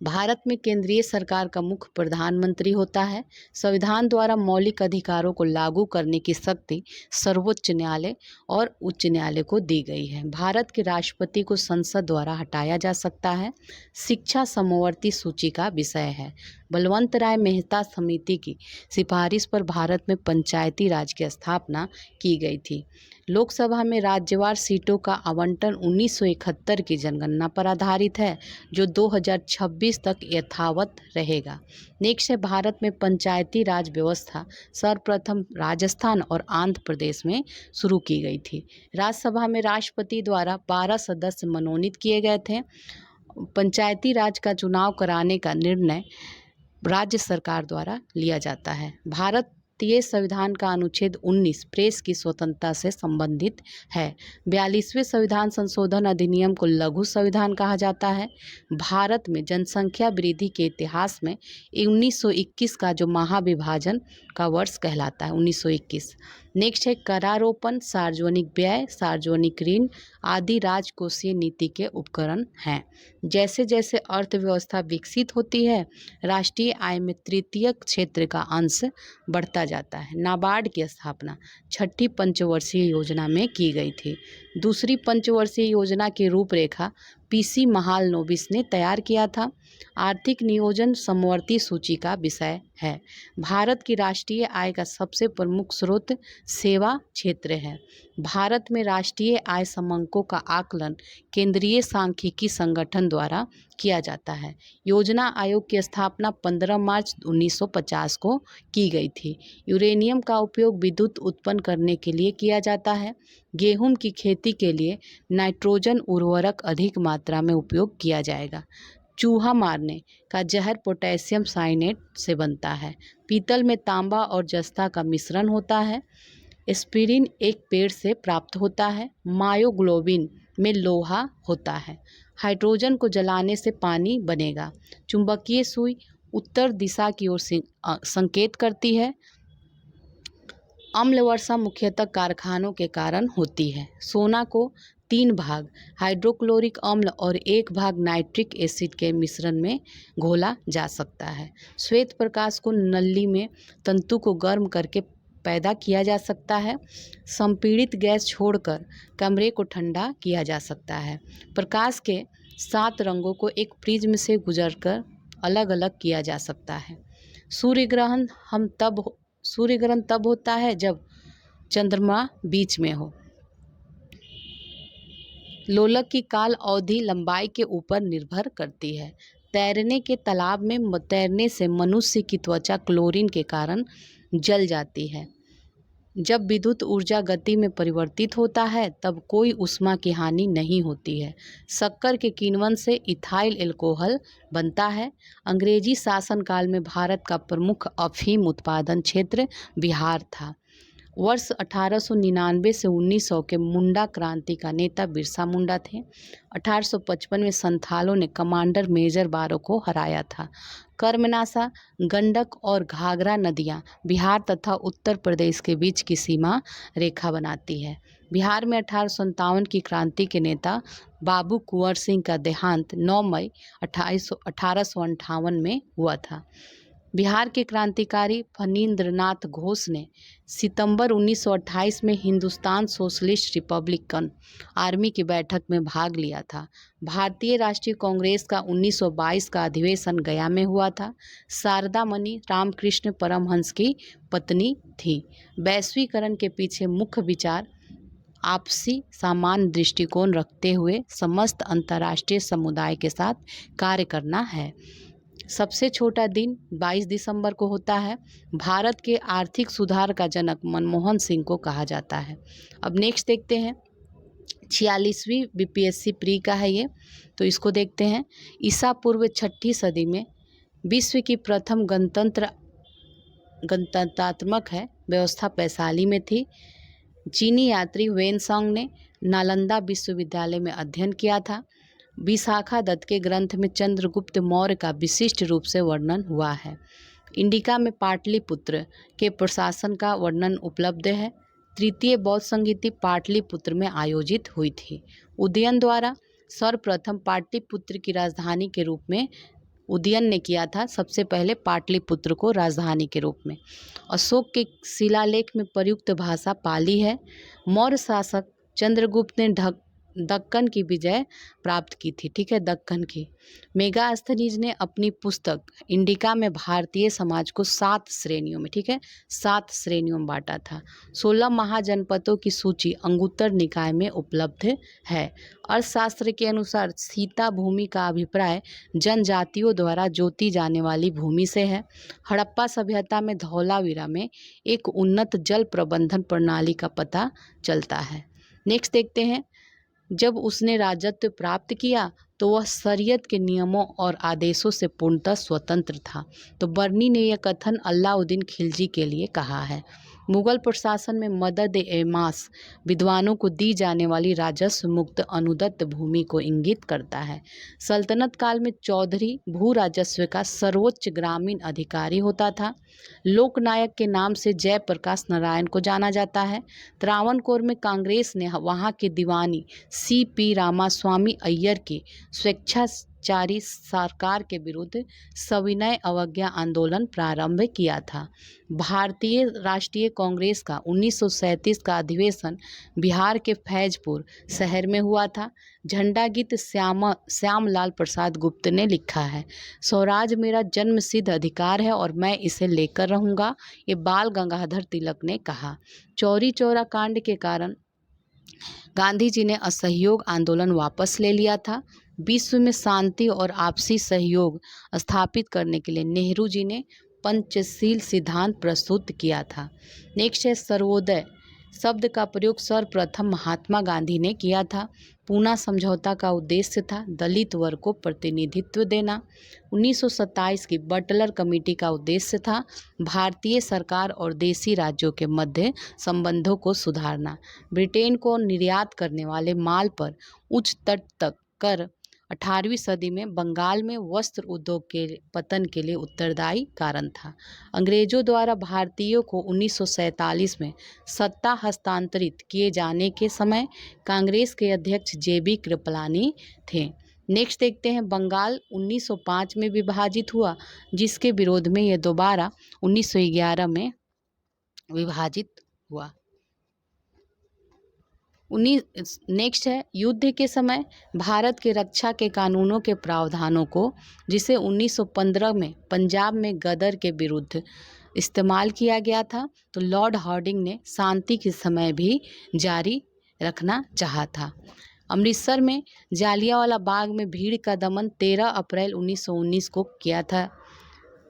भारत में केंद्रीय सरकार का मुख्य प्रधानमंत्री होता है। संविधान द्वारा मौलिक अधिकारों को लागू करने की शक्ति सर्वोच्च न्यायालय और उच्च न्यायालय को दी गई है। भारत के राष्ट्रपति को संसद द्वारा हटाया जा सकता है। शिक्षा समवर्ती सूची का विषय है। बलवंत राय मेहता समिति की सिफारिश पर भारत में पंचायती राज की स्थापना की गई थी। लोकसभा में राज्यवार सीटों का आवंटन 1971 की जनगणना पर आधारित है जो 2026 तक यथावत रहेगा। नेक्स्ट है भारत में पंचायती राज व्यवस्था सर्वप्रथम राजस्थान और आंध्र प्रदेश में शुरू की गई थी। राज्यसभा में राष्ट्रपति द्वारा 12 सदस्य मनोनीत किए गए थे। पंचायती राज का चुनाव कराने का निर्णय राज्य सरकार द्वारा लिया जाता है। भारत भारतीय संविधान का अनुच्छेद 19 प्रेस की स्वतंत्रता से संबंधित है। 42वें संविधान संशोधन अधिनियम को लघु संविधान कहा जाता है। भारत में जनसंख्या वृद्धि के इतिहास में 1921 का जो महाविभाजन का वर्ष कहलाता है, 1921। नेक्स्ट है करारोपण, सार्वजनिक व्यय, सार्वजनिक ऋण आदि राजकोषीय नीति के उपकरण हैं। जैसे जैसे अर्थव्यवस्था विकसित होती है, राष्ट्रीय आय में तृतीय क्षेत्र का अंश बढ़ता जाता है। नाबार्ड की स्थापना छठी पंचवर्षीय योजना में की गई थी। दूसरी पंचवर्षीय योजना की रूपरेखा पीसी महालनोबिस ने तैयार किया था। आर्थिक नियोजन समवर्ती सूची का विषय है। भारत की राष्ट्रीय आय का सबसे प्रमुख स्रोत सेवा क्षेत्र है। भारत में राष्ट्रीय आय समंकों का आकलन केंद्रीय सांख्यिकी संगठन द्वारा किया जाता है। योजना आयोग की स्थापना 15 मार्च 1950 को की गई थी। यूरेनियम का उपयोग विद्युत उत्पन्न करने के लिए किया जाता है। गेहूं की खेती के लिए नाइट्रोजन उर्वरक अधिक मात्रा में उपयोग किया जाएगा। चूहा मारने का जहर पोटेशियम साइनेट से बनता है। पीतल में तांबा और जस्ता का मिश्रण होता है। एस्पिरिन एक पेड़ से प्राप्त होता है। मायोग्लोबिन में लोहा होता है। हाइड्रोजन को जलाने से पानी बनेगा। चुंबकीय सुई उत्तर दिशा की ओर संकेत करती है। अम्ल वर्षा मुख्यतः कारखानों के कारण होती है। सोना को 3 भाग हाइड्रोक्लोरिक अम्ल और 1 भाग नाइट्रिक एसिड के मिश्रण में घोला जा सकता है। श्वेत प्रकाश को नली में तंतु को गर्म करके पैदा किया जा सकता है। संपीड़ित गैस छोड़कर कमरे को ठंडा किया जा सकता है। प्रकाश के 7 रंगों को एक प्रिज्म से गुजरकर अलग अलग किया जा सकता है। सूर्य ग्रहण तब होता है जब चंद्रमा बीच में हो। लोलक की काल अवधि लंबाई के ऊपर निर्भर करती है। तैरने के तालाब में तैरने से मनुष्य की त्वचा क्लोरीन के कारण जल जाती है। जब विद्युत ऊर्जा गति में परिवर्तित होता है तब कोई ऊष्मा की हानि नहीं होती है। शक्कर के किण्वन से इथाइल एल्कोहल बनता है। अंग्रेजी शासनकाल में भारत का प्रमुख अफीम उत्पादन क्षेत्र बिहार था। वर्ष 1899 से 1900 के मुंडा क्रांति का नेता बिरसा मुंडा थे। 1855 में संथालों ने कमांडर मेजर बारो को हराया था। कर्मनाशा, गंडक और घाघरा नदियां बिहार तथा उत्तर प्रदेश के बीच की सीमा रेखा बनाती है। बिहार में 1857 की क्रांति के नेता बाबू कुंवर सिंह का देहांत 9 मई 1858 में हुआ था। बिहार के क्रांतिकारी फणींद्रनाथ घोष ने सितंबर 1928 में हिंदुस्तान सोशलिस्ट रिपब्लिकन आर्मी की बैठक में भाग लिया था। भारतीय राष्ट्रीय कांग्रेस का 1922 का अधिवेशन गया में हुआ था। शारदा मणि रामकृष्ण परमहंस की पत्नी थी। वैश्वीकरण के पीछे मुख्य विचार आपसी समान दृष्टिकोण रखते हुए समस्त अंतर्राष्ट्रीय समुदाय के साथ कार्य करना है। सबसे छोटा दिन 22 दिसंबर को होता है। भारत के आर्थिक सुधार का जनक मनमोहन सिंह को कहा जाता है। अब नेक्स्ट देखते हैं, 46वीं बीपीएससी प्री का है ये, तो इसको देखते हैं। ईसा पूर्व 6ठी सदी में विश्व की प्रथम गणतंत्रात्मक है व्यवस्था वैशाली में थी। चीनी यात्री वेनसांग ने नालंदा विश्वविद्यालय में अध्ययन किया था। विशाखा दत्त के ग्रंथ में चंद्रगुप्त मौर्य का विशिष्ट रूप से वर्णन हुआ है। इंडिका में पाटलिपुत्र के प्रशासन का वर्णन उपलब्ध है। तृतीय बौद्ध संगीति पाटलिपुत्र में आयोजित हुई थी। उदयन द्वारा सर्वप्रथम पाटलिपुत्र की राजधानी के रूप में उदयन ने किया था, सबसे पहले पाटलिपुत्र को राजधानी के रूप में। अशोक के शिलालेख में प्रयुक्त भाषा पाली है। मौर्य शासक चंद्रगुप्त ने दक्कन की विजय प्राप्त की थी, ठीक है, दक्कन की। मेगास्थनीज ने अपनी पुस्तक इंडिका में भारतीय समाज को 7 श्रेणियों में, ठीक है, 7 श्रेणियों में बांटा था। 16 महाजनपदों की सूची अंगुत्तर निकाय में उपलब्ध है। अर्थशास्त्र के अनुसार सीता भूमि का अभिप्राय जनजातियों द्वारा जोती जाने वाली भूमि से है। हड़प्पा सभ्यता में धौलावीरा में एक उन्नत जल प्रबंधन प्रणाली का पता चलता है। नेक्स्ट देखते हैं, जब उसने राजत्व प्राप्त किया तो वह शरीयत के नियमों और आदेशों से पूर्णतः स्वतंत्र था। तो बर्नी ने यह कथन अलाउद्दीन खिलजी के लिए कहा है। मुगल प्रशासन में मदद ए मास विद्वानों को दी जाने वाली राजस्व मुक्त अनुदत्त भूमि को इंगित करता है। सल्तनत काल में चौधरी भू राजस्व का सर्वोच्च ग्रामीण अधिकारी होता था। लोकनायक के नाम से जयप्रकाश नारायण को जाना जाता है। त्रावणकोर में कांग्रेस ने वहाँ के दीवानी CP रामास्वामी अय्यर की स्वेच्छाचारी सरकार के विरुद्ध सविनय अवज्ञा आंदोलन प्रारंभ किया था। भारतीय राष्ट्रीय कांग्रेस का 1937 का अधिवेशन बिहार के फैजपुर शहर में हुआ था। झंडा गीत श्यामलाल प्रसाद गुप्त ने लिखा है। स्वराज मेरा जन्मसिद्ध अधिकार है और मैं इसे लेकर रहूँगा, ये बाल गंगाधर तिलक ने कहा। चौरी चौरा कांड के कारण गांधी जी ने असहयोग आंदोलन वापस ले लिया था। विश्व में शांति और आपसी सहयोग स्थापित करने के लिए नेहरू जी ने पंचशील सिद्धांत प्रस्तुत किया था। नेक्स्ट है सर्वोदय शब्द का प्रयोग सर्वप्रथम महात्मा गांधी ने किया था। पूना समझौता का उद्देश्य था दलित वर्ग को प्रतिनिधित्व देना। 1927 की बटलर कमेटी का उद्देश्य था भारतीय सरकार और देशी राज्यों के मध्य संबंधों को सुधारना। ब्रिटेन को निर्यात करने वाले माल पर उच्च तट तक कर 18वीं सदी में बंगाल में वस्त्र उद्योग के पतन के लिए उत्तरदायी कारण था। अंग्रेजों द्वारा भारतीयों को 1947 में सत्ता हस्तांतरित किए जाने के समय कांग्रेस के अध्यक्ष JB कृपलानी थे। नेक्स्ट देखते हैं बंगाल 1905 में विभाजित हुआ, जिसके विरोध में यह दोबारा 1911 में विभाजित हुआ। नेक्स्ट है युद्ध के समय भारत के रक्षा के कानूनों के प्रावधानों को, जिसे 1915 में पंजाब में गदर के विरुद्ध इस्तेमाल किया गया था, तो लॉर्ड हार्डिंग ने शांति के समय भी जारी रखना चाहा था। अमृतसर में जालियांवाला बाग में भीड़ का दमन 13 अप्रैल 1919 को किया था।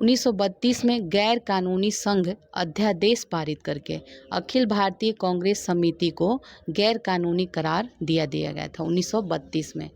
1932 में गैर कानूनी संघ अध्यादेश पारित करके अखिल भारतीय कांग्रेस समिति को गैर कानूनी करार दिया गया था 1932 में।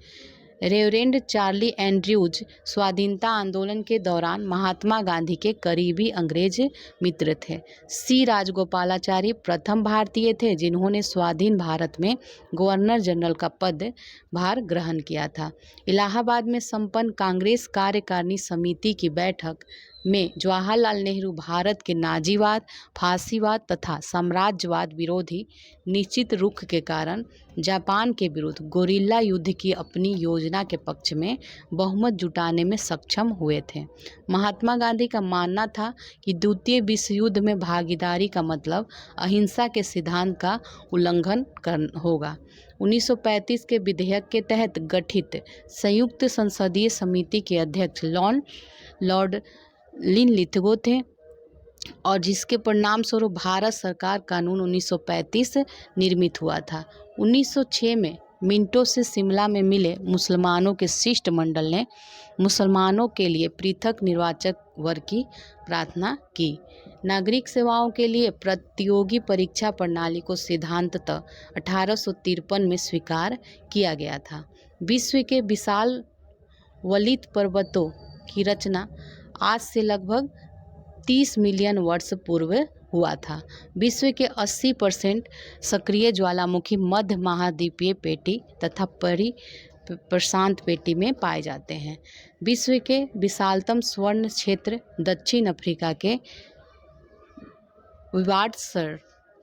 रेवरेंड चार्ली एंड्रयूज स्वाधीनता आंदोलन के दौरान महात्मा गांधी के करीबी अंग्रेज मित्र थे। C राजगोपालाचारी प्रथम भारतीय थे जिन्होंने स्वाधीन भारत में गवर्नर जनरल का पदभार ग्रहण किया था। इलाहाबाद में संपन्न कांग्रेस कार्यकारिणी समिति की बैठक में जवाहरलाल नेहरू भारत के नाजीवाद, फांसीवाद तथा साम्राज्यवाद विरोधी निश्चित रुख के कारण जापान के विरुद्ध गोरिल्ला युद्ध की अपनी योजना के पक्ष में बहुमत जुटाने में सक्षम हुए थे। महात्मा गांधी का मानना था कि द्वितीय विश्व युद्ध में भागीदारी का मतलब अहिंसा के सिद्धांत का उल्लंघन होगा। 1935 के विधेयक के तहत गठित संयुक्त संसदीय समिति के अध्यक्ष लॉर्ड लिनलिथगो थे और जिसके परिणाम स्वरूप भारत सरकार कानून 1935 निर्मित हुआ था। 1906 में मिंटो से शिमला में मिले मुसलमानों के शिष्टमंडल ने मुसलमानों के लिए पृथक निर्वाचक वर्ग की प्रार्थना की। नागरिक सेवाओं के लिए प्रतियोगी परीक्षा प्रणाली को सिद्धांततः 1853 में स्वीकार किया गया था। विश्व के विशाल वलित पर्वतों की रचना आज से लगभग 30 मिलियन वर्ष पूर्व हुआ था। विश्व के 80% सक्रिय ज्वालामुखी मध्य महाद्वीपीय पेटी तथा प्रशांत पेटी में पाए जाते हैं। विश्व के विशालतम स्वर्ण क्षेत्र दक्षिण अफ्रीका के विवाटसर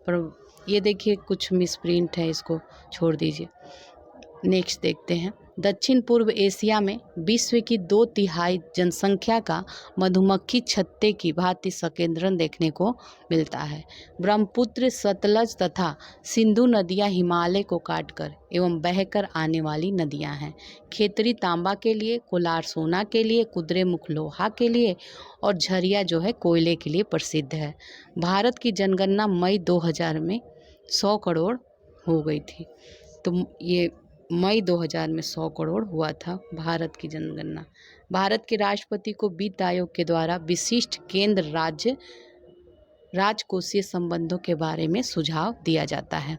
पर, ये देखिए कुछ मिसप्रिंट है, इसको छोड़ दीजिए। नेक्स्ट देखते हैं दक्षिण पूर्व एशिया में विश्व की 2/3 जनसंख्या का मधुमक्खी छत्ते की भांति संकेंद्रण देखने को मिलता है। ब्रह्मपुत्र, सतलज तथा सिंधु नदियां हिमालय को काटकर एवं बहकर आने वाली नदियां हैं। खेतरी तांबा के लिए, कोलार सोना के लिए, कुद्रेमुख लोहा के लिए और झरिया जो है कोयले के लिए प्रसिद्ध है। भारत की जनगणना मई 2000 में 100 करोड़ हो गई थी। तो ये मई 2000 में 100 करोड़ हुआ था भारत की जनगणना। भारत के राष्ट्रपति को वित्त आयोग के द्वारा विशिष्ट केंद्र राज्य राजकोषीय संबंधों के बारे में सुझाव दिया जाता है।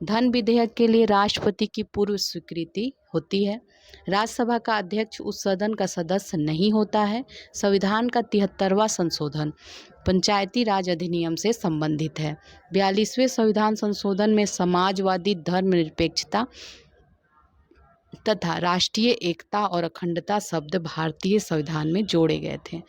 धन विधेयक के लिए राष्ट्रपति की पूर्व स्वीकृति होती है। राज्यसभा का अध्यक्ष उस सदन का सदस्य नहीं होता है। संविधान का 73वां संशोधन पंचायती राज अधिनियम से संबंधित है। 42वें संविधान संशोधन में समाजवादी, धर्मनिरपेक्षता तथा राष्ट्रीय एकता और अखंडता शब्द भारतीय संविधान में जोड़े गए थे।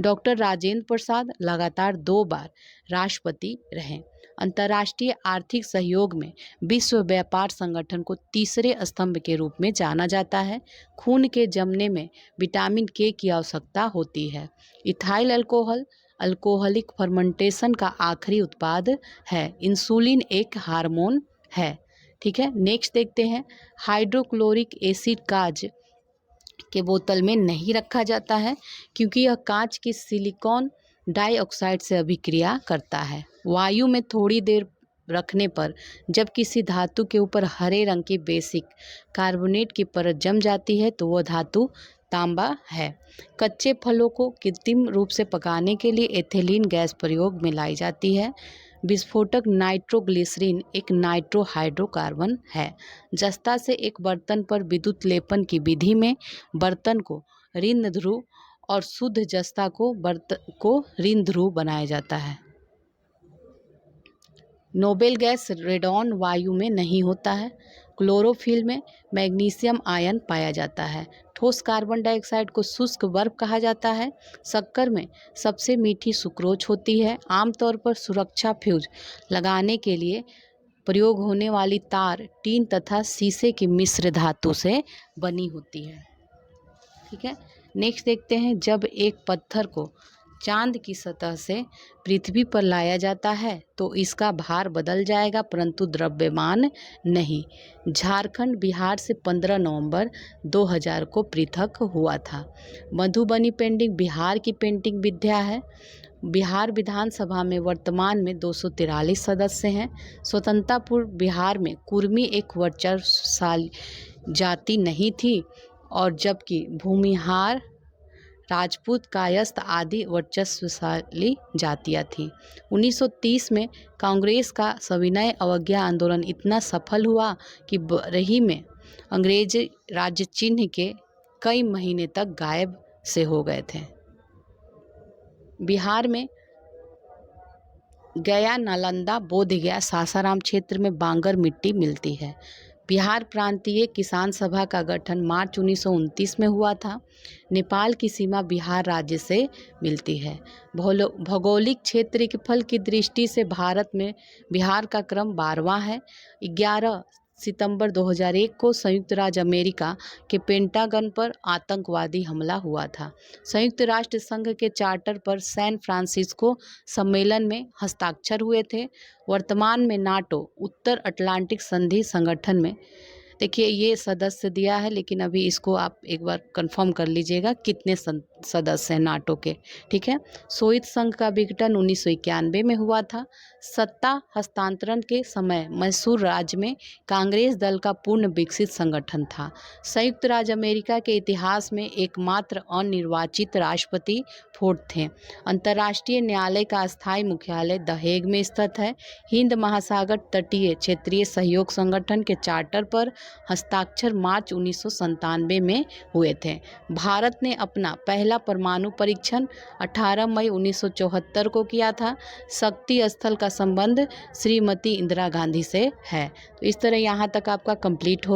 डॉक्टर राजेंद्र प्रसाद लगातार 2 बार राष्ट्रपति रहे। अंतर्राष्ट्रीय आर्थिक सहयोग में विश्व व्यापार संगठन को तीसरे स्तंभ के रूप में जाना जाता है। खून के जमने में विटामिन के की आवश्यकता होती है। इथाइल अल्कोहल अल्कोहलिक फर्मेंटेशन का आखिरी उत्पाद है। इंसुलिन एक हार्मोन है। ठीक है, नेक्स्ट देखते हैं। हाइड्रोक्लोरिक एसिड कांच के बोतल में नहीं रखा जाता है क्योंकि यह कांच की सिलिकॉन डाइऑक्साइड से अभिक्रिया करता है। वायु में थोड़ी देर रखने पर जब किसी धातु के ऊपर हरे रंग की बेसिक कार्बोनेट की परत जम जाती है तो वह धातु तांबा है। कच्चे फलों को कृत्रिम रूप से पकाने के लिए एथिलीन गैस प्रयोग में लाई जाती है। विस्फोटक नाइट्रोग्लिसरीन एक नाइट्रो हाइड्रोकार्बन है। जस्ता से एक बर्तन पर विद्युत लेपन की विधि में बर्तन को ऋण ध्रुव और शुद्ध जस्ता को ऋण ध्रुव बनाया जाता है। नोबेल गैस रेडॉन वायु में नहीं होता है। क्लोरोफिल में मैग्नीशियम आयन पाया जाता है। ठोस कार्बन डाइऑक्साइड को शुष्क बर्फ कहा जाता है। शक्कर में सबसे मीठी सुक्रोज होती है। आमतौर पर सुरक्षा फ्यूज लगाने के लिए प्रयोग होने वाली तार टीन तथा शीशे की मिश्र धातु से बनी होती है। ठीक है, नेक्स्ट देखते हैं। जब एक पत्थर को चांद की सतह से पृथ्वी पर लाया जाता है तो इसका भार बदल जाएगा परंतु द्रव्यमान नहीं। झारखंड बिहार से 15 नवंबर 2000 को पृथक हुआ था। मधुबनी पेंटिंग बिहार की पेंटिंग विद्या है। बिहार विधानसभा में वर्तमान में 243 सदस्य हैं। स्वतंत्रता पूर्व बिहार में कुर्मी एक वर्चस्वशाली जाति नहीं थी और जबकि भूमिहार, राजपूत, कायस्थ आदि वर्चस्वशाली जातियां थीं। 1930 में कांग्रेस का सविनय अवज्ञा आंदोलन इतना सफल हुआ कि बरही में अंग्रेजी राज्य चिन्ह के कई महीने तक गायब से हो गए थे। बिहार में गया, नालंदा, बोधगया, सासाराम क्षेत्र में बांगर मिट्टी मिलती है। बिहार प्रांतीय किसान सभा का गठन मार्च 1929 में हुआ था। नेपाल की सीमा बिहार राज्य से मिलती है। भौगोलिक क्षेत्रफल की दृष्टि से भारत में बिहार का क्रम 12वां है। 11 सितंबर 2001 को संयुक्त राज्य अमेरिका के पेंटागन पर आतंकवादी हमला हुआ था। संयुक्त राष्ट्र संघ के चार्टर पर सैन फ्रांसिस्को सम्मेलन में हस्ताक्षर हुए थे। वर्तमान में नाटो उत्तर अटलांटिक संधि संगठन में, देखिए ये सदस्य दिया है लेकिन अभी इसको आप एक बार कंफर्म कर लीजिएगा कितने सदस्य हैं नाटो के। ठीक है, सोवियत संघ का विघटन 1991 में हुआ था। सत्ता हस्तांतरण के समय मैसूर राज्य में कांग्रेस दल का पूर्ण विकसित संगठन था। संयुक्त राज्य अमेरिका के इतिहास में एकमात्र अनिर्वाचित राष्ट्रपति फोर्ड थे। अंतर्राष्ट्रीय न्यायालय का स्थायी मुख्यालय द हेग में स्थित है। हिंद महासागर तटीय क्षेत्रीय सहयोग संगठन के चार्टर पर हस्ताक्षर मार्च 1997 में हुए थे। भारत ने अपना पहला परमाणु परीक्षण 18 मई 1974 को किया था। शक्ति स्थल का संबंध श्रीमती इंदिरा गांधी से है। तो इस तरह यहाँ तक आपका कंप्लीट हो